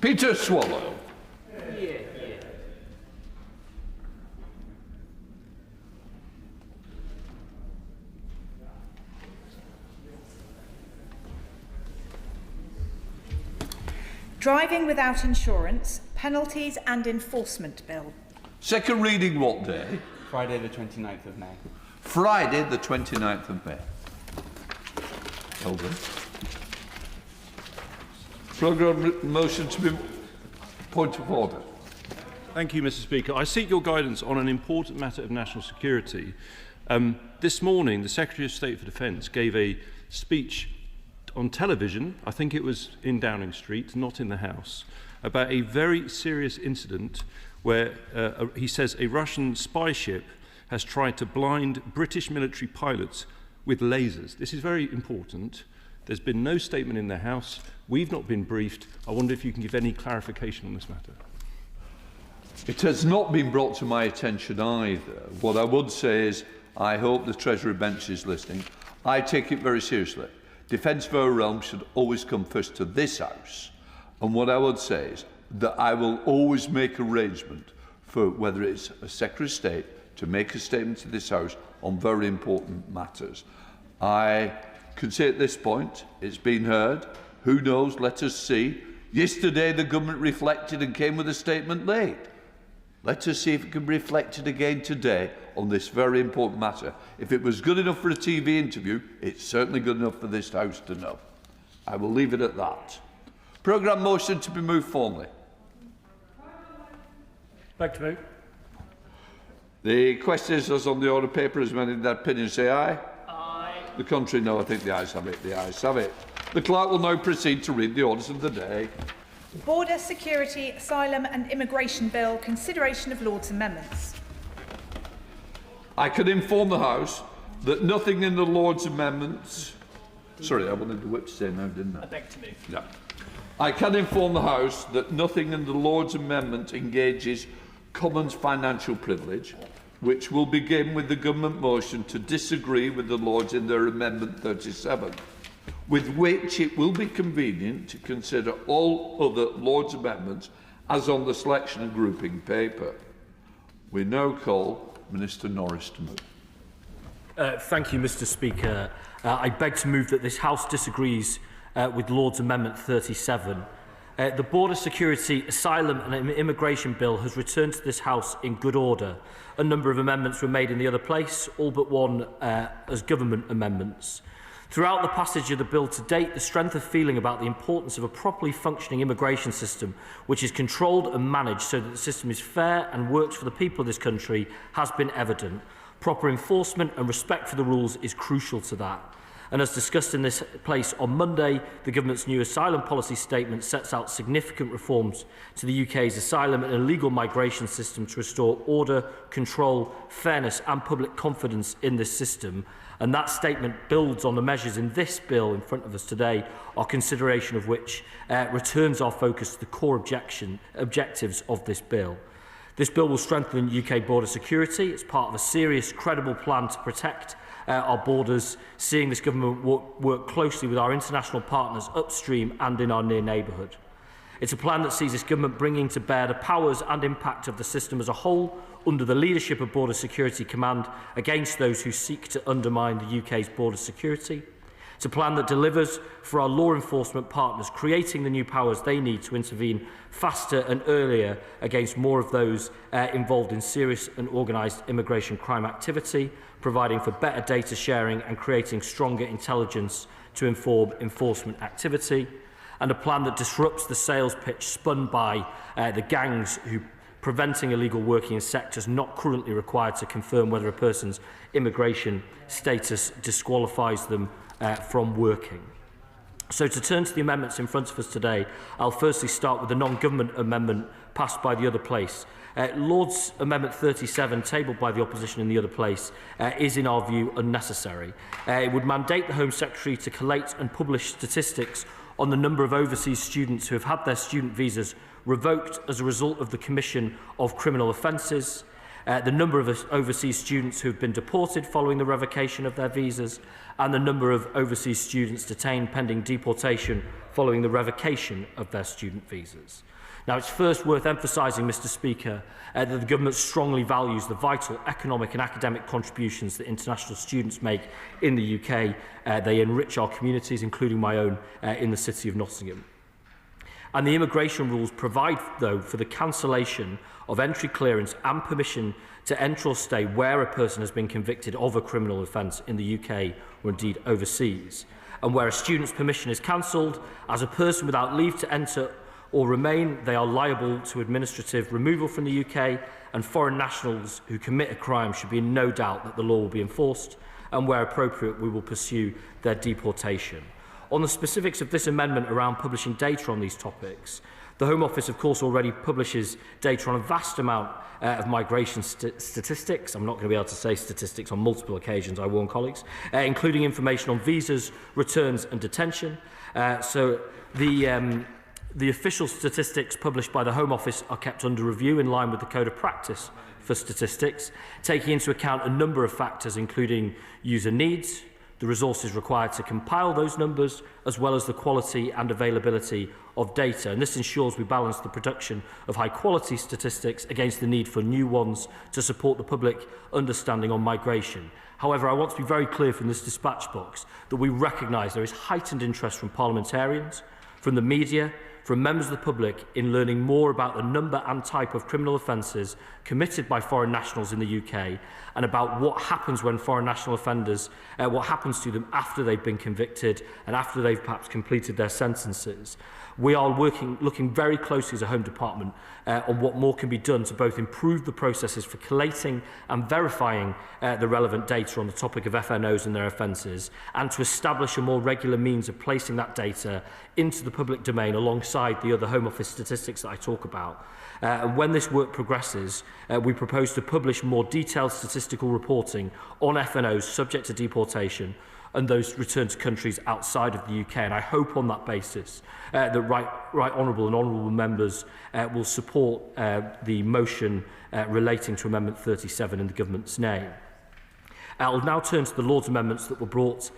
Peter Swallow. Driving without insurance, penalties and enforcement bill. Second reading what day? Friday the 29th of May. Friday the 29th of May. Well done. Programme motion to be point of order. Thank you, Mr. Speaker. I seek your guidance on an important matter of national security. This morning, the Secretary of State for Defence gave a speech on television, I think it was in Downing Street, not in the House, about a very serious incident where he says a Russian spy ship has tried to blind British military pilots with lasers. This is very important. There's been no statement in the House. We've not been briefed. I wonder if you can give any clarification on this matter. It has not been brought to my attention either. What I would say is I hope the Treasury bench is listening. I take it very seriously. Defence of our realm should always come first to this House. And what I would say is that I will always make arrangement for whether it's a Secretary of State to make a statement to this House on very important matters. I can say at this point, it's been heard. Who knows? Let us see. Yesterday, the government reflected and came with a statement late. Let us see if it can be reflected again today on this very important matter. If it was good enough for a TV interview, it's certainly good enough for this House to know. I will leave it at that. Programme motion to be moved formally. Back to move. The questioners as on the order paper as amended in their opinion say aye. Aye. The contrary, no. I think the ayes have it. The ayes have it. The clerk will now proceed to read the orders of the day. Border Security, Asylum and Immigration Bill, consideration of Lord's amendments. I can inform the House that nothing in the Lord's amendments... Sorry, I wanted the whip to say now, didn't I? I beg to move. Yeah. I can inform the House that nothing in the Lord's amendment engages Commons financial privilege, which will begin with the government motion to disagree with the Lords in their Amendment 37, with which it will be convenient to consider all other Lords amendments as on the selection and grouping paper. We now call Minister Norris to move. Thank you, Mr. Speaker. I beg to move that this House disagrees with Lord's Amendment 37. The Border Security, Asylum and Immigration Bill has returned to this House in good order. A number of amendments were made in the other place, all but one as government amendments. Throughout the passage of the bill to date, the strength of feeling about the importance of a properly functioning immigration system, which is controlled and managed so that the system is fair and works for the people of this country, has been evident. Proper enforcement and respect for the rules is crucial to that. And as discussed in this place on Monday, the government's new asylum policy statement sets out significant reforms to the UK's asylum and illegal migration system to restore order, control, fairness and public confidence in this system. And that statement builds on the measures in this bill in front of us today, our consideration of which returns our focus to the core objectives of this bill. This bill will strengthen UK border security. It's part of a serious, credible plan to protect our borders, seeing this government work closely with our international partners upstream and in our near neighbourhood. It's a plan that sees this government bringing to bear the powers and impact of the system as a whole under the leadership of Border Security Command against those who seek to undermine the UK's border security. It's a plan that delivers for our law enforcement partners, creating the new powers they need to intervene faster and earlier against more of those involved in serious and organised immigration crime activity, providing for better data sharing and creating stronger intelligence to inform enforcement activity, and a plan that disrupts the sales pitch spun by the gangs who preventing illegal working in sectors not currently required to confirm whether a person's immigration status disqualifies them from working. So to turn to the amendments in front of us today, I'll firstly start with the non-government amendment passed by the other place. Lord's Amendment 37, tabled by the opposition in the other place, is in our view unnecessary. It would mandate the Home Secretary to collate and publish statistics on the number of overseas students who have had their student visas revoked as a result of the commission of criminal offences, the number of overseas students who have been deported following the revocation of their visas, and the number of overseas students detained pending deportation following the revocation of their student visas. Now, it's first worth emphasising, Mr. Speaker, that the government strongly values the vital economic and academic contributions that international students make in the UK. They enrich our communities, including my own, in the city of Nottingham. And the immigration rules provide, though, for the cancellation of entry clearance and permission to enter or stay where a person has been convicted of a criminal offence in the UK or indeed overseas. And where a student's permission is cancelled, as a person without leave to enter or remain, they are liable to administrative removal from the UK, and foreign nationals who commit a crime should be in no doubt that the law will be enforced, and where appropriate, we will pursue their deportation. On the specifics of this amendment around publishing data on these topics, the Home Office, of course, already publishes data on a vast amount of migration statistics. I'm not going to be able to say statistics on multiple occasions, I warn colleagues, including information on visas, returns and detention. So the official statistics published by the Home Office are kept under review in line with the Code of Practice for Statistics, taking into account a number of factors, including user needs, the resources required to compile those numbers, as well as the quality and availability of data. And this ensures we balance the production of high-quality statistics against the need for new ones to support the public understanding on migration. However, I want to be very clear from this dispatch box that we recognise there is heightened interest from parliamentarians, from the media, from members of the public in learning more about the number and type of criminal offences committed by foreign nationals in the UK and about what happens when foreign national offenders, what happens to them after they've been convicted and after they've perhaps completed their sentences. We are looking very closely as a Home Department on what more can be done to both improve the processes for collating and verifying the relevant data on the topic of FNOs and their offences, and to establish a more regular means of placing that data into the public domain alongside the other Home Office statistics that I talk about. And when this work progresses, we propose to publish more detailed statistical reporting on FNOs subject to deportation and those returned to countries outside of the UK. And I hope on that basis that right honourable and honourable members will support the motion relating to Amendment 37 in the Government's name. I'll now turn to the Lord's amendments that were brought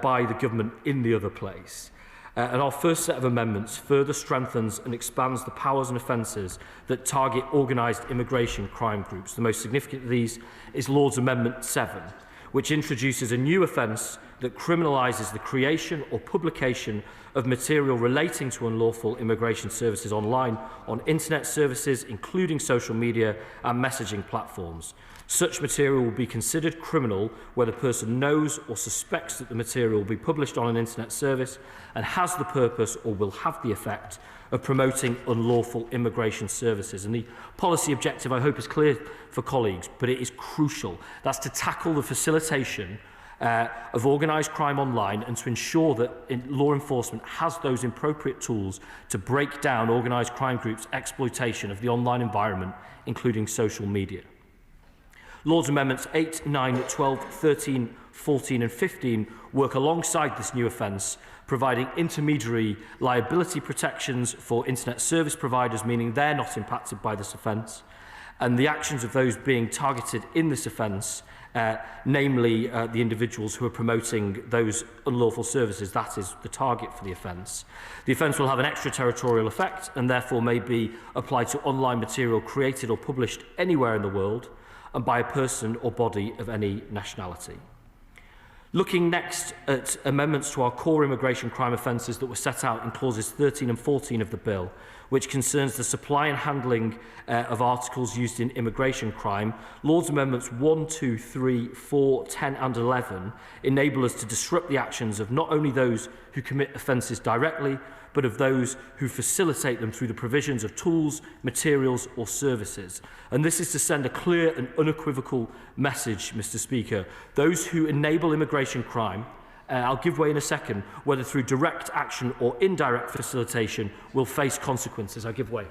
by the Government in the other place. And our first set of amendments further strengthens and expands the powers and offences that target organised immigration crime groups. The most significant of these is Lord's Amendment 7, which introduces a new offence that criminalises the creation or publication of material relating to unlawful immigration services online on internet services, including social media and messaging platforms. Such material will be considered criminal where the person knows or suspects that the material will be published on an internet service and has the purpose or will have the effect of promoting unlawful immigration services. And the policy objective, I hope, is clear for colleagues, but it is crucial. That's to tackle the facilitation of organised crime online and to ensure that law enforcement has those appropriate tools to break down organised crime groups' exploitation of the online environment, including social media. Lord's Amendments 8, 9, 12, 13, 14 and 15 work alongside this new offence, providing intermediary liability protections for internet service providers, meaning they're not impacted by this offence, and the actions of those being targeted in this offence, namely the individuals who are promoting those unlawful services, that is the target for the offence. The offence will have an extraterritorial effect and therefore may be applied to online material created or published anywhere in the world and by a person or body of any nationality. Looking next at amendments to our core immigration crime offences that were set out in clauses 13 and 14 of the bill, which concerns the supply and handling of articles used in immigration crime, Lord's Amendments 1, 2, 3, 4, 10 and 11 enable us to disrupt the actions of not only those who commit offences directly, but of those who facilitate them through the provisions of tools, materials or services. And this is to send a clear and unequivocal message, Mr. Speaker. Those who enable immigration crime, I'll give way in a second, whether through direct action or indirect facilitation, will face consequences. I'll give way.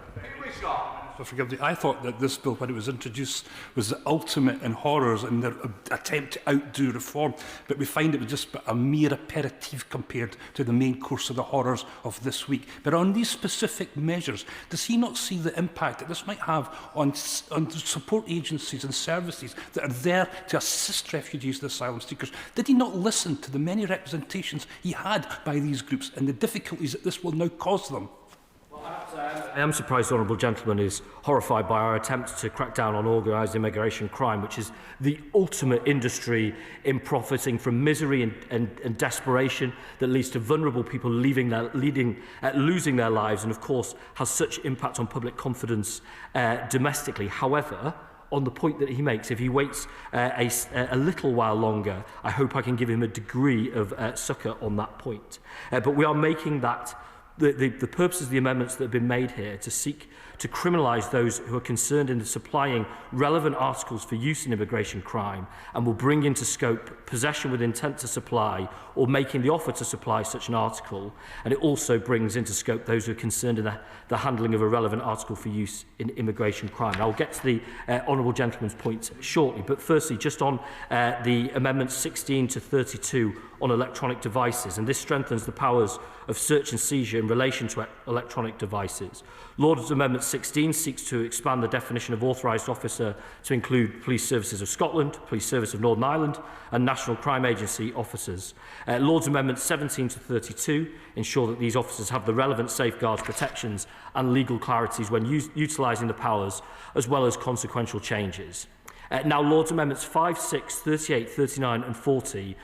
Forgive me. I thought that this bill, when it was introduced, was the ultimate in horrors in their attempt to outdo reform. But we find it was just a mere aperitif compared to the main course of the horrors of this week. But on these specific measures, does he not see the impact that this might have on support agencies and services that are there to assist refugees and asylum seekers? Did he not listen to the many representations he had by these groups and the difficulties that this will now cause them? I am surprised the Honourable Gentleman is horrified by our attempts to crack down on organised immigration crime, which is the ultimate industry in profiting from misery and desperation that leads to vulnerable people losing their lives and, of course, has such impact on public confidence domestically. However, on the point that he makes, if he waits a little while longer, I hope I can give him a degree of succour on that point. But we are making that the purpose of the amendments that have been made here to seek to criminalise those who are concerned in supplying relevant articles for use in immigration crime and will bring into scope possession with intent to supply or making the offer to supply such an article, and it also brings into scope those who are concerned in the handling of a relevant article for use in immigration crime. I will get to the Honourable Gentleman's point shortly, but firstly just on the amendments 16 to 32 on electronic devices, and this strengthens the powers of search and seizure in relation to electronic devices. Lord's Amendment 16 seeks to expand the definition of authorised officer to include Police Services of Scotland, Police Service of Northern Ireland and National Crime Agency officers. Lord's Amendment 17 to 32 ensure that these officers have the relevant safeguards, protections and legal clarities when utilising the powers, as well as consequential changes. Now, Lord's Amendments 5, 6, 38, 39 and 40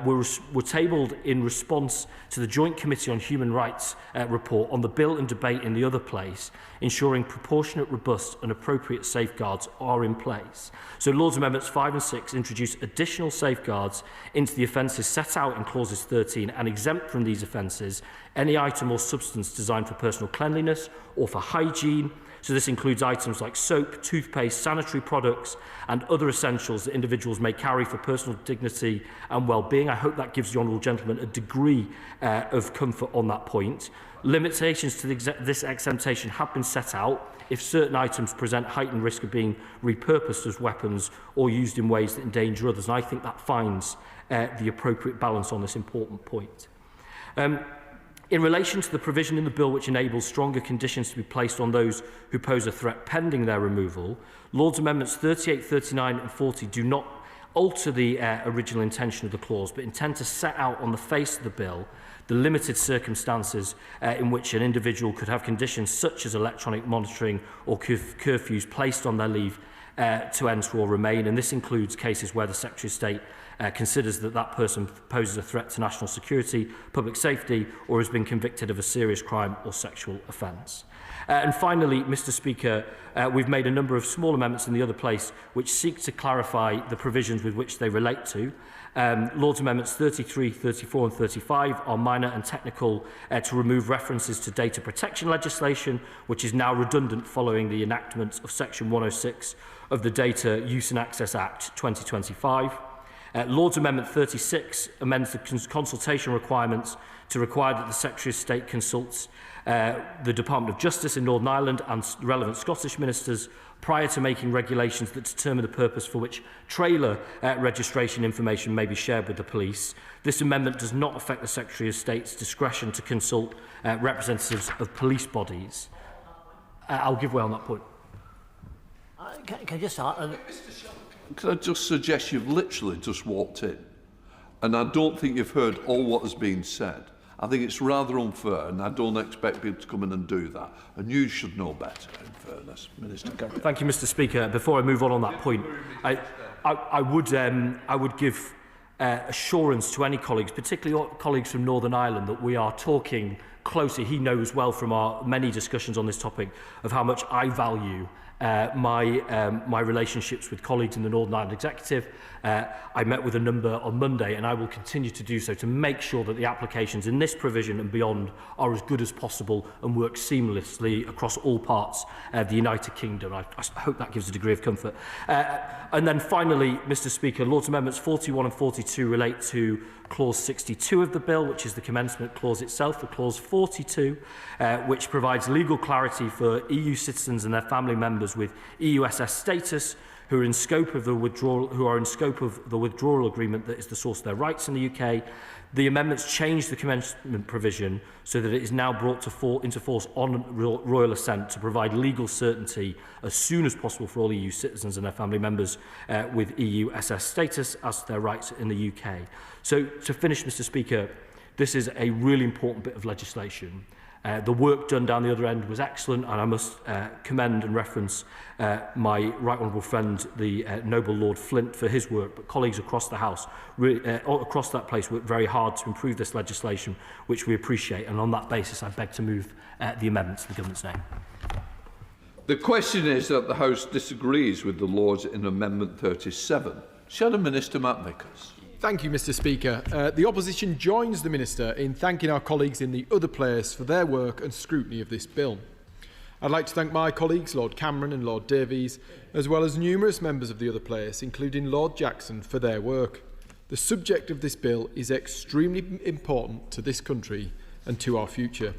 were tabled in response to the Joint Committee on Human Rights report on the bill and debate in the other place, ensuring proportionate, robust and appropriate safeguards are in place. So Lord's Amendments 5 and 6 introduce additional safeguards into the offences set out in clauses 13 and exempt from these offences any item or substance designed for personal cleanliness or for hygiene. So this includes items like soap, toothpaste, sanitary products and other essentials that individuals may carry for personal dignity and well-being. I hope that gives the Honourable Gentleman a degree of comfort on that point. Limitations to this exemption have been set out if certain items present heightened risk of being repurposed as weapons or used in ways that endanger others. And I think that finds the appropriate balance on this important point. In relation to the provision in the bill which enables stronger conditions to be placed on those who pose a threat pending their removal, Lord's Amendments 38, 39 and 40 do not alter the original intention of the clause, but intend to set out on the face of the bill the limited circumstances in which an individual could have conditions such as electronic monitoring or curfews placed on their leave to enter or remain. And this includes cases where the Secretary of State considers that that person poses a threat to national security, public safety, or has been convicted of a serious crime or sexual offence. And finally, Mr Speaker, we've made a number of small amendments in the other place which seek to clarify the provisions with which they relate to. Lord's Amendments 33, 34 and 35 are minor and technical to remove references to data protection legislation, which is now redundant following the enactment of Section 106 of the Data Use and Access Act 2025. Lord's Amendment 36 amends the consultation requirements to require that the Secretary of State consults the Department of Justice in Northern Ireland and relevant Scottish ministers prior to making regulations that determine the purpose for which trailer registration information may be shared with the police. This amendment does not affect the Secretary of State's discretion to consult representatives of police bodies. I'll give way on that point. Can I just start? Can I just suggest you've literally just walked in, and I don't think you've heard all what has been said. I think it's rather unfair, and I don't expect people to come in and do that. And you should know better, in fairness, Minister. Thank you, Mr Speaker. Before I move on that point, I would give assurance to any colleagues, particularly colleagues from Northern Ireland, that we are talking closely. He knows well from our many discussions on this topic of how much I value my relationships with colleagues in the Northern Ireland Executive. I met with a number on Monday, and I will continue to do so to make sure that the applications in this provision and beyond are as good as possible and work seamlessly across all parts of the United Kingdom. I hope that gives a degree of comfort. And then finally, Mr Speaker, Lord's Amendments 41 and 42 relate to Clause 62 of the bill, which is the commencement clause itself, for Clause 42, which provides legal clarity for EU citizens and their family members with EUSS status who are in scope of the withdrawal agreement that is the source of their rights in the UK. The amendments change the commencement provision so that it is now brought into force on royal assent to provide legal certainty as soon as possible for all EU citizens and their family members with EUSS status as to their rights in the UK. So to finish, Mr Speaker, this is a really important bit of legislation. The work done down the other end was excellent, and I must commend and reference my right honourable friend, the noble Lord Flint, for his work. But colleagues across the House, across that place, worked very hard to improve this legislation, which we appreciate. And on that basis, I beg to move the amendments in the government's name. The question is that the House disagrees with the Lords in Amendment 37. Shadow Minister Matt Vickers. Thank you, Mr Speaker. The opposition joins the Minister in thanking our colleagues in the other place for their work and scrutiny of this bill. I'd like to thank my colleagues, Lord Cameron and Lord Davies, as well as numerous members of the other place, including Lord Jackson, for their work. The subject of this bill is extremely important to this country and to our future.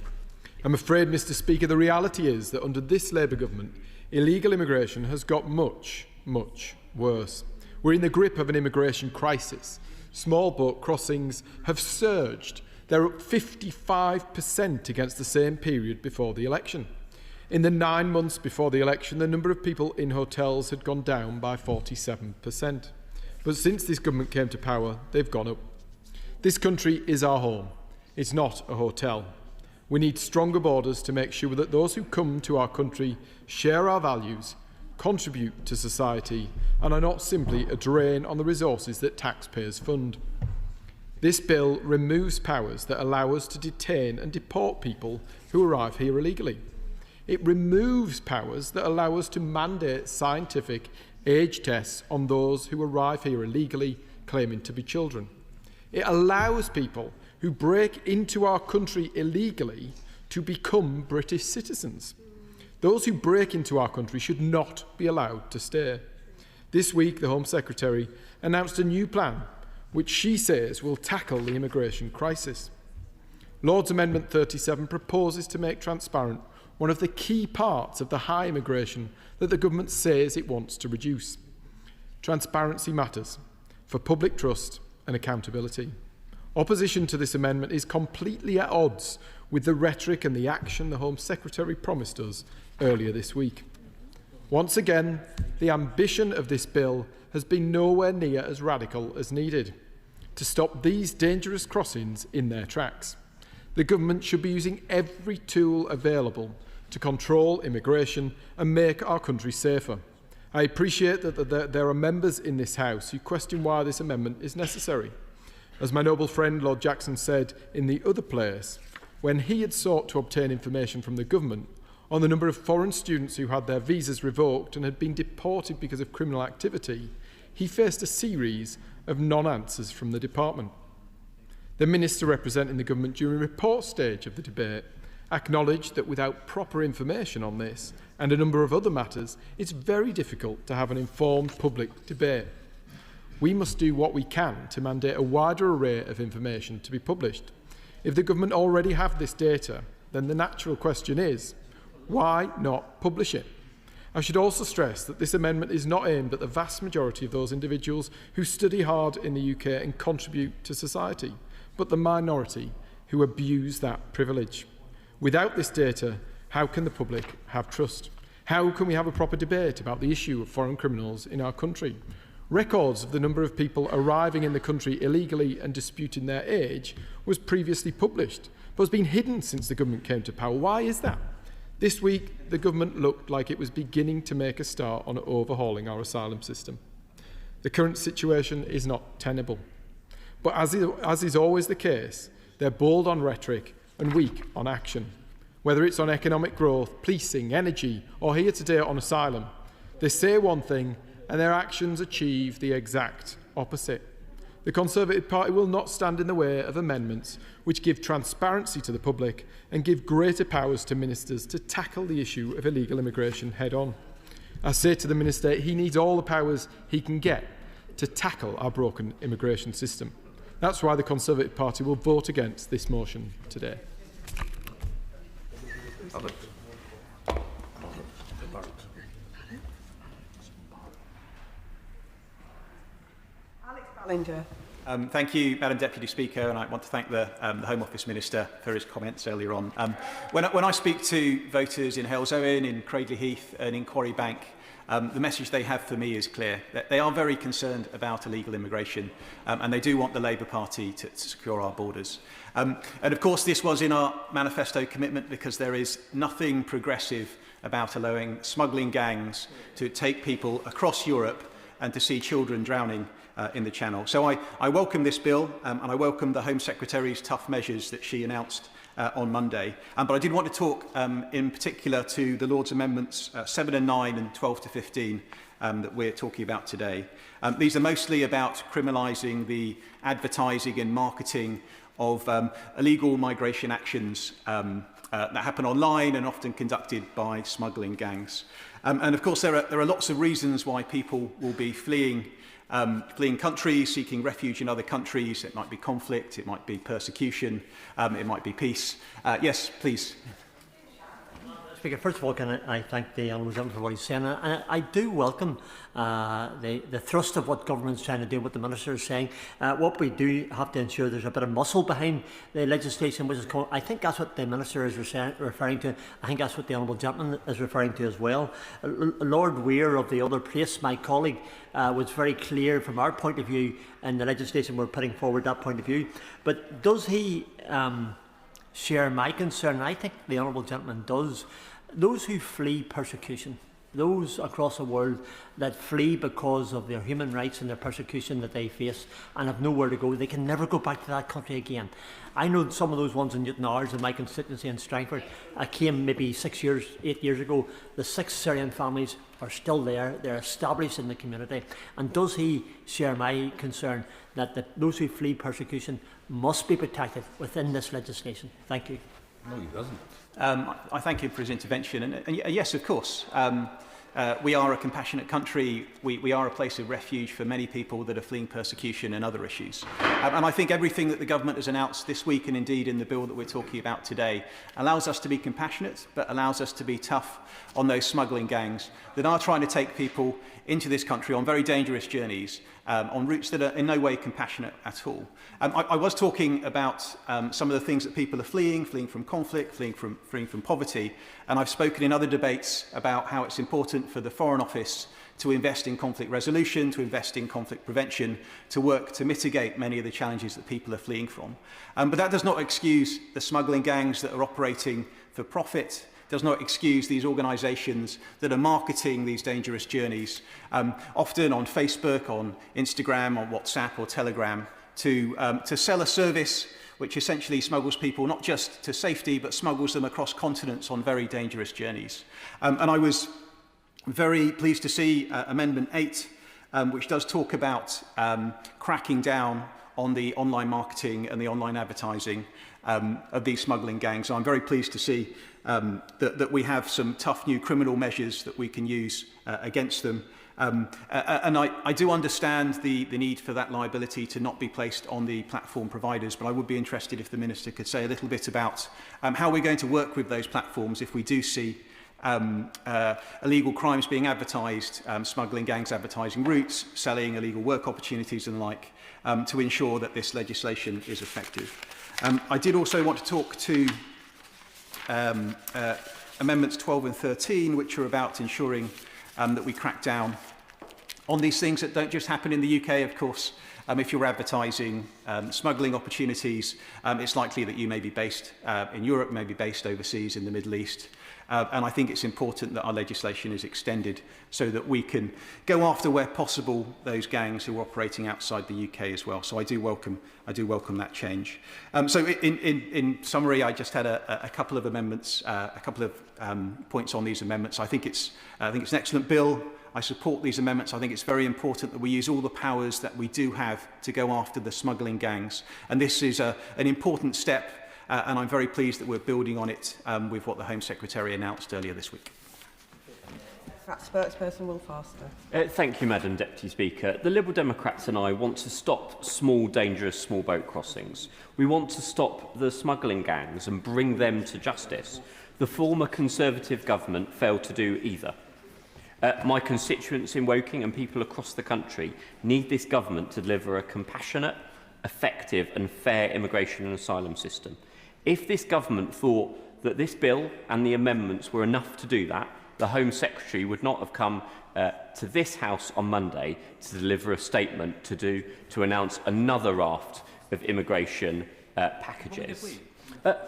I'm afraid, Mr Speaker, the reality is that under this Labour government, illegal immigration has got much, much worse. We're in the grip of an immigration crisis. Small boat crossings have surged. They're up 55% against the same period before the election. In the 9 months before the election, the number of people in hotels had gone down by 47%. But since this government came to power, they've gone up. This country is our home. It's not a hotel. We need stronger borders to make sure that those who come to our country share our values, contribute to society, and are not simply a drain on the resources that taxpayers fund. This bill removes powers that allow us to detain and deport people who arrive here illegally. It removes powers that allow us to mandate scientific age tests on those who arrive here illegally, claiming to be children. It allows people who break into our country illegally to become British citizens. Those who break into our country should not be allowed to stay. This week, the Home Secretary announced a new plan which she says will tackle the immigration crisis. Lord's Amendment 37 proposes to make transparent one of the key parts of the high immigration that the government says it wants to reduce. Transparency matters for public trust and accountability. Opposition to this amendment is completely at odds with the rhetoric and the action the Home Secretary promised us earlier this week. Once again, the ambition of this bill has been nowhere near as radical as needed to stop these dangerous crossings in their tracks. The government should be using every tool available to control immigration and make our country safer. I appreciate that there are members in this House who question why this amendment is necessary. As my noble friend Lord Jackson said in the other place, when he had sought to obtain information from the government on the number of foreign students who had their visas revoked and had been deported because of criminal activity, he faced a series of non-answers from the department. The minister representing the government during the report stage of the debate acknowledged that without proper information on this and a number of other matters, it's very difficult to have an informed public debate. We must do what we can to mandate a wider array of information to be published. If the government already have this data, then the natural question is, why not publish it? I should also stress that this amendment is not aimed at the vast majority of those individuals who study hard in the UK and contribute to society, but the minority who abuse that privilege. Without this data, how can the public have trust? How can we have a proper debate about the issue of foreign criminals in our country? Records of the number of people arriving in the country illegally and disputing their age was previously published, but has been hidden since the government came to power. Why is that? This week, the government looked like it was beginning to make a start on overhauling our asylum system. The current situation is not tenable. But as is always the case, they're bold on rhetoric and weak on action. Whether it's on economic growth, policing, energy, or here today on asylum, they say one thing and their actions achieve the exact opposite. The Conservative Party will not stand in the way of amendments which give transparency to the public and give greater powers to ministers to tackle the issue of illegal immigration head-on. I say to the Minister, he needs all the powers he can get to tackle our broken immigration system. That's why the Conservative Party will vote against this motion today. Thank you, Madam Deputy Speaker, and I want to thank the Home Office Minister for his comments earlier on. When I speak to voters in Halesowen, in Cradley Heath and in Quarry Bank, the message they have for me is clear. That they are very concerned about illegal immigration and they do want the Labour Party to secure our borders. And of course this was in our manifesto commitment because there is nothing progressive about allowing smuggling gangs to take people across Europe and to see children drowning in the Channel. So I welcome this bill and I welcome the Home Secretary's tough measures that she announced on Monday. But I did want to talk in particular to the Lord's Amendments 7 and 9 and 12 to 15 that we're talking about today. These are mostly about criminalising the advertising and marketing of illegal migration actions that happen online and often conducted by smuggling gangs. And of course there are lots of reasons why people will be fleeing countries, seeking refuge in other countries. It might be conflict, it might be persecution, it might be peace. Yes, please. Speaker, first of all, can I thank the Honourable Gentleman for what he's saying. I do welcome the thrust of what government's trying to do, what the Minister is saying. What we do have to ensure there's a bit of muscle behind the legislation, which is called, I think that's what the Minister is referring to. I think that's what the Honourable Gentleman is referring to as well. Lord Weir of the other place, my colleague, was very clear from our point of view in the legislation we're putting forward, that point of view. But does he share my concern? I think the Honourable Gentleman does. Those who flee persecution, those across the world that flee because of their human rights and their persecution that they face and have nowhere to go. They can never go back to that country again. I know some of those ones in Newton Ours in my constituency in Strangford. I came maybe 8 years ago. The 6 Syrian families are still there. They're established in the community. And does he share my concern that those who flee persecution must be protected within this legislation? Thank you. No, he doesn't. I thank him for his intervention. And yes, of course. We are a compassionate country. We are a place of refuge for many people that are fleeing persecution and other issues. And I think everything that the government has announced this week, and indeed in the bill that we're talking about today, allows us to be compassionate, but allows us to be tough on those smuggling gangs that are trying to take people into this country on very dangerous journeys, on routes that are in no way compassionate at all. I was talking about some of the things that people are fleeing from conflict, fleeing from poverty, and I've spoken in other debates about how it's important for the Foreign Office to invest in conflict resolution, to invest in conflict prevention, to work to mitigate many of the challenges that people are fleeing from. But that does not excuse the smuggling gangs that are operating for profit, does not excuse these organisations that are marketing these dangerous journeys, often on Facebook, on Instagram, on WhatsApp or Telegram, to sell a service which essentially smuggles people not just to safety, but smuggles them across continents on very dangerous journeys. And I was very pleased to see Amendment 8, which does talk about cracking down on the online marketing and the online advertising of these smuggling gangs. So I'm very pleased to see that we have some tough new criminal measures that we can use against them. And I do understand the need for that liability to not be placed on the platform providers, but I would be interested if the Minister could say a little bit about how we're going to work with those platforms if we do see illegal crimes being advertised, smuggling gangs advertising routes, selling illegal work opportunities and the like, to ensure that this legislation is effective. I did also want to talk to Amendments 12 and 13, which are about ensuring that we crack down on these things that don't just happen in the UK, of course. If you're advertising smuggling opportunities, it's likely that you may be based in Europe, may be based overseas in the Middle East. And I think it's important that our legislation is extended so that we can go after, where possible, those gangs who are operating outside the UK as well. So I do welcome that change. So in summary, I just had a couple of amendments, a couple of points on these amendments. I think it's an excellent bill. I support these amendments. I think it's very important that we use all the powers that we do have to go after the smuggling gangs. And this is an important step, and I'm very pleased that we're building on it with what the Home Secretary announced earlier this week. Spokesperson Will Faster. Thank you, Madam Deputy Speaker. The Liberal Democrats and I want to stop small, dangerous small boat crossings. We want to stop the smuggling gangs and bring them to justice. The former Conservative government failed to do either. My constituents in Woking and people across the country need this government to deliver a compassionate, effective and fair immigration and asylum system. If this government thought that this bill and the amendments were enough to do that, the Home Secretary would not have come to this House on Monday to deliver a statement to announce another raft of immigration packages.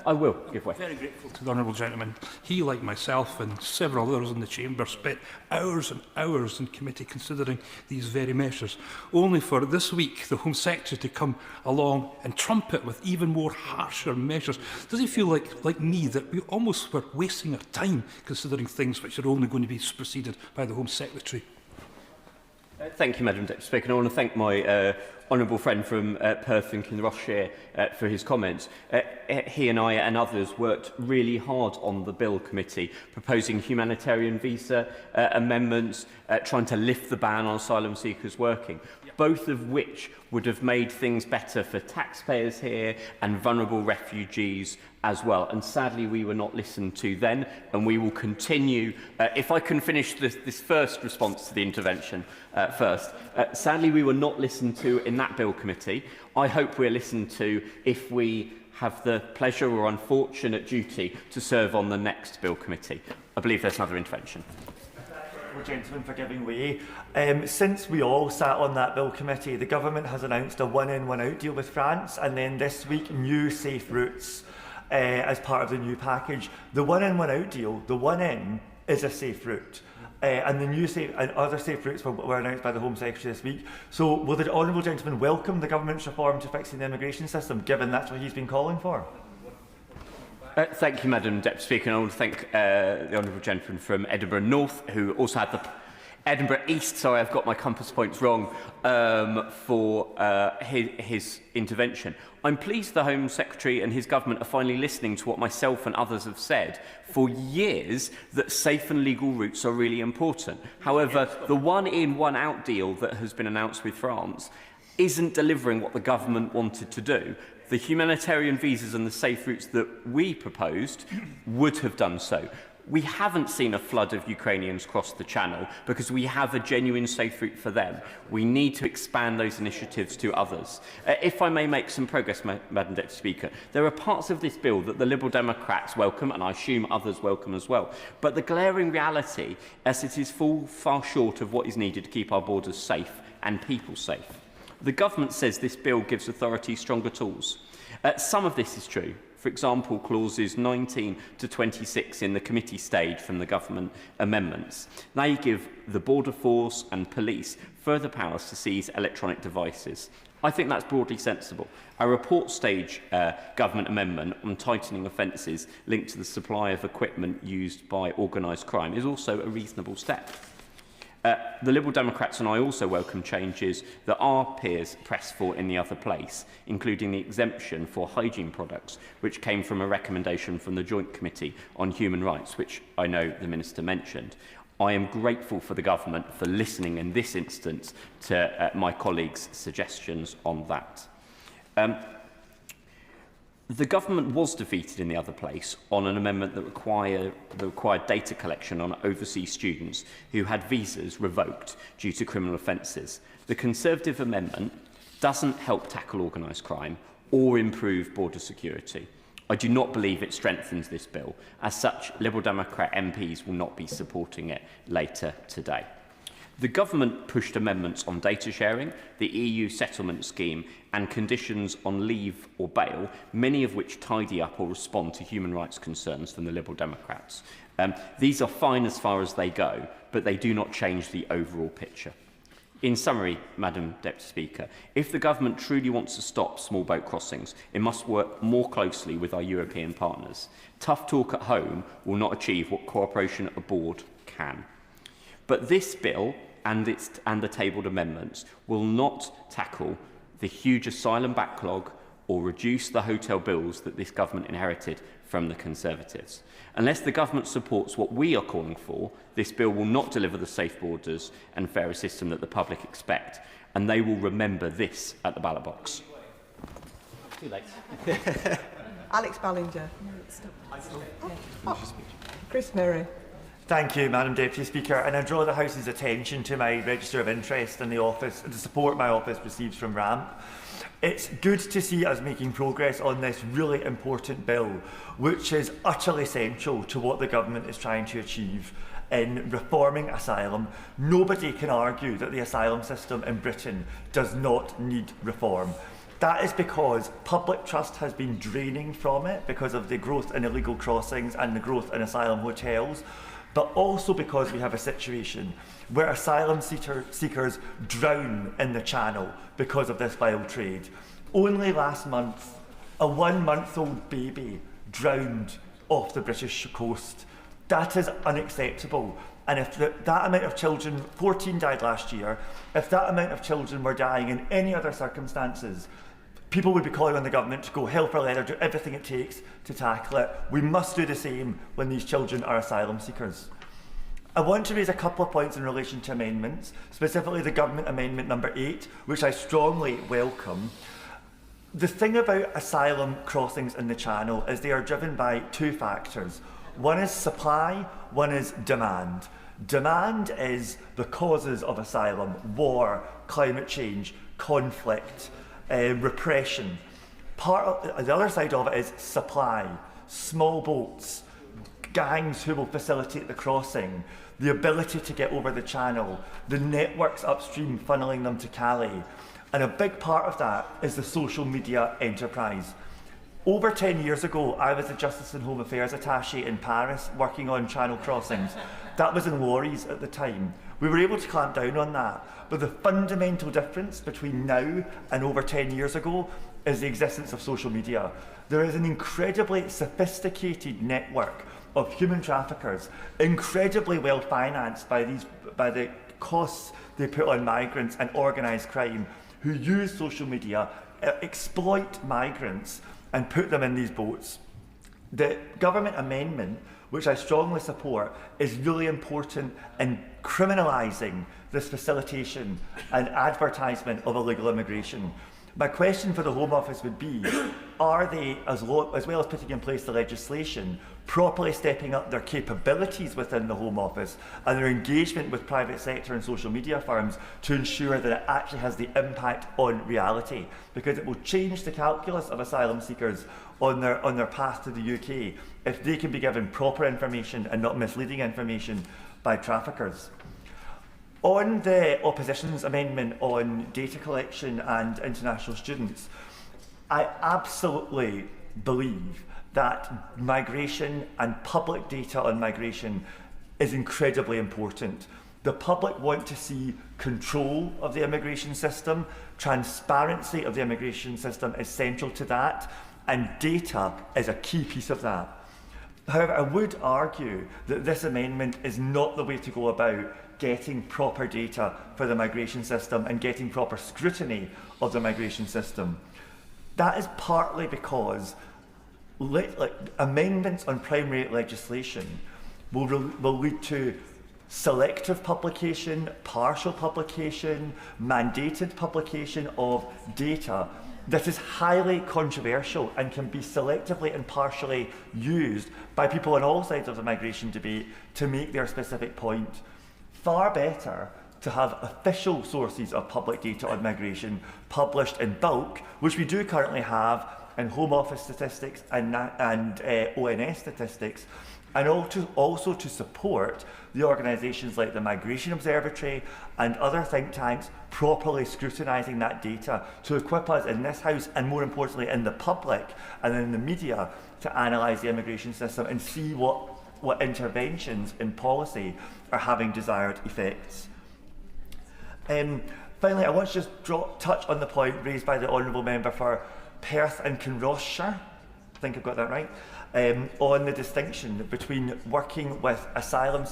I will give way. Very grateful to the honourable gentleman. He, like myself and several others in the chamber, spent hours and hours in committee considering these very measures, only for this week the Home Secretary to come along and trumpet with even more harsher measures. Does he feel like me, that we almost were wasting our time considering things which are only going to be superseded by the Home Secretary? Thank you, Madam Deputy Speaker. And I want to thank my honourable friend from Perth and Kinrossshire for his comments. He and I and others worked really hard on the Bill Committee, proposing humanitarian visa amendments, trying to lift the ban on asylum seekers working, both of which would have made things better for taxpayers here and vulnerable refugees as well. And sadly, we were not listened to then, and we will continue. If I can finish this first response to the intervention first. Sadly, we were not listened to in that Bill Committee. I hope we're listened to if we have the pleasure or unfortunate duty to serve on the next Bill Committee. I believe there's another intervention. Gentlemen, for giving way. Since we all sat on that Bill Committee, the Government has announced a one-in, one-out deal with France, and then this week new safe routes as part of the new package. The one-in, one-out deal, the one-in is a safe route. And the new and other safe routes were announced by the Home Secretary this week. So will the honourable gentleman welcome the government's reform to fixing the immigration system, given that's what he's been calling for? Thank you, Madam Deputy Speaker, and I want to thank the honourable gentleman from Edinburgh North, who also had the Edinburgh East, sorry, I've got my compass points wrong, for his intervention. I'm pleased the Home Secretary and his government are finally listening to what myself and others have said for years, that safe and legal routes are really important. However, the one-in, one-out deal that has been announced with France isn't delivering what the government wanted to do. The humanitarian visas and the safe routes that we proposed would have done so. We haven't seen a flood of Ukrainians cross the Channel because we have a genuine safe route for them. We need to expand those initiatives to others. If I may make some progress, Madam Deputy Speaker, there are parts of this bill that the Liberal Democrats welcome, and I assume others welcome as well. But the glaring reality is it is far short of what is needed to keep our borders safe and people safe. The government says this bill gives authorities stronger tools. Some of this is true. For example, clauses 19 to 26 in the committee stage from the government amendments. They give the border force and police further powers to seize electronic devices. I think that's broadly sensible. A report stage government amendment on tightening offences linked to the supply of equipment used by organised crime is also a reasonable step. The Liberal Democrats and I also welcome changes that our peers pressed for in the other place, including the exemption for hygiene products, which came from a recommendation from the Joint Committee on Human Rights, which I know the Minister mentioned. I am grateful for the government for listening in this instance to my colleagues' suggestions on that. The government was defeated in the other place on an amendment that required data collection on overseas students who had visas revoked due to criminal offences. The Conservative amendment doesn't help tackle organised crime or improve border security. I do not believe it strengthens this bill. As such, Liberal Democrat MPs will not be supporting it later today. The government pushed amendments on data sharing, the EU settlement scheme and conditions on leave or bail, many of which tidy up or respond to human rights concerns from the Liberal Democrats. These are fine as far as they go, but they do not change the overall picture. In summary, Madam Deputy Speaker, if the government truly wants to stop small boat crossings, it must work more closely with our European partners. Tough talk at home will not achieve what cooperation abroad can. But this bill and the tabled amendments will not tackle the huge asylum backlog or reduce the hotel bills that this government inherited from the Conservatives. Unless the government supports what we are calling for, this bill will not deliver the safe borders and fairer system that the public expect, and they will remember this at the ballot box. Too late. Alex Ballinger. Chris Merry. Thank you, Madam Deputy Speaker, and I draw the House's attention to my register of interest in the office, the support my office receives from RAMP. It's good to see us making progress on this really important bill, which is utterly essential to what the government is trying to achieve in reforming asylum. Nobody can argue that the asylum system in Britain does not need reform. That is because public trust has been draining from it because of the growth in illegal crossings and the growth in asylum hotels, but also because we have a situation where asylum seekers drown in the Channel because of this vile trade. Only last month, a 1-month-old baby drowned off the British coast. That is unacceptable. And if that amount of children, 14 died last year, if that amount of children were dying in any other circumstances, people would be calling on the government to go hell for leather, do everything it takes to tackle it. We must do the same when these children are asylum seekers. I want to raise a couple of points in relation to amendments, specifically the government amendment number 8, which I strongly welcome. The thing about asylum crossings in the Channel is they are driven by two factors. One is supply, one is demand. Demand is the causes of asylum: war, climate change, conflict, repression. The other side of it is supply, small boats, gangs who will facilitate the crossing, the ability to get over the Channel, the networks upstream funneling them to Calais. And a big part of that is the social media enterprise. Over 10 years ago, I was the Justice and Home Affairs Attaché in Paris, working on channel crossings. That was in lorries at the time. We were able to clamp down on that, but the fundamental difference between now and over 10 years ago is the existence of social media. There is an incredibly sophisticated network of human traffickers, incredibly well financed by the costs they put on migrants and organised crime, who use social media, exploit migrants and put them in these boats. The government amendment, which I strongly support, is really important in criminalising this facilitation and advertisement of illegal immigration. My question for the Home Office would be, are they, as well as putting in place the legislation, properly stepping up their capabilities within the Home Office and their engagement with private sector and social media firms to ensure that it actually has the impact on reality? Because it will change the calculus of asylum seekers on their path to the UK if they can be given proper information and not misleading information by traffickers. On the opposition's amendment on data collection and international students, I absolutely believe that migration and public data on migration is incredibly important. The public want to see control of the immigration system. Transparency of the immigration system is central to that, and data is a key piece of that. However, I would argue that this amendment is not the way to go about getting proper data for the migration system and getting proper scrutiny of the migration system. That is partly because amendments on primary legislation will lead to selective publication, partial publication, mandated publication of data that is highly controversial and can be selectively and partially used by people on all sides of the migration debate to make their specific point. Far better to have official sources of public data on migration published in bulk, which we do currently have in Home Office statistics and ONS statistics, and also to support the organisations like the Migration Observatory and other think tanks properly scrutinising that data to equip us in this House and, more importantly, in the public and in the media to analyse the immigration system and see what interventions in policy are having desired effects. Finally, I want to just touch on the point raised by the Honourable Member for Perth and Kinrossshire, I think I've got that right, on the distinction between working with asylum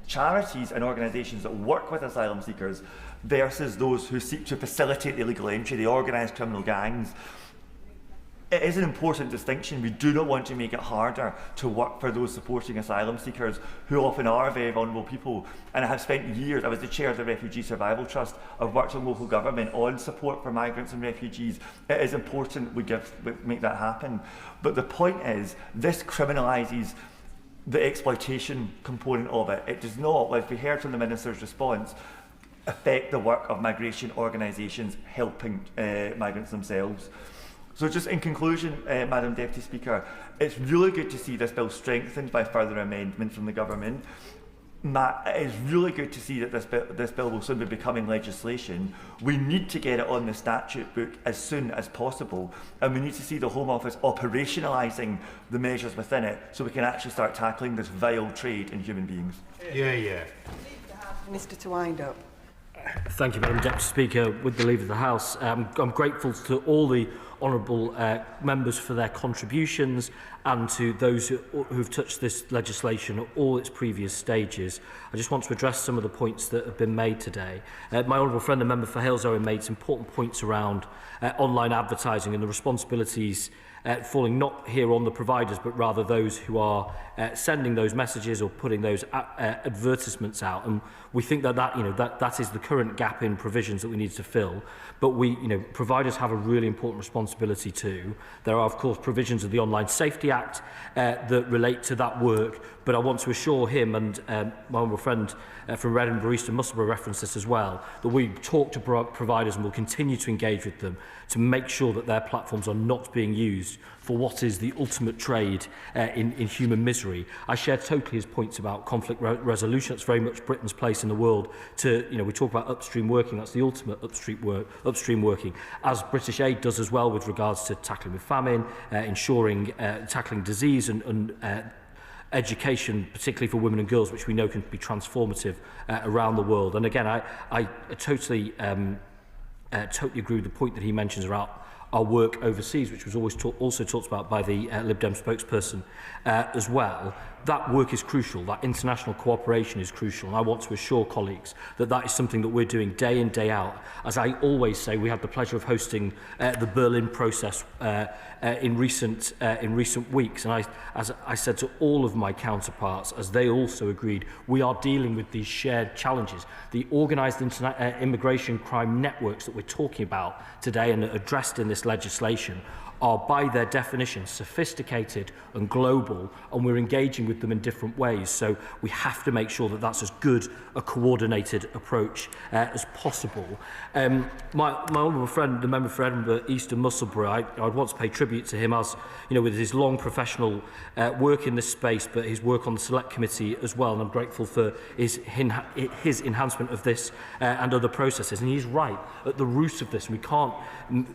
charities and organisations that work with asylum seekers versus those who seek to facilitate the illegal entry, the organised criminal gangs. It is an important distinction. We do not want to make it harder to work for those supporting asylum seekers who often are very vulnerable people. And I have spent years, I was the chair of the Refugee Survival Trust, I've worked in local government on support for migrants and refugees. It is important we make that happen. But the point is, this criminalises the exploitation component of it. It does not, like we heard from the Minister's response, affect the work of migration organisations helping migrants themselves. So just in conclusion, Madam Deputy Speaker, it's really good to see this bill strengthened by further amendment from the government. It is really good to see that this bill will soon be becoming legislation. We need to get it on the statute book as soon as possible, and we need to see the Home Office operationalising the measures within it so we can actually start tackling this vile trade in human beings. Yeah. Minister to wind up. Thank you, Madam Deputy Speaker. With the leave of the House, I'm grateful to all the honourable members for their contributions and to those who've touched this legislation at all its previous stages. I just want to address some of the points that have been made today. My honourable friend, the member for Halesowen, made some important points around online advertising and the responsibilities falling not here on the providers, but rather those who are sending those messages or putting those advertisements out. And we think that is the current gap in provisions that we need to fill. But providers have a really important responsibility too. There are, of course, provisions of the Online Safety Act that relate to that work. But I want to assure him and my honourable friend from Edinburgh East and Musselburgh referenced this as well, that we talk to providers and will continue to engage with them to make sure that their platforms are not being used for what is the ultimate trade in human misery. I share totally his points about conflict resolution. It's very much Britain's place in the world to, we talk about upstream working, that's the ultimate upstream working, as British Aid does as well with regards to tackling with famine, ensuring tackling disease and education, particularly for women and girls, which we know can be transformative around the world. And again, I totally agree with the point that he mentions about our work overseas, which was always also talked about by the Lib Dem spokesperson as well. That work is crucial. That international cooperation is crucial. And I want to assure colleagues that that is something that we're doing day in, day out. As I always say, we had the pleasure of hosting the Berlin process in recent weeks. And as I said to all of my counterparts, as they also agreed, we are dealing with these shared challenges. The organised immigration crime networks that we're talking about today and addressed in this legislation are by their definition sophisticated and global, and we're engaging with them in different ways. So we have to make sure that that's as good a coordinated approach as possible. My honourable friend, the member for Edinburgh East and Musselburgh, I would want to pay tribute to him, as you know, with his long professional work in this space, but his work on the Select Committee as well. And I'm grateful for his enhancement of this and other processes. And he's right, at the root of this, and we can't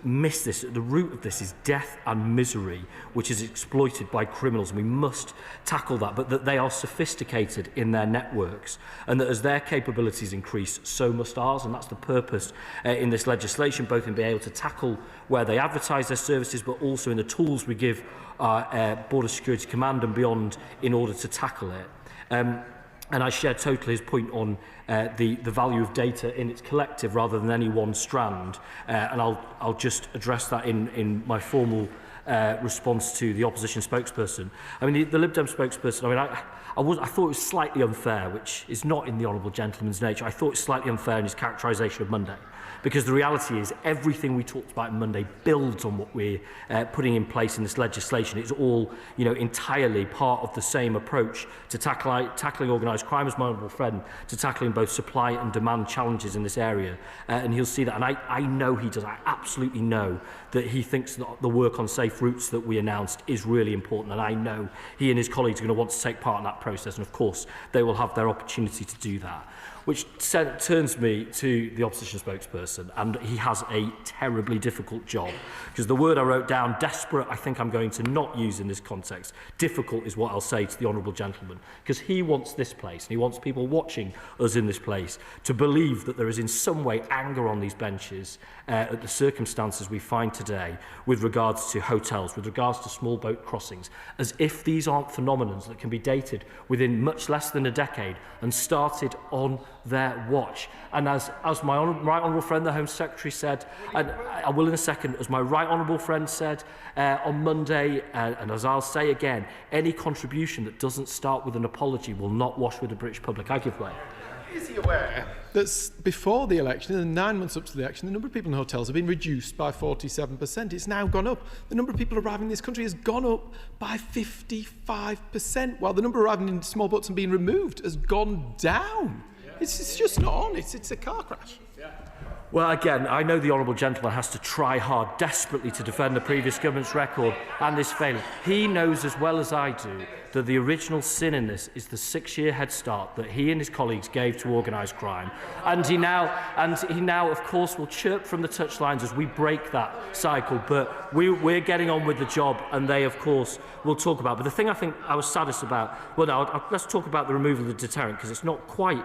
miss this, at the root of this is death and misery, which is exploited by criminals, and we must tackle that, but that they are sophisticated in their networks, and that as their capabilities increase, so must ours. And that's the purpose in this legislation, both in being able to tackle where they advertise their services, but also in the tools we give our Border Security Command and beyond in order to tackle it. And I share totally his point on the value of data in its collective rather than any one strand. And I'll just address that in my formal response to the opposition spokesperson. I mean, the Lib Dem spokesperson, I mean, I thought it was slightly unfair, which is not in the honourable gentleman's nature. I thought it was slightly unfair in his characterisation of Monday. Because the reality is, everything we talked about on Monday builds on what we're putting in place in this legislation. It's all, you know, entirely part of the same approach to tackling organised crime, as my honourable friend, to tackling both supply and demand challenges in this area. And he'll see that. And I know he does. I absolutely know that he thinks that the work on safe routes that we announced is really important. And I know he and his colleagues are going to want to take part in that process. And of course, they will have their opportunity to do that. Which turns me to the opposition spokesperson, and he has a terribly difficult job. Because the word I wrote down, desperate, I think I'm going to not use in this context. Difficult is what I'll say to the honourable gentleman. Because he wants this place, and he wants people watching us in this place to believe that there is in some way anger on these benches at the circumstances we find today with regards to hotels, with regards to small boat crossings, as if these aren't phenomena that can be dated within much less than a decade and started on their watch. And as my right honourable friend, the Home Secretary, said, and I will in a second, as my right honourable friend said on Monday, and as I'll say again, any contribution that doesn't start with an apology will not wash with the British public. I give way. Is he aware that before the election, in the 9 months up to the election, the number of people in hotels have been reduced by 47%. It's now gone up. The number of people arriving in this country has gone up by 55%, while the number arriving in small boats and being removed has gone down. It's just not on. It's a car crash. Well, again, I know the honourable gentleman has to try hard, desperately, to defend the previous government's record and this failure. He knows as well as I do that the original sin in this is the 6-year head start that he and his colleagues gave to organised crime. And he now, of course, will chirp from the touchlines as we break that cycle. But we're getting on with the job, and they, of course, will talk about. But the thing I think I was saddest about, well, now, let's talk about the removal of the deterrent, because it's not quite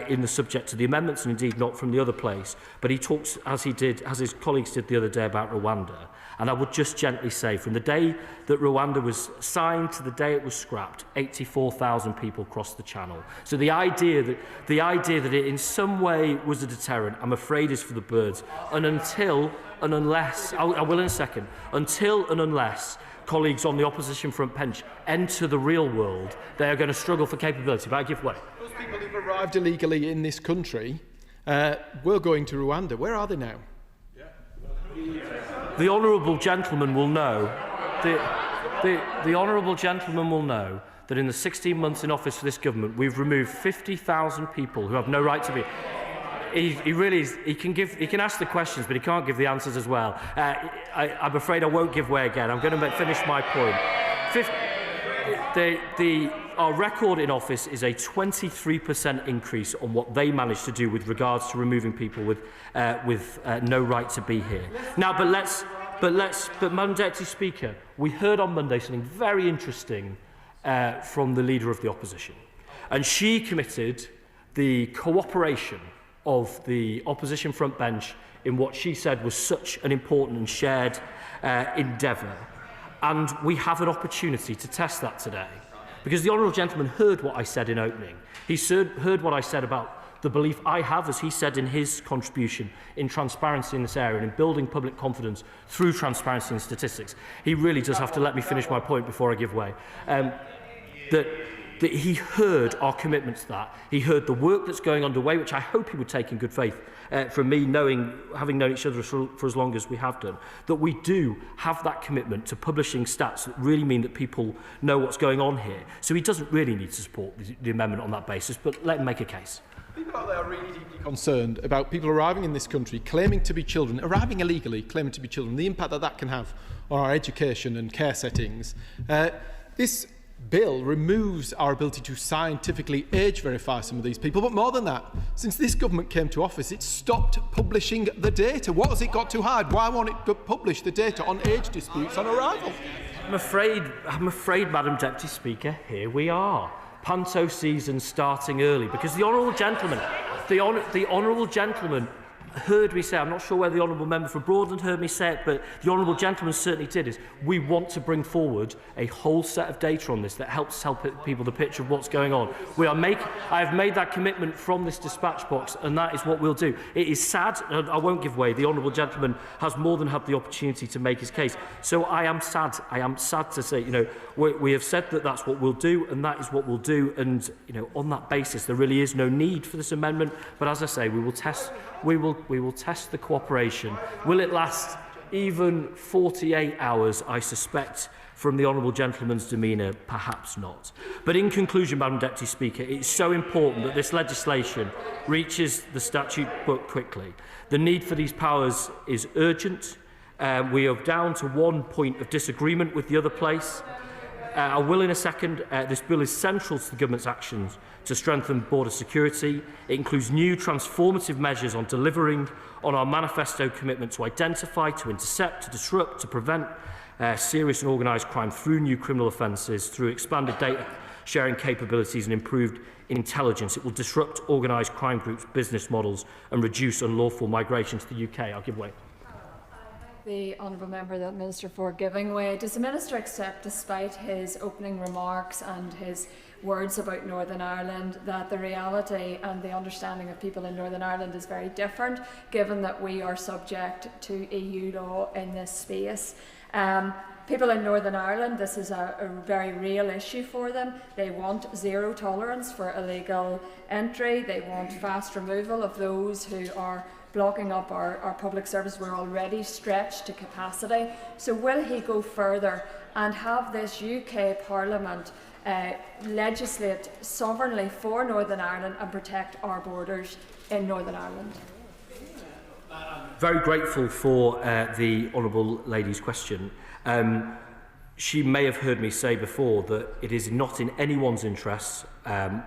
in the subject to the amendments, and indeed not from the other place. But he talks, as his colleagues did the other day, about Rwanda. And I would just gently say, from the day that Rwanda was signed to the day it was scrapped, 84,000 people crossed the channel. So the idea that it in some way was a deterrent, I'm afraid, is for the birds. And until and unless, I will in a second, until and unless colleagues on the opposition front bench enter the real world, they are going to struggle for capability. But I give way. Those people who've arrived illegally in this country were going to Rwanda. Where are they now? The honourable gentleman will know. The honourable gentleman will know that in the 16 months in office for this government, we've removed 50,000 people who have no right to be. He really is, he can ask the questions, but he can't give the answers as well. I'm afraid I won't give way again. I'm going to finish my point. Our record in office is a 23% increase on what they managed to do with regards to removing people with no right to be here. Now, but But Madam Deputy Speaker, we heard on Monday something very interesting from the Leader of the Opposition. And she committed the cooperation of the opposition front bench in what she said was such an important and shared endeavour. And we have an opportunity to test that today. Because the Honourable Gentleman heard what I said in opening. He heard what I said about the belief I have, as he said in his contribution, in transparency in this area and in building public confidence through transparency in statistics. He really does have to let me finish my point before I give way. That he heard our commitment to that. He heard the work that's going underway, which I hope he would take in good faith from me, having known each other for as long as we have done, that we do have that commitment to publishing stats that really mean that people know what's going on here. So he doesn't really need to support the amendment on that basis, but let him make a case. People out there are really deeply concerned about people arriving in this country, claiming to be children, arriving illegally, claiming to be children, the impact that that can have on our education and care settings. This bill removes our ability to scientifically age verify some of these people, but more than that, since this government came to office, it stopped publishing the data. What has it got to hide? Why won't it publish the data on age disputes on arrival? I'm afraid, Madam Deputy Speaker, here we are. Panto season starting early, because the Honourable Gentleman, heard me say, I'm not sure whether the Honourable Member for Broadland heard me say it, but the Honourable Gentleman certainly did, is we want to bring forward a whole set of data on this that helps people the picture of what's going on. I have made that commitment from this dispatch box, and that is what we'll do. It is sad, and I won't give way, the Honourable Gentleman has more than had the opportunity to make his case. So I am sad to say, we have said that that's what we'll do, and that is what we'll do, and on that basis there really is no need for this amendment, but as I say, we will test the cooperation. Will it last even 48 hours? I suspect from the Honourable Gentleman's demeanour, perhaps not. But in conclusion, Madam Deputy Speaker, it's so important that this legislation reaches the statute book quickly. The need for these powers is urgent. We are down to one point of disagreement with the other place. I will in a second. This bill is central to the government's actions to strengthen border security. It includes new transformative measures on delivering on our manifesto commitment to identify, to intercept, to disrupt, to prevent serious and organised crime through new criminal offences, through expanded data sharing capabilities and improved intelligence. It will disrupt organised crime groups' business models and reduce unlawful migration to the UK. I'll give way. The Honourable Member, the Minister, for giving way. Does the Minister accept, despite his opening remarks and his words about Northern Ireland, that the reality and the understanding of people in Northern Ireland is very different, given that we are subject to EU law in this space? People in Northern Ireland, this is a very real issue for them. They want zero tolerance for illegal entry. They want fast removal of those who are blocking up our public service. We're already stretched to capacity. So will he go further and have this UK Parliament legislate sovereignly for Northern Ireland and protect our borders in Northern Ireland? Very grateful for the Honourable Lady's question. She may have heard me say before that it is not in anyone's interests,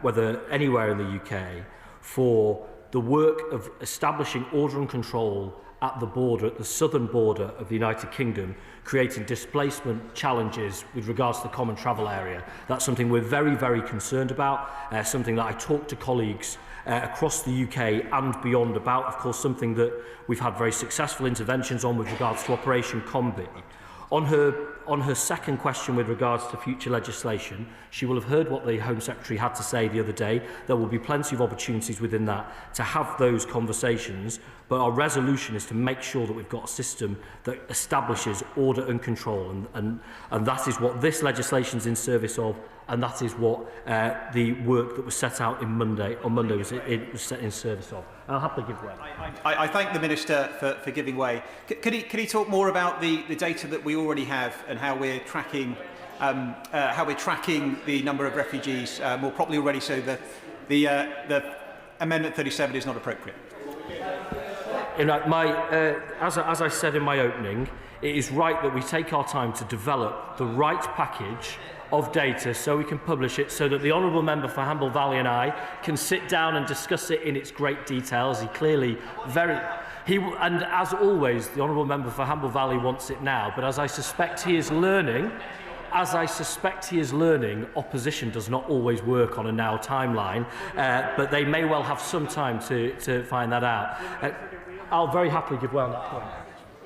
whether anywhere in the UK, for the work of establishing order and control at the border, at the southern border of the United Kingdom, creating displacement challenges with regards to the common travel area. That's something we're very, very concerned about, something that I talk to colleagues across the UK and beyond about, of course, something that we've had very successful interventions on with regards to Operation Combi. On her second question with regards to future legislation, she will have heard what the Home Secretary had to say the other day. There will be plenty of opportunities within that to have those conversations, but our resolution is to make sure that we've got a system that establishes order and control, and that is what this legislation is in service of, and that is what the work that was set out on Monday was set in service of. I'll happily give way. I thank the Minister for giving way. Could he talk more about the data that we already have and how we're tracking the number of refugees more properly already, so that the Amendment 37 is not appropriate? As I said in my opening, it is right that we take our time to develop the right package of data so we can publish it, so that the Honourable Member for Hamble Valley and I can sit down and discuss it in its great details. And as always, the Honourable Member for Hamble Valley wants it now, but as I suspect he is learning, opposition does not always work on a now timeline, but they may well have some time to find that out. I'll very happily give way on that point.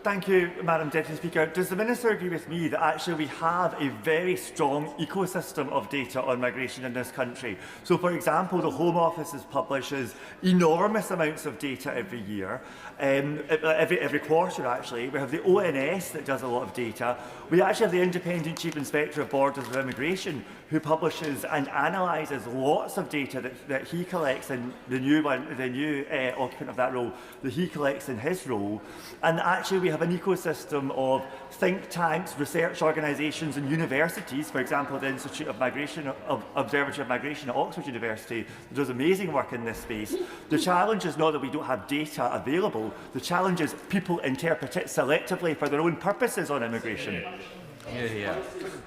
Thank you, Madam Deputy Speaker. Does the Minister agree with me that actually we have a very strong ecosystem of data on migration in this country? So, for example, the Home Office publishes enormous amounts of data every year, every quarter actually. We have the ONS that does a lot of data. We actually have the Independent Chief Inspector of Borders and Immigration who publishes and analyses lots of data that he collects in the new occupant of that role, that he collects in his role. And actually we have an ecosystem of think tanks, research organisations and universities, for example the Institute of Observatory of Migration at Oxford University that does amazing work in this space. The challenge is not that we don't have data available, the challenge is people interpret it selectively for their own purposes on immigration.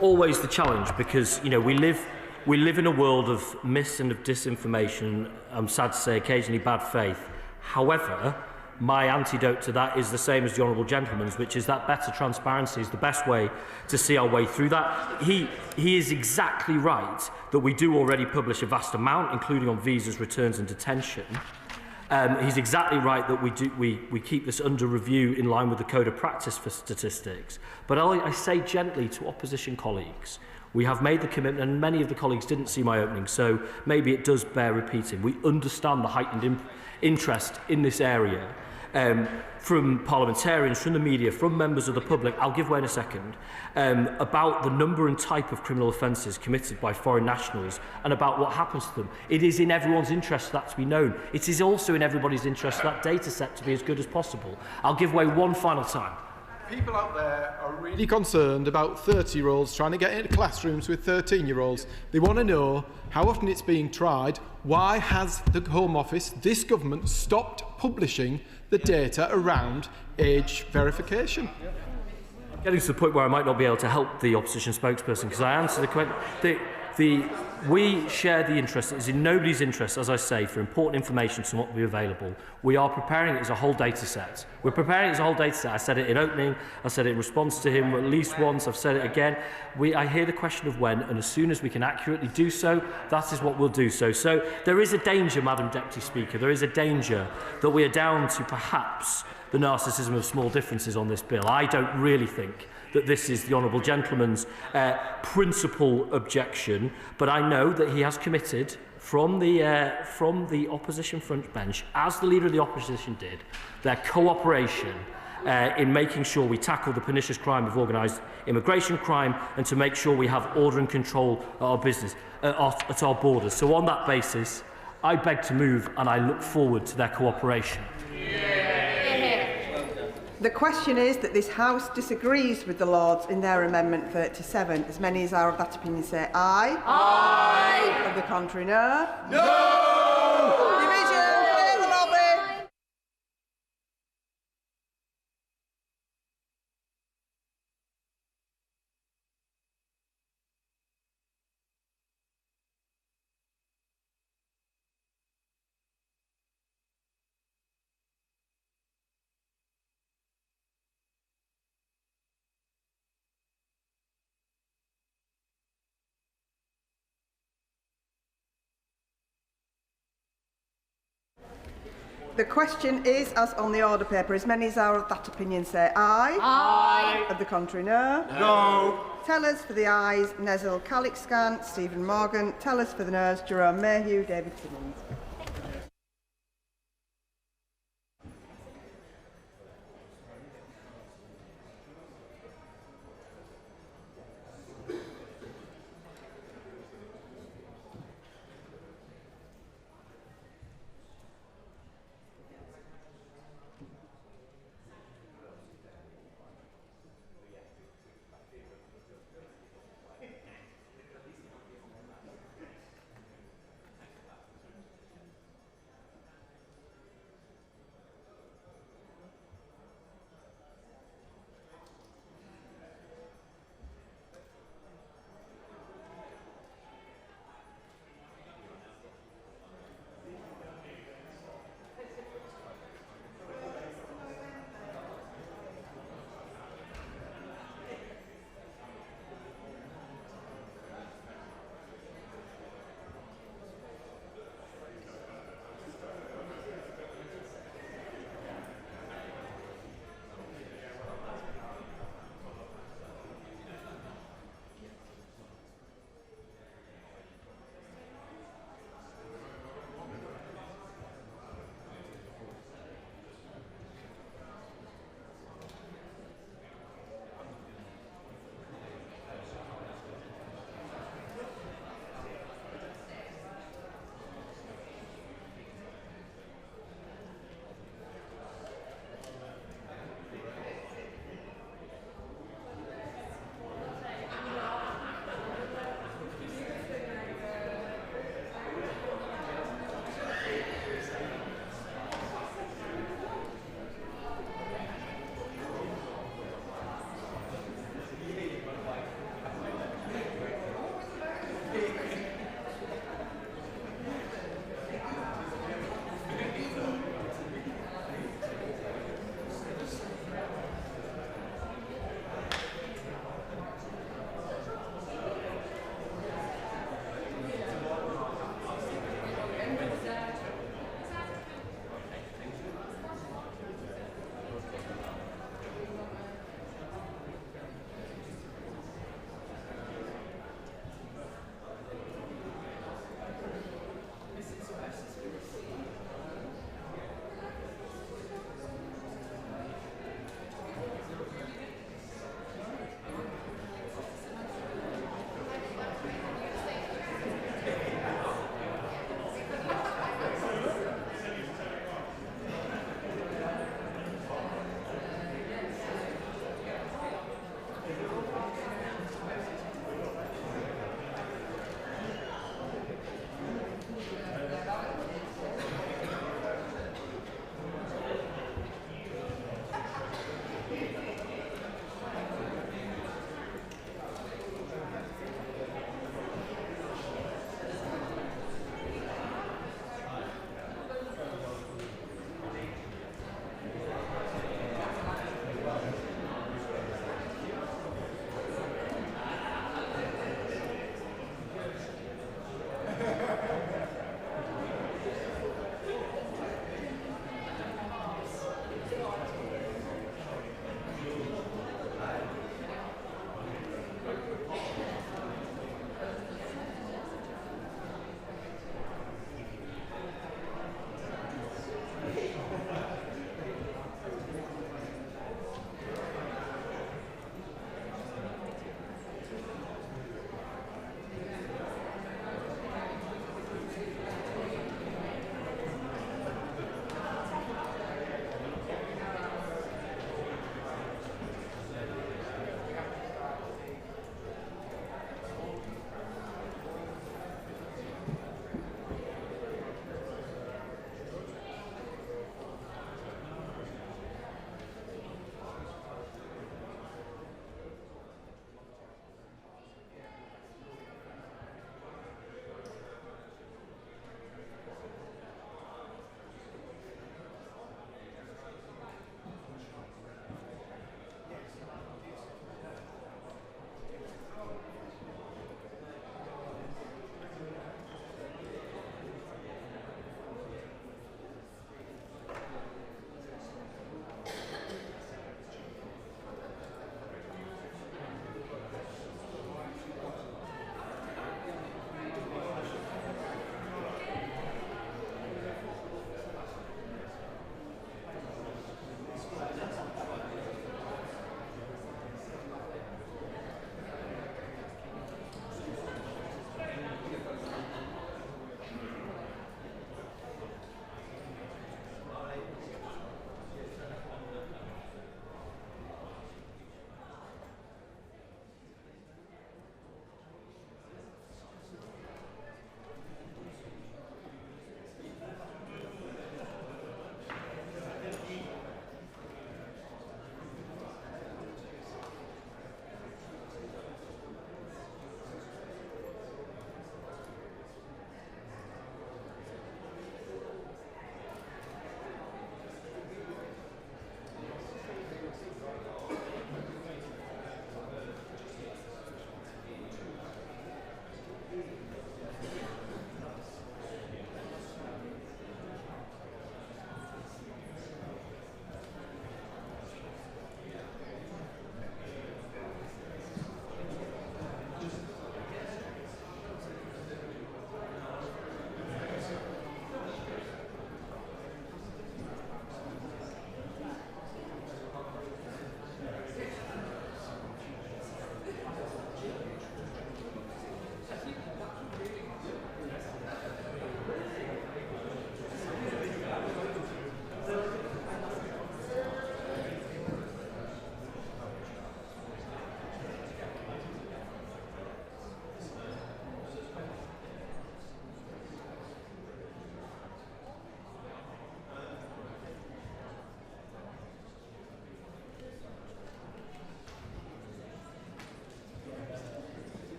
Always the challenge, because we live in a world of mis and of disinformation. I'm sad to say occasionally bad faith. However, my antidote to that is the same as the Honourable Gentleman's, which is that better transparency is the best way to see our way through that. He is exactly right that we do already publish a vast amount, including on visas, returns and detention. He's exactly right that we keep this under review in line with the Code of Practice for Statistics. But I say gently to opposition colleagues, we have made the commitment, and many of the colleagues didn't see my opening, so maybe it does bear repeating. We understand the heightened interest in this area from parliamentarians, from the media, from members of the public. I'll give way in a second, about the number and type of criminal offences committed by foreign nationals and about what happens to them. It is in everyone's interest for that to be known. It is also in everybody's interest for that data set to be as good as possible. I'll give way one final time. People out there are really concerned about 30-year-olds trying to get into classrooms with 13-year-olds. They want to know how often it's being tried. Why has the Home Office, this government, stopped publishing the data around age verification? Getting to the point where I might not be able to help the opposition spokesperson, because I answered the question. We share the interest. It is in nobody's interest, as I say, for important information to not be available. We are preparing it as a whole data set. We're preparing it as a whole data set. I said it in opening. I said it in response to him at least once. I've said it again. I hear the question of when, and as soon as we can accurately do so, that is what we'll do so. So there is a danger, Madam Deputy Speaker, there is a danger that we are down to perhaps the narcissism of small differences on this bill. I don't really think that this is the Honourable Gentleman's principal objection, but I know that he has committed from the opposition front bench, as the Leader of the Opposition did, their cooperation in making sure we tackle the pernicious crime of organised immigration crime and to make sure we have order and control at our business, at our borders. So on that basis, I beg to move and I look forward to their cooperation. The question is that this House disagrees with the Lords in their Amendment 37. As many as are of that opinion say aye. Aye. Of the contrary, no. No! Division, clear the lobby. The question is, as on the order paper, as many as are of that opinion say aye. Aye. Of the contrary, no. No. Tellers for the ayes, Nezil Calixcan, Stephen Morgan. Tellers for the noes, Jerome Mayhew, David Timmins.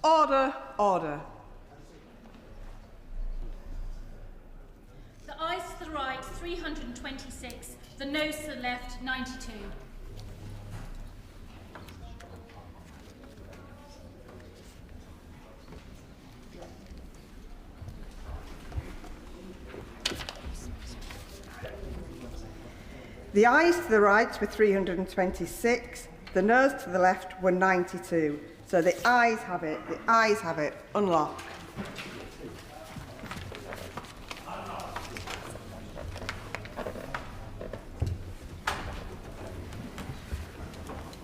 Order, order. The ayes to the right, 326. The noes to the left, 92. The ayes to the right were 326. The noes to the left were 92. So the ayes have it. The ayes have it. Unlock.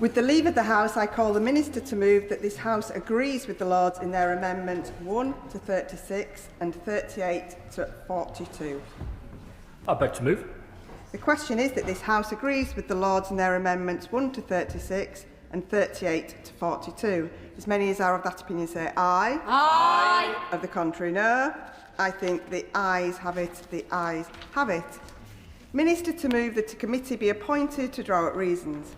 With the leave of the House, I call the Minister to move that this House agrees with the Lords in their amendments 1 to 36 and 38 to 42. I beg to move. The question is that this House agrees with the Lords in their amendments 1 to 36 and 38 to 42. As many as are of that opinion say aye. Aye. Of the contrary, no. I think the ayes have it. The ayes have it. Minister to move that a committee be appointed to draw out reasons.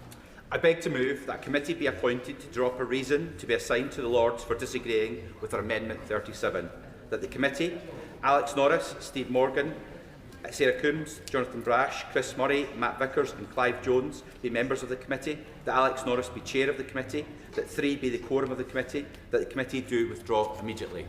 I beg to move that a committee be appointed to draw up a reason to be assigned to the Lords for disagreeing with our Amendment 37. That the committee, Alex Norris, Steve Morgan, Sarah Coombs, Jonathan Brash, Chris Murray, Matt Vickers and Clive Jones be members of the committee, that Alex Norris be chair of the committee, that 3 be the quorum of the committee, that the committee do withdraw immediately.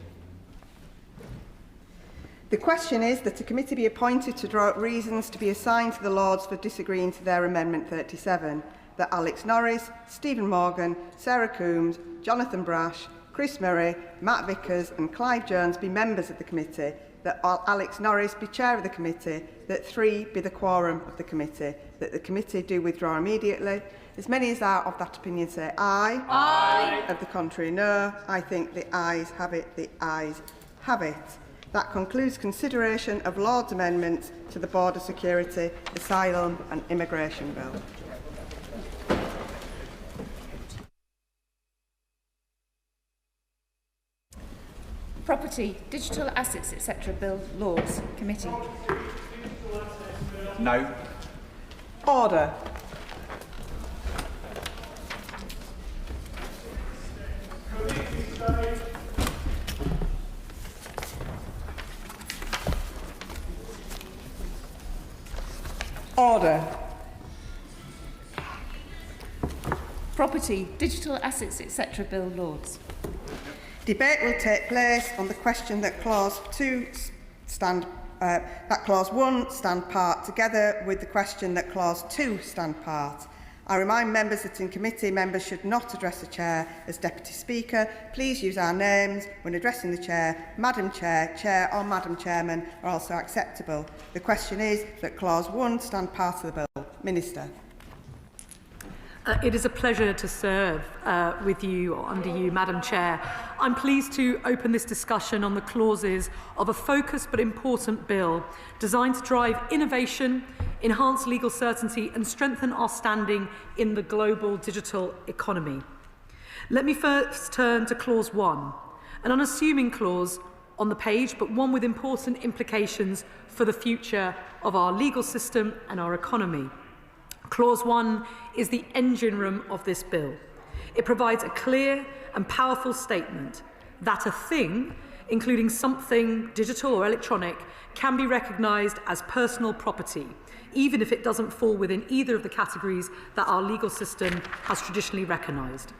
The question is that a committee be appointed to draw out reasons to be assigned to the Lords for disagreeing to their Amendment 37, that Alex Norris, Stephen Morgan, Sarah Coombs, Jonathan Brash, Chris Murray, Matt Vickers and Clive Jones be members of the committee, that Alex Norris be chair of the committee, that 3 be the quorum of the committee, that the committee do withdraw immediately. As many as are of that opinion say aye. Aye. Of the contrary, no. I think the ayes have it. The ayes have it. That concludes consideration of Lord's amendments to the Border Security, Asylum and Immigration Bill. Property, Digital Assets, etc. Bill, Lords, Committee. No. Order. Order. Property, Digital Assets, etc. Bill, Lords. Debate will take place on the question that Clause 2 that Clause 1 stand part, together with the question that Clause 2 stand part. I remind members that in committee, members should not address the Chair as Deputy Speaker. Please use our names when addressing the Chair. Madam Chair, Chair or Madam Chairman are also acceptable. The question is that Clause 1 stand part of the bill. Minister. It is a pleasure to serve with you or under you, Madam Chair. I'm pleased to open this discussion on the clauses of a focused but important bill designed to drive innovation, enhance legal certainty and strengthen our standing in the global digital economy. Let me first turn to Clause 1, an unassuming clause on the page, but one with important implications for the future of our legal system and our economy. Clause 1 is the engine room of this bill. It provides a clear and powerful statement that a thing, including something digital or electronic, can be recognised as personal property, even if it doesn't fall within either of the categories that our legal system has traditionally recognised.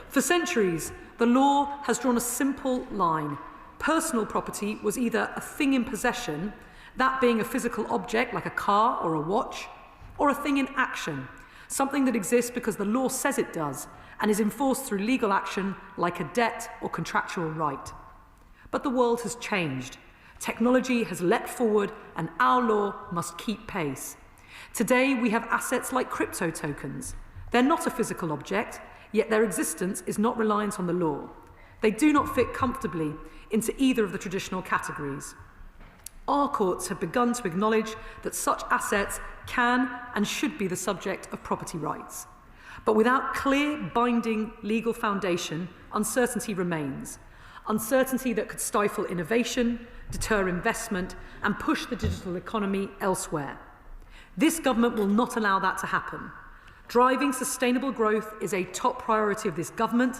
For centuries, the law has drawn a simple line. Personal property was either a thing in possession, that being a physical object like a car or a watch, or a thing in action, something that exists because the law says it does and is enforced through legal action like a debt or contractual right. But the world has changed. Technology has leapt forward and our law must keep pace. Today we have assets like crypto tokens. They're not a physical object, yet their existence is not reliant on the law. They do not fit comfortably into either of the traditional categories. Our courts have begun to acknowledge that such assets can and should be the subject of property rights. But without clear, binding legal foundation, uncertainty remains. Uncertainty that could stifle innovation, deter investment, and push the digital economy elsewhere. This government will not allow that to happen. Driving sustainable growth is a top priority of this government,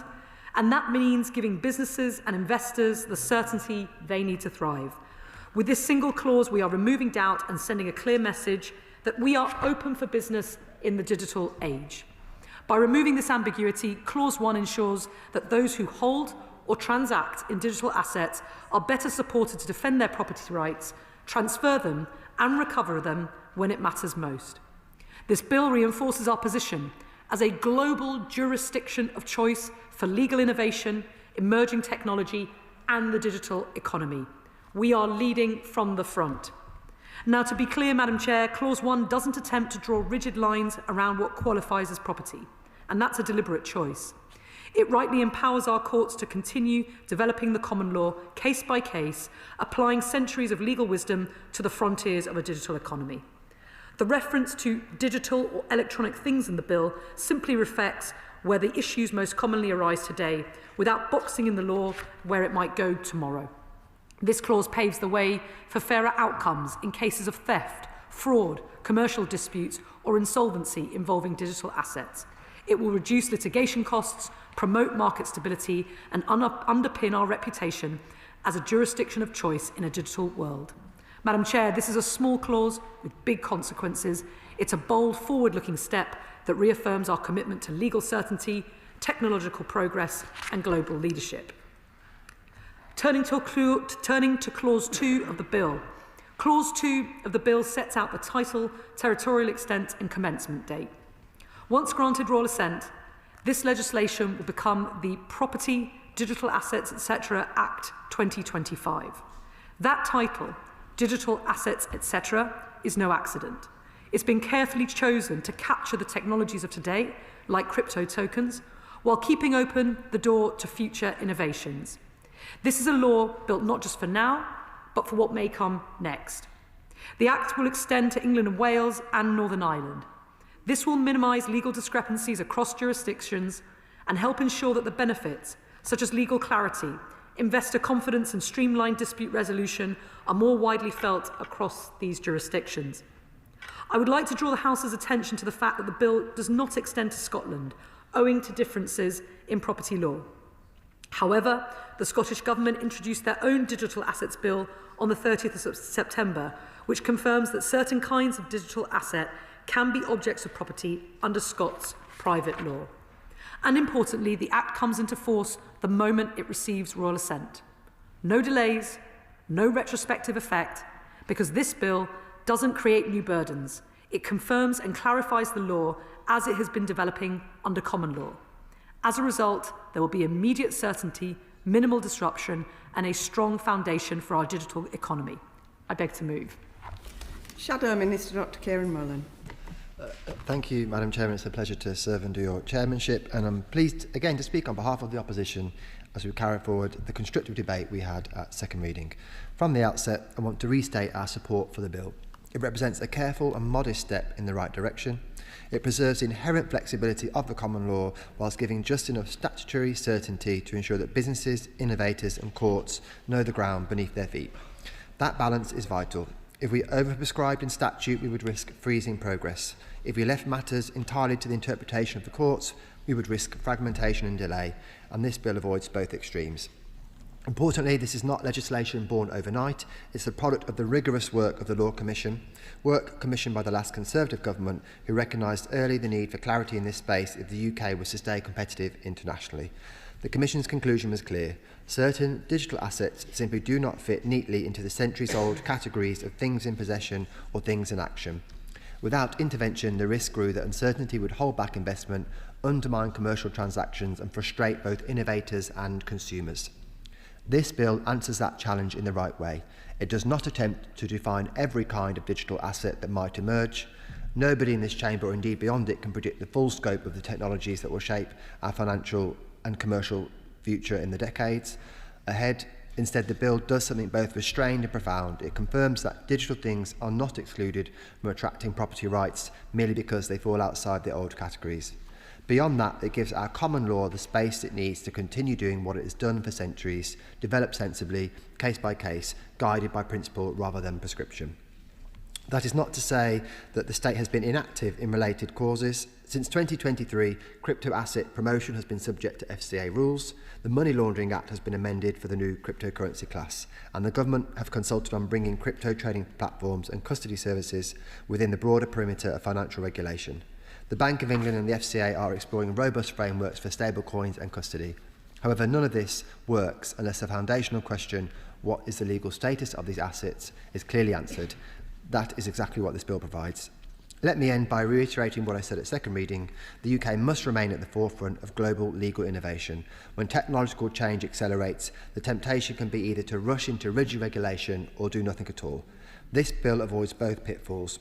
and that means giving businesses and investors the certainty they need to thrive. With this single clause, we are removing doubt and sending a clear message that we are open for business in the digital age. By removing this ambiguity, Clause 1 ensures that those who hold or transact in digital assets are better supported to defend their property rights, transfer them and recover them when it matters most. This bill reinforces our position as a global jurisdiction of choice for legal innovation, emerging technology and the digital economy. We are leading from the front. Now, to be clear, Madam Chair, Clause 1 doesn't attempt to draw rigid lines around what qualifies as property, and that's a deliberate choice. It rightly empowers our courts to continue developing the common law case by case, applying centuries of legal wisdom to the frontiers of a digital economy. The reference to digital or electronic things in the bill simply reflects where the issues most commonly arise today, without boxing in the law where it might go tomorrow. This clause paves the way for fairer outcomes in cases of theft, fraud, commercial disputes or insolvency involving digital assets. It will reduce litigation costs, promote market stability and underpin our reputation as a jurisdiction of choice in a digital world. Madam Chair, this is a small clause with big consequences. It's a bold, forward-looking step that reaffirms our commitment to legal certainty, technological progress and global leadership. Turning to Clause 2 of the bill. Clause 2 of the bill sets out the title, territorial extent and commencement date. Once granted royal assent, this legislation will become the Property, Digital Assets, etc. Act 2025. That title, Digital Assets, etc., is no accident. It's been carefully chosen to capture the technologies of today, like crypto tokens, while keeping open the door to future innovations. This is a law built not just for now, but for what may come next. The Act will extend to England and Wales and Northern Ireland. This will minimise legal discrepancies across jurisdictions and help ensure that the benefits, such as legal clarity, investor confidence and streamlined dispute resolution, are more widely felt across these jurisdictions. I would like to draw the House's attention to the fact that the bill does not extend to Scotland, owing to differences in property law. However, the Scottish Government introduced their own Digital Assets Bill on the 30th of September, which confirms that certain kinds of digital asset can be objects of property under Scots private law. And importantly, the Act comes into force the moment it receives royal assent. No delays, no retrospective effect, because this bill doesn't create new burdens. It confirms and clarifies the law as it has been developing under common law. As a result, there will be immediate certainty, minimal disruption, and a strong foundation for our digital economy. I beg to move. Shadow Minister Dr. Kieran Mullen. Thank you, Madam Chairman. It's a pleasure to serve under your chairmanship, and I'm pleased again to speak on behalf of the opposition as we carry forward the constructive debate we had at second reading. From the outset, I want to restate our support for the bill. It represents a careful and modest step in the right direction. It preserves the inherent flexibility of the common law whilst giving just enough statutory certainty to ensure that businesses, innovators and courts know the ground beneath their feet. That balance is vital. If we overprescribed in statute, we would risk freezing progress. If we left matters entirely to the interpretation of the courts, we would risk fragmentation and delay, and this bill avoids both extremes. Importantly, this is not legislation born overnight. It's the product of the rigorous work of the Law Commission, work commissioned by the last Conservative government, who recognised early the need for clarity in this space if the UK was to stay competitive internationally. The Commission's conclusion was clear. Certain digital assets simply do not fit neatly into the centuries-old categories of things in possession or things in action. Without intervention, the risk grew that uncertainty would hold back investment, undermine commercial transactions and frustrate both innovators and consumers. This bill answers that challenge in the right way. It does not attempt to define every kind of digital asset that might emerge. Nobody in this chamber, or indeed beyond it, can predict the full scope of the technologies that will shape our financial and commercial future in the decades ahead. Instead, the bill does something both restrained and profound. It confirms that digital things are not excluded from attracting property rights merely because they fall outside the old categories. Beyond that, it gives our common law the space it needs to continue doing what it has done for centuries, developed sensibly, case by case, guided by principle rather than prescription. That is not to say that the state has been inactive in related causes. Since 2023, crypto asset promotion has been subject to FCA rules, the Money Laundering Act has been amended for the new cryptocurrency class, and the government have consulted on bringing crypto trading platforms and custody services within the broader perimeter of financial regulation. The Bank of England and the FCA are exploring robust frameworks for stablecoins and custody. However, none of this works unless the foundational question, what is the legal status of these assets, is clearly answered. That is exactly what this bill provides. Let me end by reiterating what I said at second reading. The UK must remain at the forefront of global legal innovation. When technological change accelerates, the temptation can be either to rush into rigid regulation or do nothing at all. This bill avoids both pitfalls.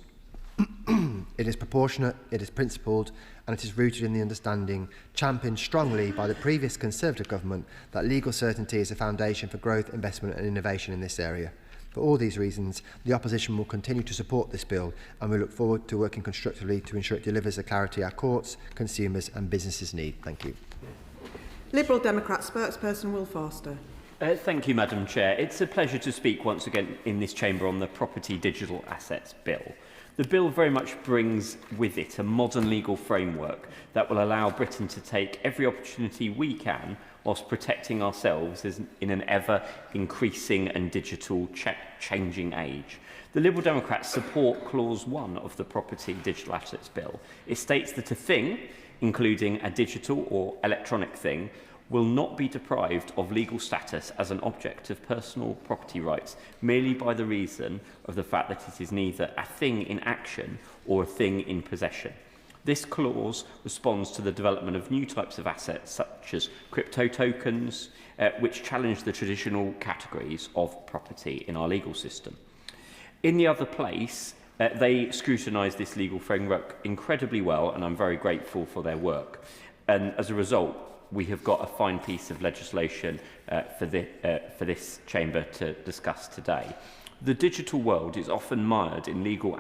It is proportionate, it is principled, and it is rooted in the understanding, championed strongly by the previous Conservative government, that legal certainty is a foundation for growth, investment and innovation in this area. For all these reasons, the opposition will continue to support this bill, and we look forward to working constructively to ensure it delivers the clarity our courts, consumers and businesses need. Thank you. Liberal Democrat spokesperson Will Forster. Thank you, Madam Chair. It's a pleasure to speak once again in this chamber on the Property Digital Assets Bill. The bill very much brings with it a modern legal framework that will allow Britain to take every opportunity we can whilst protecting ourselves in an ever-increasing and digital changing age. The Liberal Democrats support Clause 1 of the Property Digital Assets Bill. It states that a thing, including a digital or electronic thing, will not be deprived of legal status as an object of personal property rights merely by the reason of the fact that it is neither a thing in action or a thing in possession. This clause responds to the development of new types of assets such as crypto tokens, which challenge the traditional categories of property in our legal system. In the other place, they scrutinise this legal framework incredibly well, and I'm very grateful for their work. And as a result, we have got a fine piece of legislation for this chamber to discuss today. The digital world is often mired in legal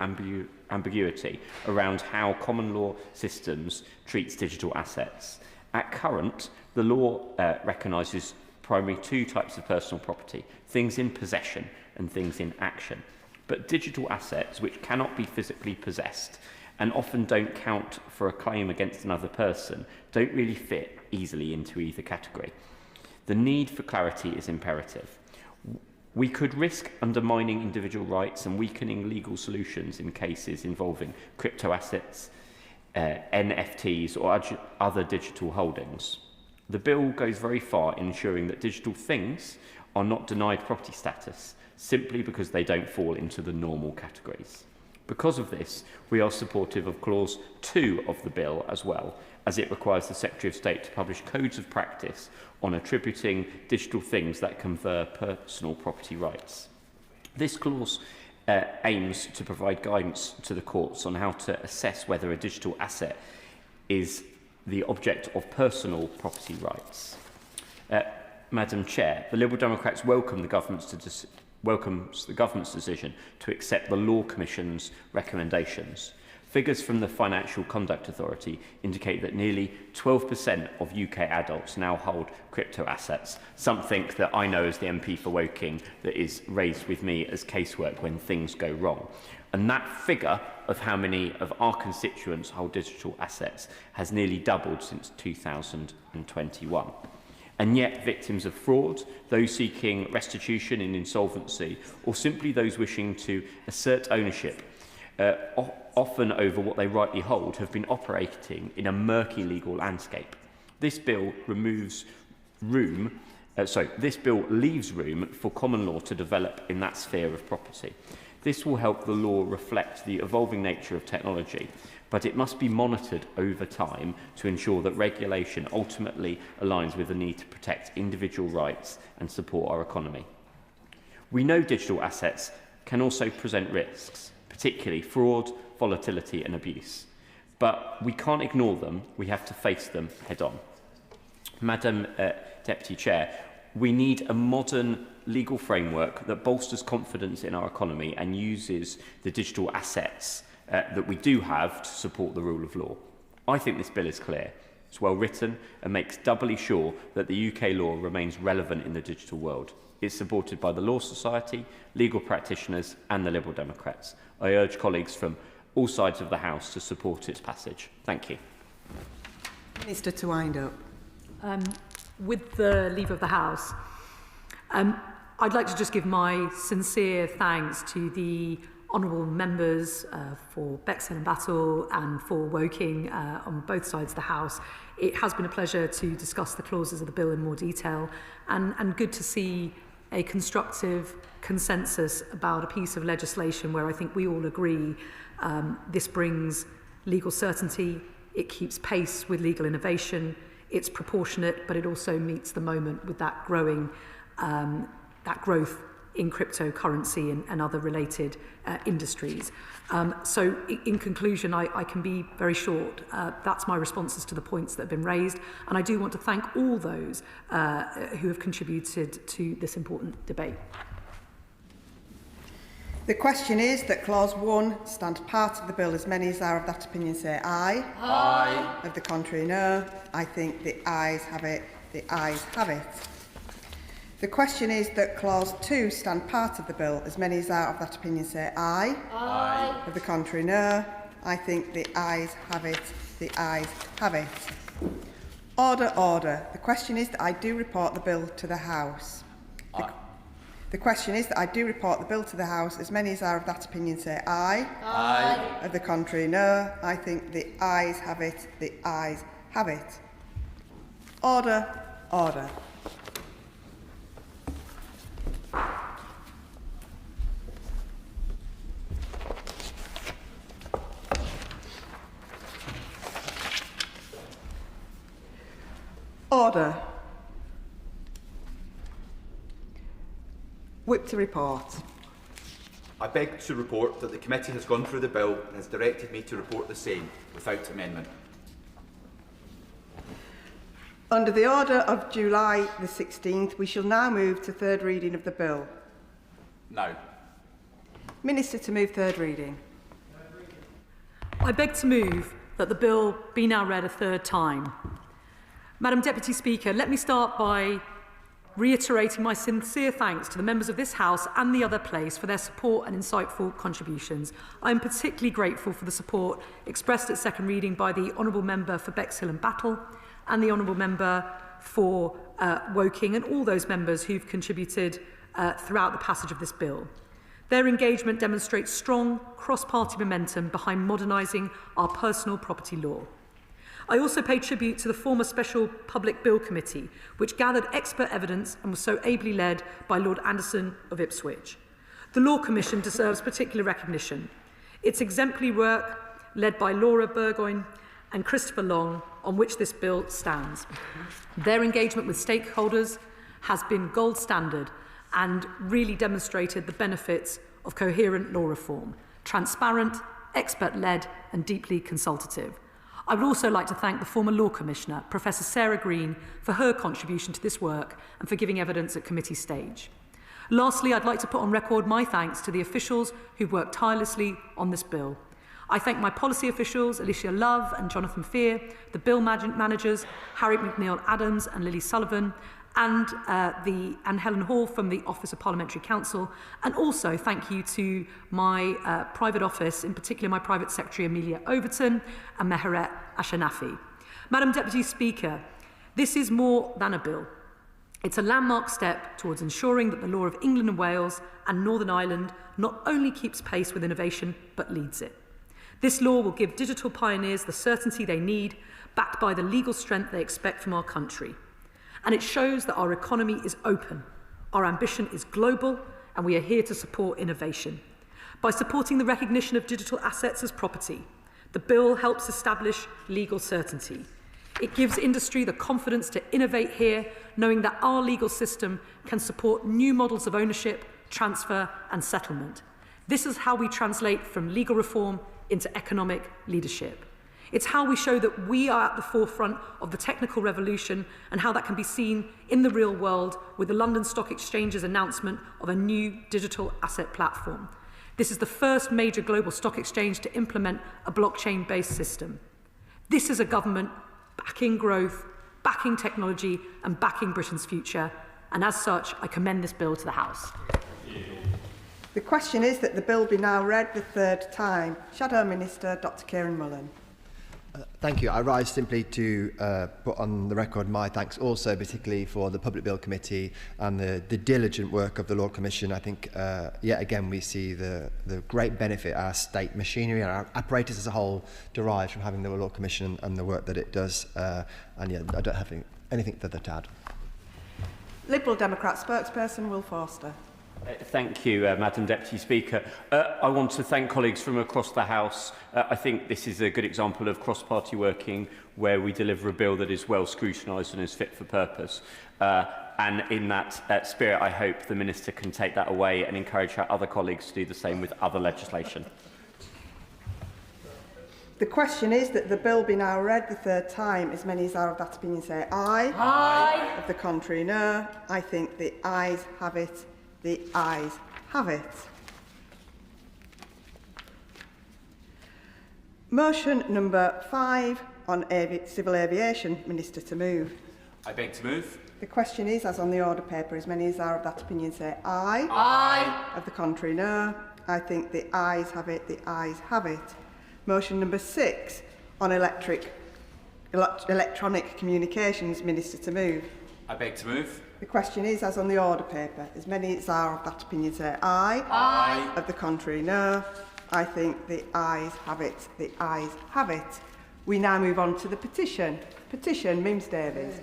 ambiguity around how common law systems treats digital assets. At current, the law recognises primarily two types of personal property, things in possession and things in action. But digital assets which cannot be physically possessed and often don't count for a claim against another person don't really fit easily into either category. The need for clarity is imperative. We could risk undermining individual rights and weakening legal solutions in cases involving crypto assets, NFTs or other digital holdings. The bill goes very far in ensuring that digital things are not denied property status simply because they don't fall into the normal categories. Because of this, we are supportive of Clause 2 of the bill as well, as it requires the Secretary of State to publish codes of practice on attributing digital things that confer personal property rights. This clause aims to provide guidance to the courts on how to assess whether a digital asset is the object of personal property rights. Madam Chair, the Liberal Democrats welcomes the government's decision to accept the Law Commission's recommendations. Figures from the Financial Conduct Authority indicate that nearly 12% of UK adults now hold crypto assets, something that I know as the MP for Woking that is raised with me as casework when things go wrong. And that figure of how many of our constituents hold digital assets has nearly doubled since 2021. And yet victims of fraud, those seeking restitution in insolvency, or simply those wishing to assert ownership, often over what they rightly hold, have been operating in a murky legal landscape. This bill leaves room for common law to develop in that sphere of property. This will help the law reflect the evolving nature of technology, but it must be monitored over time to ensure that regulation ultimately aligns with the need to protect individual rights and support our economy. We know digital assets can also present risks, particularly fraud, volatility and abuse. But we can't ignore them, we have to face them head on. Madam Deputy Chair, we need a modern legal framework that bolsters confidence in our economy and uses the digital assets that we do have to support the rule of law. I think this bill is clear. It's well written and makes doubly sure that the UK law remains relevant in the digital world. It's supported by the Law Society, legal practitioners and the Liberal Democrats. I urge colleagues from all sides of the House to support its passage. Thank you. Minister to wind up. With the leave of the House, I'd like to just give my sincere thanks to the honourable members for Bexhill and Battle and for Woking on both sides of the House. It has been a pleasure to discuss the clauses of the bill in more detail and good to see a constructive consensus about a piece of legislation where I think we all agree this brings legal certainty, it keeps pace with legal innovation, it's proportionate, but it also meets the moment with that growth in cryptocurrency and other related industries. So in conclusion, I can be very short. That's my responses to the points that have been raised. And I do want to thank all those who have contributed to this important debate. The question is that Clause 1 stand part of the bill. As many as are of that opinion say aye. Aye. Of the contrary, no. I think the ayes have it. The ayes have it. The question is that Clause 2 stand part of the bill. As many as are of that opinion say aye. Aye. Of the contrary, no. I think the ayes have it. The ayes have it. Order, order. The question is that I do report the bill to the House. The question is that I do report the bill to the House. As many as are of that opinion say aye. Aye. Of the contrary, no. I think the ayes have it. The ayes have it. Order, order. Order. Whip to report. I beg to report that the committee has gone through the bill and has directed me to report the same without amendment. Under the order of July the 16th, we shall now move to third reading of the bill. No. Minister to move third reading. I beg to move that the bill be now read a third time. Madam Deputy Speaker, let me start by reiterating my sincere thanks to the members of this House and the other place for their support and insightful contributions. I am particularly grateful for the support expressed at second reading by the Honourable Member for Bexhill and Battle and the Honourable Member for Woking and all those members who've contributed throughout the passage of this bill. Their engagement demonstrates strong cross-party momentum behind modernising our personal property law. I also pay tribute to the former Special Public Bill Committee, which gathered expert evidence and was so ably led by Lord Anderson of Ipswich. The Law Commission deserves particular recognition. Its exemplary work, led by Laura Burgoyne and Christopher Long, on which this bill stands. Their engagement with stakeholders has been gold standard and really demonstrated the benefits of coherent law reform, transparent, expert-led and deeply consultative. I would also like to thank the former Law Commissioner, Professor Sarah Green, for her contribution to this work and for giving evidence at committee stage. Lastly, I'd like to put on record my thanks to the officials who've worked tirelessly on this bill. I thank my policy officials, Alicia Love and Jonathan Fear, the bill managers, Harry McNeill-Adams and Lily Sullivan, and Helen Hall from the Office of Parliamentary Counsel, and also thank you to my private office, in particular my private secretary Amelia Overton and Meheret Ashanafi. Madam Deputy Speaker, this is more than a bill. It's a landmark step towards ensuring that the law of England and Wales and Northern Ireland not only keeps pace with innovation, but leads it. This law will give digital pioneers the certainty they need, backed by the legal strength they expect from our country. And it shows that our economy is open, our ambition is global, and we are here to support innovation. By supporting the recognition of digital assets as property, the bill helps establish legal certainty. It gives industry the confidence to innovate here, knowing that our legal system can support new models of ownership, transfer and settlement. This is how we translate from legal reform into economic leadership. It's how we show that we are at the forefront of the technical revolution and how that can be seen in the real world with the London Stock Exchange's announcement of a new digital asset platform. This is the first major global stock exchange to implement a blockchain-based system. This is a government backing growth, backing technology and backing Britain's future. And as such, I commend this bill to the House. The question is that the bill be now read the third time. Shadow Minister Dr Kieran Mullen. Thank you. I rise simply to put on the record my thanks also, particularly for the Public Bill Committee and the diligent work of the Law Commission. I think, yet again, we see the great benefit our state machinery and our apparatus as a whole derives from having the Law Commission and the work that it does. And yeah, I don't have anything further to add. Liberal Democrat spokesperson Will Forster. Thank you, Madam Deputy Speaker. I want to thank colleagues from across the House. I think this is a good example of cross-party working where we deliver a bill that is well scrutinised and is fit for purpose. And in that spirit, I hope the Minister can take that away and encourage our other colleagues to do the same with other legislation. The question is that the bill be now read the third time. As many as are of that opinion say aye. Aye. Of the contrary, no. I think the ayes have it. The ayes have it. Motion number 5 on civil aviation. Minister to move. I beg to move. The question is, as on the order paper, as many as are of that opinion say aye. Aye. Of the contrary, no. I think the ayes have it. The ayes have it. Motion number 6 on electronic communications. Minister to move. I beg to move. The question is, as on the order paper, as many as are of that opinion say aye. Aye. Of the contrary, no. I think the ayes have it. The ayes have it. We now move on to the petition. Petition, Mims Davies.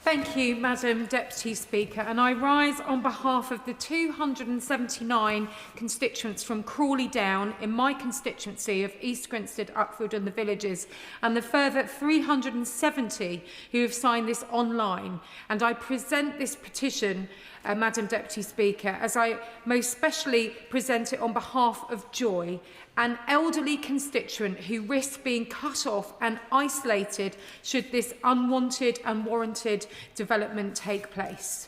Thank you, Madam Deputy Speaker, and I rise on behalf of the 279 constituents from Crawley Down in my constituency of East Grinstead, Uckfield and the Villages, and the further 370 who have signed this online. And I present this petition, Madam Deputy Speaker, as I most specially present it on behalf of Joy, an elderly constituent who risks being cut off and isolated should this unwanted and warranted development take place.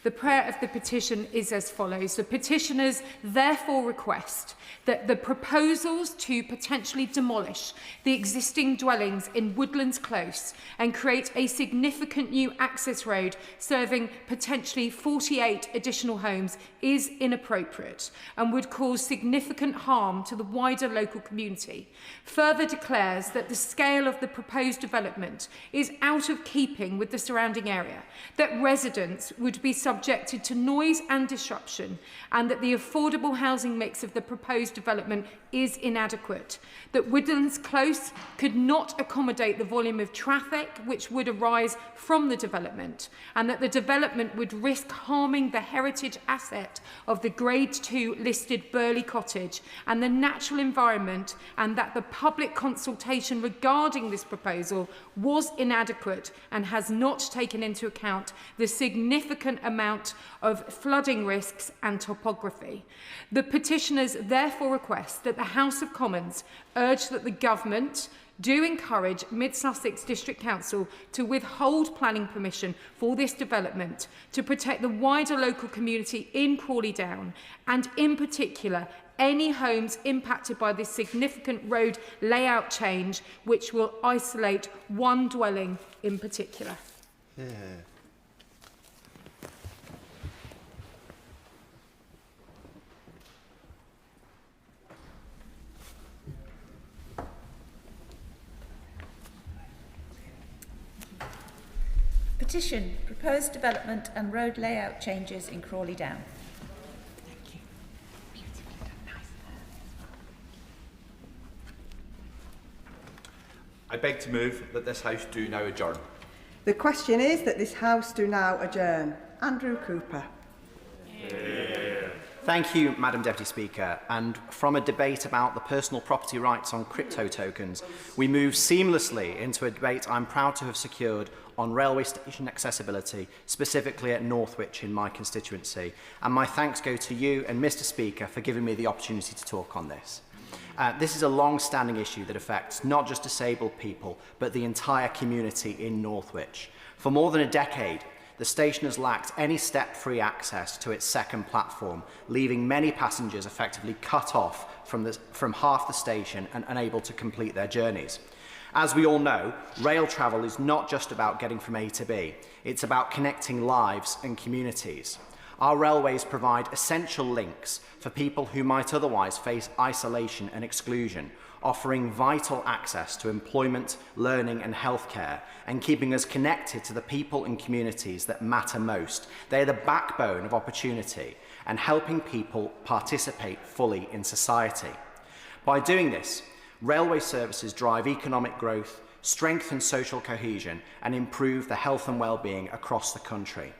The prayer of the petition is as follows. The petitioners therefore request that the proposals to potentially demolish the existing dwellings in Woodlands Close and create a significant new access road serving potentially 48 additional homes is inappropriate and would cause significant harm to the wider local community. Further declares that the scale of the proposed development is out of keeping with the surrounding area, that residents would be subjected to noise and disruption, and that the affordable housing mix of the proposed development is inadequate, that Woodlands Close could not accommodate the volume of traffic which would arise from the development, and that the development would risk harming the heritage asset of the Grade 2 listed Burley Cottage and the natural environment, and that the public consultation regarding this proposal was inadequate and has not taken into account the significant amount of flooding risks and topography. The petitioners therefore request that the House of Commons urge that the government do encourage Mid-Sussex District Council to withhold planning permission for this development to protect the wider local community in Crawley Down, and in particular any homes impacted by this significant road layout change which will isolate one dwelling in particular. Yeah. Petition proposed development and road layout changes in Crawley Down. I beg to move that this House do now adjourn. The question is that this House do now adjourn. Andrew Cooper. Thank you, Madam Deputy Speaker. And from a debate about the personal property rights on crypto tokens, we move seamlessly into a debate I'm proud to have secured on railway station accessibility, specifically at Northwich in my constituency. And my thanks go to you and Mr. Speaker for giving me the opportunity to talk on this. This is a long-standing issue that affects not just disabled people, but the entire community in Northwich. For more than a decade, the station has lacked any step-free access to its second platform, leaving many passengers effectively cut off from half the station and unable to complete their journeys. As we all know, rail travel is not just about getting from A to B, it's about connecting lives and communities. Our railways provide essential links for people who might otherwise face isolation and exclusion, offering vital access to employment, learning and healthcare, and keeping us connected to the people and communities that matter most. They are the backbone of opportunity and helping people participate fully in society. By doing this, railway services drive economic growth, strengthen social cohesion, and improve the health and well-being across the country.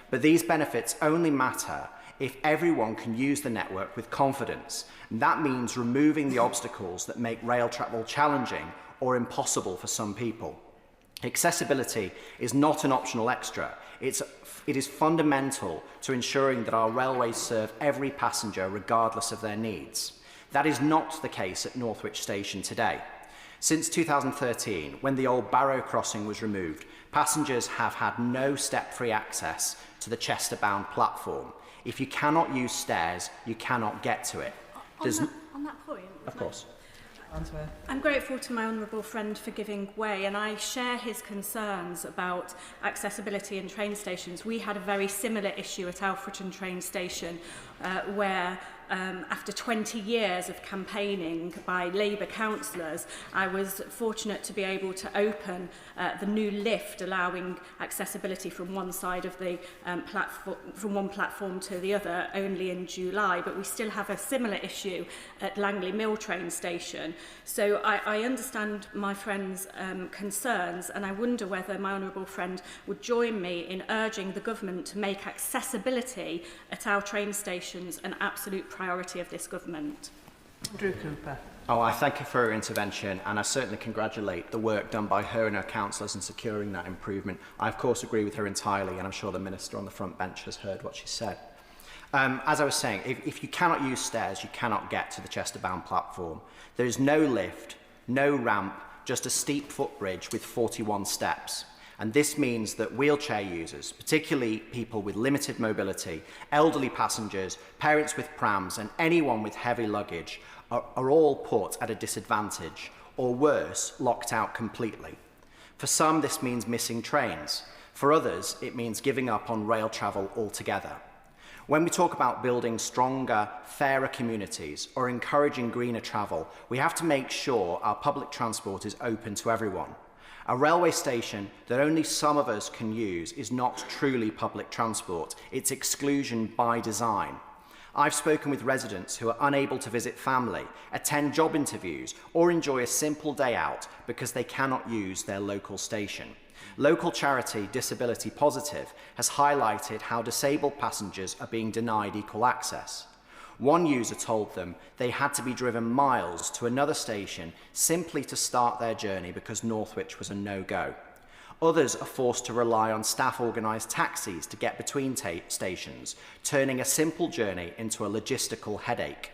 But these benefits only matter if everyone can use the network with confidence. And that means removing the obstacles that make rail travel challenging or impossible for some people. Accessibility is not an optional extra. It is fundamental to ensuring that our railways serve every passenger regardless of their needs. That is not the case at Northwich Station today. Since 2013, when the old Barrow crossing was removed, passengers have had no step-free access to the Chester-bound platform. If you cannot use stairs, you cannot get to it. On that point, of course. I'm grateful to my honourable friend for giving way, and I share his concerns about accessibility in train stations. We had a very similar issue at Alfreton train station where after 20 years of campaigning by Labour councillors, I was fortunate to be able to open the new lift, allowing accessibility from one side of the platform, from one platform to the other, only in July. But we still have a similar issue at Langley Mill train station. So I understand my friend's concerns, and I wonder whether my honourable friend would join me in urging the government to make accessibility at our train stations an absolute priority of this government. Andrew Cooper. Oh, I thank her for her intervention, and I certainly congratulate the work done by her and her councillors in securing that improvement. I, of course, agree with her entirely, and I'm sure the Minister on the front bench has heard what she said. As I was saying, if you cannot use stairs, you cannot get to the Chester-bound platform. There is no lift, no ramp, just a steep footbridge with 41 steps. And this means that wheelchair users, particularly people with limited mobility, elderly passengers, parents with prams, and anyone with heavy luggage are all put at a disadvantage, or worse, locked out completely. For some, this means missing trains. For others, it means giving up on rail travel altogether. When we talk about building stronger, fairer communities or encouraging greener travel, we have to make sure our public transport is open to everyone. A railway station that only some of us can use is not truly public transport. It's exclusion by design. I've spoken with residents who are unable to visit family, attend job interviews, or enjoy a simple day out because they cannot use their local station. Local charity Disability Positive has highlighted how disabled passengers are being denied equal access. One user told them they had to be driven miles to another station simply to start their journey because Northwich was a no-go. Others are forced to rely on staff-organised taxis to get between stations, turning a simple journey into a logistical headache.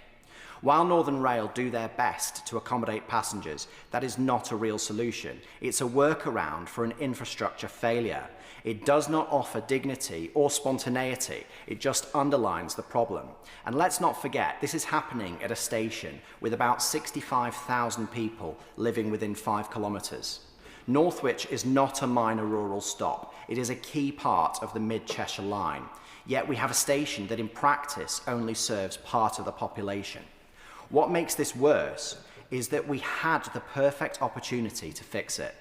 While Northern Rail do their best to accommodate passengers, that is not a real solution. It's a workaround for an infrastructure failure. It does not offer dignity or spontaneity. It just underlines the problem. And let's not forget, this is happening at a station with about 65,000 people living within 5 kilometres. Northwich is not a minor rural stop. It is a key part of the Mid-Cheshire line. Yet we have a station that in practice only serves part of the population. What makes this worse is that we had the perfect opportunity to fix it.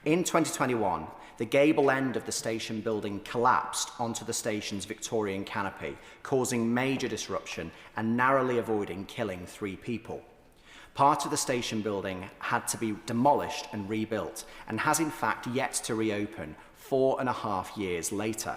In 2021, the gable end of the station building collapsed onto the station's Victorian canopy, causing major disruption and narrowly avoiding killing 3 people. Part of the station building had to be demolished and rebuilt, and has in fact yet to reopen 4.5 years later.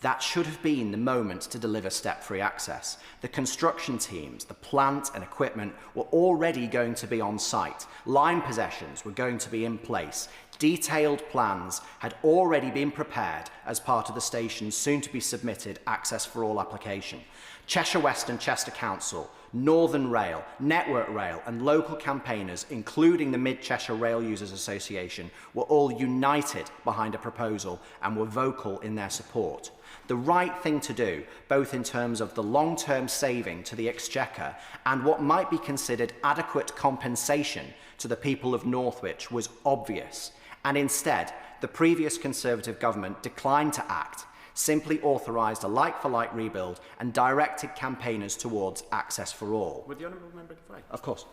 That should have been the moment to deliver step-free access. The construction teams, the plant and equipment were already going to be on site. Line possessions were going to be in place. Detailed plans had already been prepared as part of the station's soon-to-be submitted Access for All application. Cheshire West and Chester Council, Northern Rail, Network Rail and local campaigners, including the Mid-Cheshire Rail Users Association, were all united behind a proposal and were vocal in their support. The right thing to do, both in terms of the long-term saving to the Exchequer and what might be considered adequate compensation to the people of Northwich, was obvious. And instead, the previous Conservative government declined to act, simply authorised a like-for-like rebuild and directed campaigners towards Access for All. Would the honourable member confirm? Of course.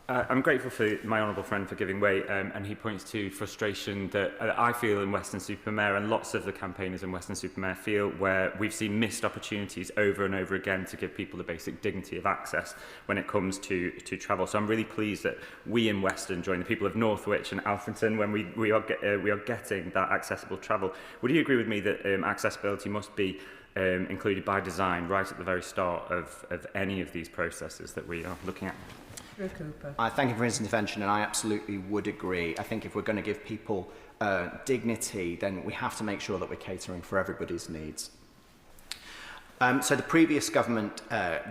I'm grateful for my honourable friend for giving way, and he points to frustration that I feel in Weston-super-Mare, and lots of the campaigners in Weston-super-Mare feel, where we've seen missed opportunities over and over again to give people the basic dignity of access when it comes to travel. So I'm really pleased that we in Weston join the people of Northwich and Alfreton when we are getting that accessible travel. Would you agree with me that accessibility must be included by design right at the very start of any of these processes that we are looking at? I thank you for his intervention, and I absolutely would agree. I think if we're going to give people dignity, then we have to make sure that we're catering for everybody's needs. So the previous government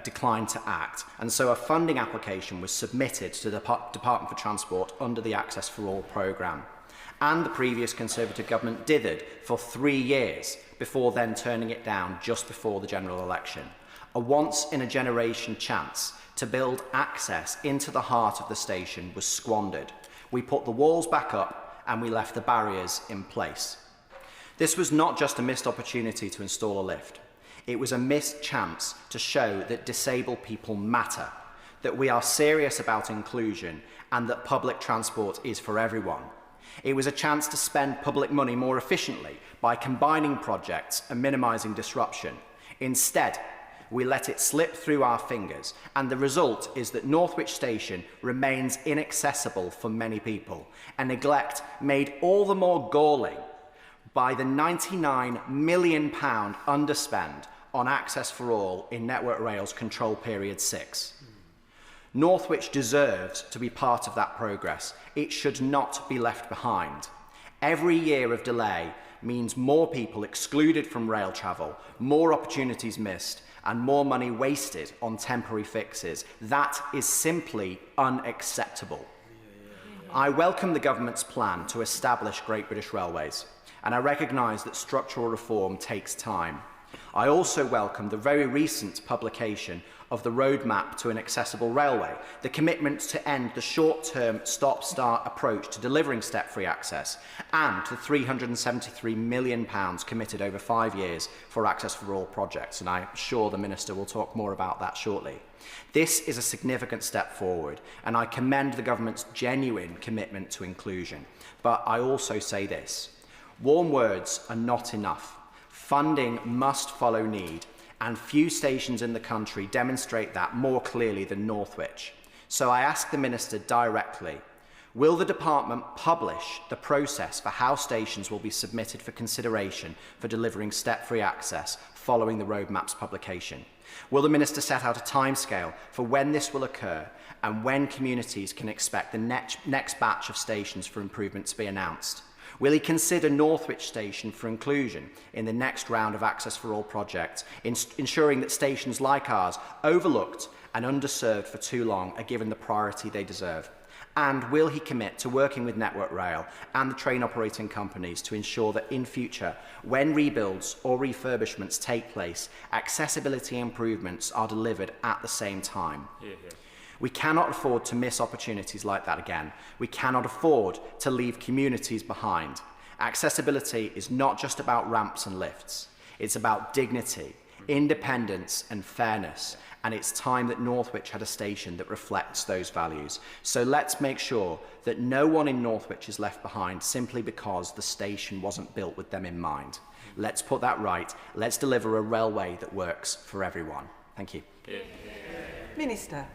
declined to act, and so a funding application was submitted to the Department for Transport under the Access for All programme. And the previous Conservative government dithered for 3 years before then turning it down just before the general election. A once-in-a-generation chance to build access into the heart of the station was squandered. We put the walls back up and we left the barriers in place. This was not just a missed opportunity to install a lift. It was a missed chance to show that disabled people matter, that we are serious about inclusion, and that public transport is for everyone. It was a chance to spend public money more efficiently by combining projects and minimising disruption. Instead, we let it slip through our fingers, and the result is that Northwich Station remains inaccessible for many people, a neglect made all the more galling by the £99 million underspend on Access for All in Network Rail's Control Period 6. Northwich deserves to be part of that progress. It should not be left behind. Every year of delay means more people excluded from rail travel, more opportunities missed, and more money wasted on temporary fixes. That is simply unacceptable. I welcome the government's plan to establish Great British Railways, and I recognise that structural reform takes time. I also welcome the very recent publication of the roadmap to an accessible railway, the commitment to end the short-term stop-start approach to delivering step-free access, and the £373 million committed over 5 years for Access for All projects, and I'm sure the Minister will talk more about that shortly. This is a significant step forward, and I commend the government's genuine commitment to inclusion. But I also say this: warm words are not enough. Funding must follow need, and few stations in the country demonstrate that more clearly than Northwich. So I ask the Minister directly, will the Department publish the process for how stations will be submitted for consideration for delivering step-free access following the roadmap's publication? Will the Minister set out a timescale for when this will occur and when communities can expect the next batch of stations for improvement to be announced? Will he consider Northwich Station for inclusion in the next round of Access for All projects, ensuring that stations like ours, overlooked and underserved for too long, are given the priority they deserve? And will he commit to working with Network Rail and the train operating companies to ensure that in future, when rebuilds or refurbishments take place, accessibility improvements are delivered at the same time? We cannot afford to miss opportunities like that again. We cannot afford to leave communities behind. Accessibility is not just about ramps and lifts. It's about dignity. independence and fairness. And it's time that Northwich had a station that reflects those values. So let's make sure that no one in Northwich is left behind simply because the station wasn't built with them in mind. Let's put that right. Let's deliver a railway that works for everyone. Thank you. Minister.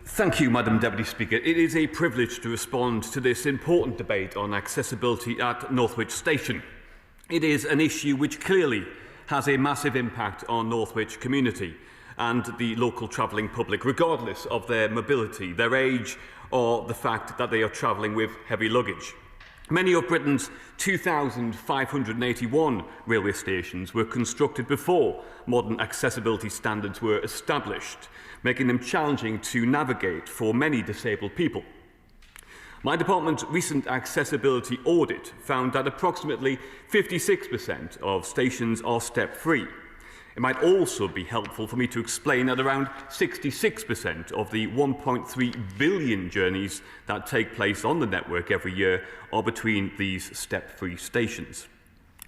Thank you, Madam Deputy Speaker. It is a privilege to respond to this important debate on accessibility at Northwich Station. It is an issue which clearly has a massive impact on Northwich community and the local travelling public, regardless of their mobility, their age, or the fact that they are travelling with heavy luggage. Many of Britain's 2,581 railway stations were constructed before modern accessibility standards were established, making them challenging to navigate for many disabled people. My department's recent accessibility audit found that approximately 56% of stations are step-free. It might also be helpful for me to explain that around 66% of the 1.3 billion journeys that take place on the network every year are between these step-free stations.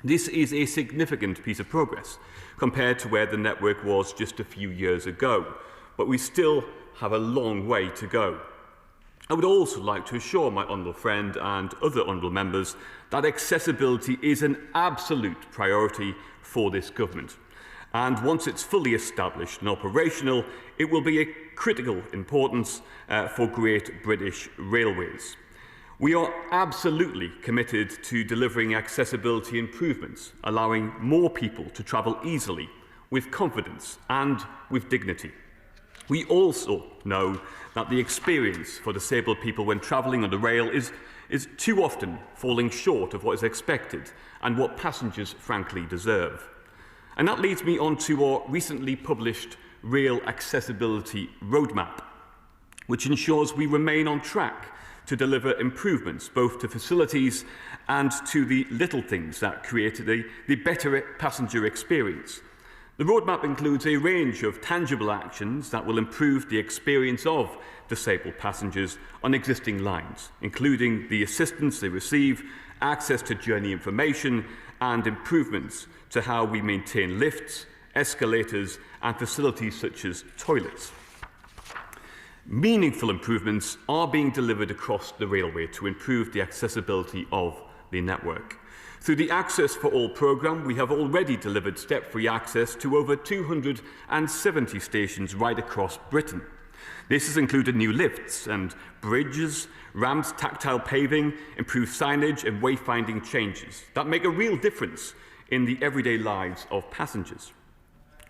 This is a significant piece of progress compared to where the network was just a few years ago, but we still have a long way to go. I would also like to assure my honourable friend and other honourable members that accessibility is an absolute priority for this government. And once it's fully established and operational, it will be a critical importance for Great British Railways. We are absolutely committed to delivering accessibility improvements, allowing more people to travel easily, with confidence and with dignity. We also know that the experience for disabled people when travelling on the rail is too often falling short of what is expected and what passengers frankly deserve. And that leads me on to our recently published Rail Accessibility Roadmap, which ensures we remain on track to deliver improvements both to facilities and to the little things that create the better passenger experience. The roadmap includes a range of tangible actions that will improve the experience of disabled passengers on existing lines, including the assistance they receive, access to journey information, and improvements to how we maintain lifts, escalators, and facilities such as toilets. Meaningful improvements are being delivered across the railway to improve the accessibility of the network. Through the Access for All programme, we have already delivered step-free access to over 270 stations right across Britain. This has included new lifts and bridges, ramps, tactile paving, improved signage and wayfinding changes that make a real difference in the everyday lives of passengers.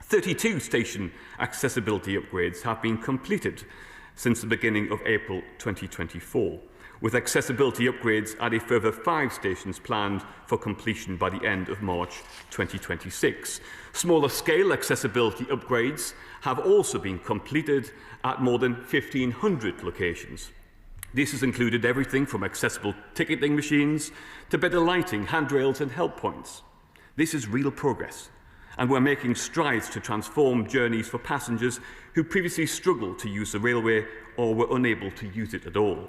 32 station accessibility upgrades have been completed since the beginning of April 2024, with accessibility upgrades at a further 5 stations planned for completion by the end of March 2026. Smaller scale accessibility upgrades have also been completed at more than 1,500 locations. This has included everything from accessible ticketing machines to better lighting, handrails and help points. This is real progress, and we're making strides to transform journeys for passengers who previously struggled to use the railway or were unable to use it at all.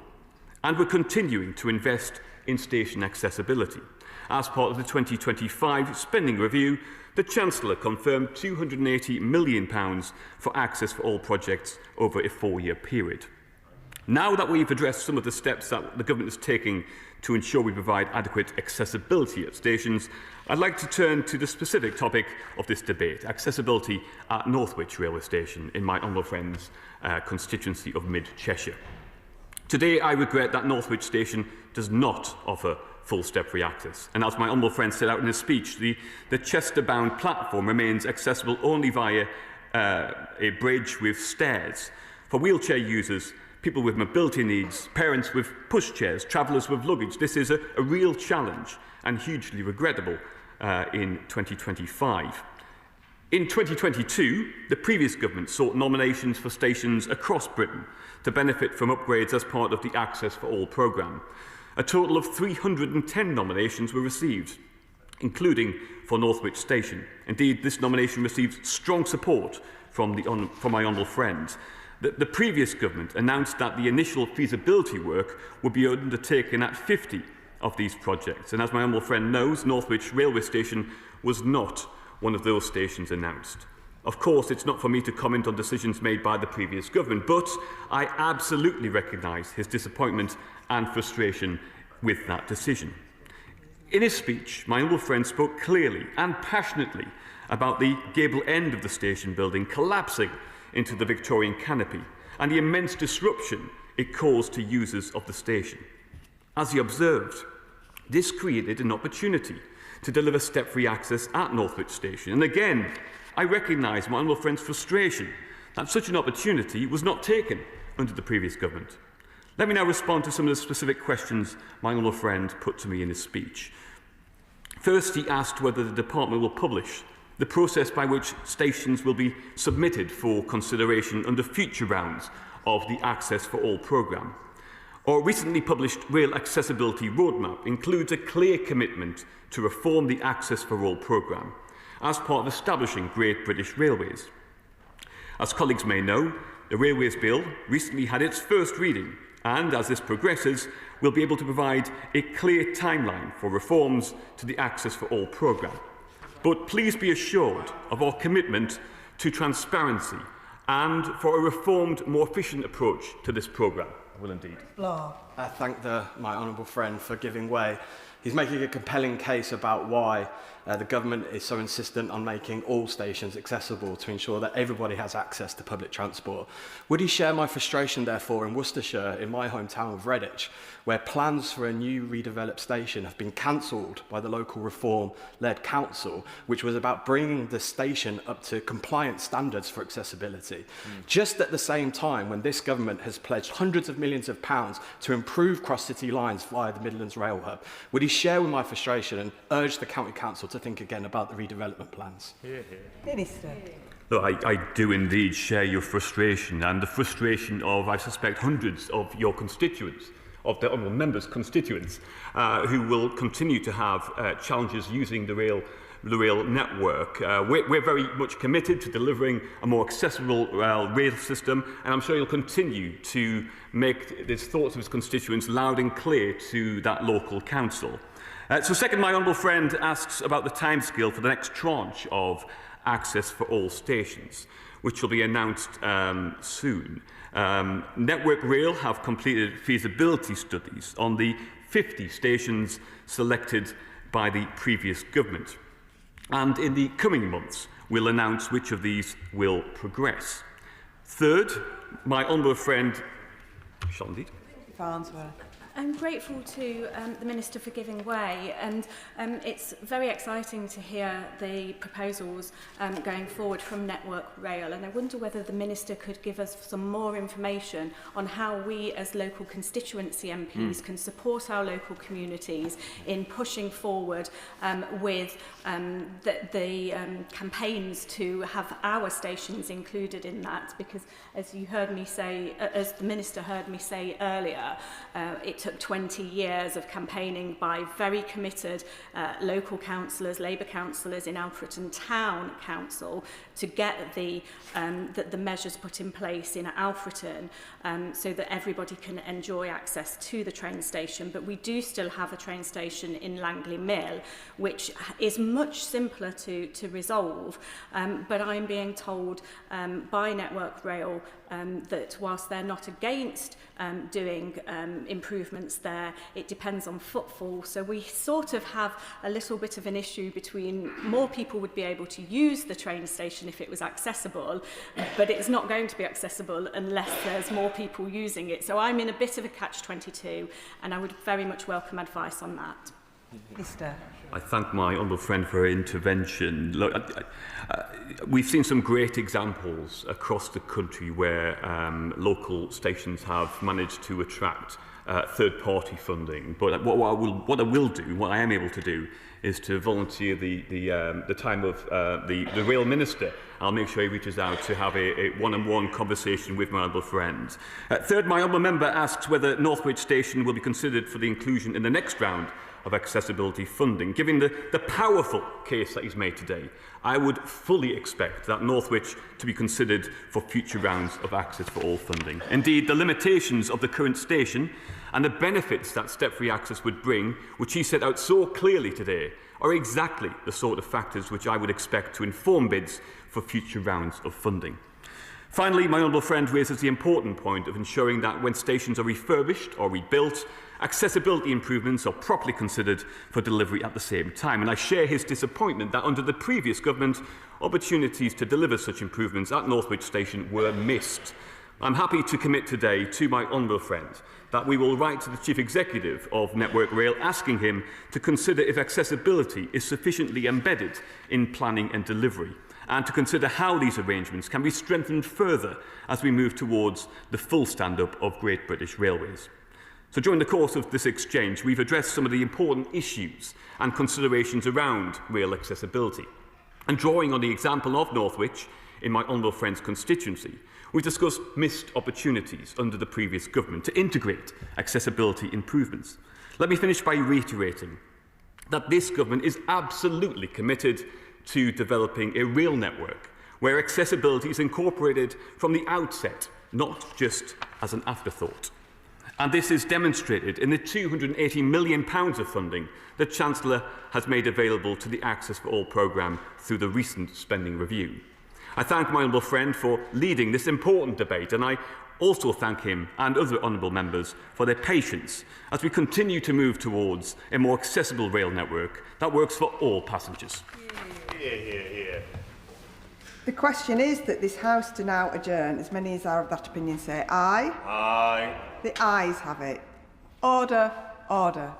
And we're continuing to invest in station accessibility. As part of the 2025 spending review, the Chancellor confirmed £280 million for Access for All projects over a 4-year period. Now that we've addressed some of the steps that the Government is taking to ensure we provide adequate accessibility at stations, I'd like to turn to the specific topic of this debate, accessibility at Northwich Railway Station in my honourable friend's constituency of Mid-Cheshire. Today, I regret that Northwich Station does not offer full step-free access. And as my honourable friend set out in his speech, the Chester-bound platform remains accessible only via a bridge with stairs. For wheelchair users, people with mobility needs, parents with pushchairs, travellers with luggage, this is a real challenge and hugely regrettable in 2025. In 2022, the previous government sought nominations for stations across Britain to benefit from upgrades as part of the Access for All programme. A total of 310 nominations were received, including for Northwich Station. Indeed, this nomination received strong support from my honourable friend. The previous government announced that the initial feasibility work would be undertaken at 50 of these projects. And as my honourable friend knows, Northwich Railway Station was not one of those stations announced. Of course, it's not for me to comment on decisions made by the previous government, but I absolutely recognise his disappointment and frustration with that decision. In his speech, my honourable friend spoke clearly and passionately about the gable end of the station building collapsing into the Victorian canopy and the immense disruption it caused to users of the station. As he observed, this created an opportunity to deliver step-free access at Northwich Station. And again, I recognise my honourable friend's frustration that such an opportunity was not taken under the previous government. Let me now respond to some of the specific questions my honourable friend put to me in his speech. First, he asked whether the department will publish the process by which stations will be submitted for consideration under future rounds of the Access for All programme. Our recently published Rail Accessibility Roadmap includes a clear commitment to reform the Access for All programme as part of establishing Great British Railways. As colleagues may know, the Railways Bill recently had its first reading, and as this progresses, we'll be able to provide a clear timeline for reforms to the Access for All programme. But please be assured of our commitment to transparency and for a reformed, more efficient approach to this programme. I will indeed. I thank my honourable friend for giving way. He's making a compelling case about why the government is so insistent on making all stations accessible to ensure that everybody has access to public transport. Would he share my frustration, therefore, in Worcestershire, in my hometown of Redditch, where plans for a new redeveloped station have been cancelled by the local Reform-led council, which was about bringing the station up to compliant standards for accessibility, just at the same time when this government has pledged hundreds of millions of pounds to improve cross-city lines via the Midlands Rail Hub? Would he share with my frustration and urge the County Council to think again about the redevelopment plans? Minister. Look, I do indeed share your frustration and the frustration of, I suspect, hundreds of your constituents, of the honourable members' constituents, who will continue to have challenges using the rail network. We're very much committed to delivering a more accessible rail system, and I'm sure you'll continue to make the thoughts of his constituents loud and clear to that local council. So second, my honourable friend asks about the timescale for the next tranche of Access for All stations, which will be announced soon. Network Rail have completed feasibility studies on the 50 stations selected by the previous government. And in the coming months, we'll announce which of these will progress. Third, my honourable friend, shall indeed. Farnsworth. I'm grateful to the Minister for giving way, and it's very exciting to hear the proposals going forward from Network Rail, and I wonder whether the Minister could give us some more information on how we as local constituency MPs can support our local communities in pushing forward with the campaigns to have our stations included in that, because as you heard me say, as the Minister heard me say earlier, it took 20 years of campaigning by very committed local councillors, Labour councillors in Alfreton Town Council to get the measures put in place in Alfreton so that everybody can enjoy access to the train station. But we do still have a train station in Langley Mill, which is much simpler to resolve. But I'm being told by Network Rail that whilst they're not against doing improvements there, it depends on footfall. So we sort of have a little bit of an issue between more people would be able to use the train station if it was accessible, but it's not going to be accessible unless there's more people using it. So I'm in a bit of a catch-22, and I would very much welcome advice on that. Minister. I thank my honourable friend for her intervention. Look, we've seen some great examples across the country where local stations have managed to attract third-party funding. But what I am able to do, is to volunteer the time of the Rail Minister. I'll make sure he reaches out to have a one-on-one conversation with my honourable friend. Third, my honourable member asks whether Northwich Station will be considered for the inclusion in the next round of accessibility funding. Given the powerful case that he's made today, I would fully expect that Northwich to be considered for future rounds of Access for All funding. Indeed, the limitations of the current station and the benefits that step-free access would bring, which he set out so clearly today, are exactly the sort of factors which I would expect to inform bids for future rounds of funding. Finally, my honourable friend raises the important point of ensuring that when stations are refurbished or rebuilt, accessibility improvements are properly considered for delivery at the same time. And I share his disappointment that under the previous government, opportunities to deliver such improvements at Northwich Station were missed. I'm happy to commit today to my honourable friend that we will write to the Chief Executive of Network Rail asking him to consider if accessibility is sufficiently embedded in planning and delivery, and to consider how these arrangements can be strengthened further as we move towards the full stand-up of Great British Railways. So during the course of this exchange, we've addressed some of the important issues and considerations around rail accessibility. And drawing on the example of Northwich in my honourable friend's constituency, we've discussed missed opportunities under the previous government to integrate accessibility improvements. Let me finish by reiterating that this government is absolutely committed to developing a rail network where accessibility is incorporated from the outset, not just as an afterthought. And this is demonstrated in the £280 million of funding the Chancellor has made available to the Access for All programme through the recent spending review. I thank my honourable friend for leading this important debate, and I also thank him and other honourable members for their patience as we continue to move towards a more accessible rail network that works for all passengers. The question is that this House do now adjourn. As many as are of that opinion say aye. Aye. The ayes have it. Order, order.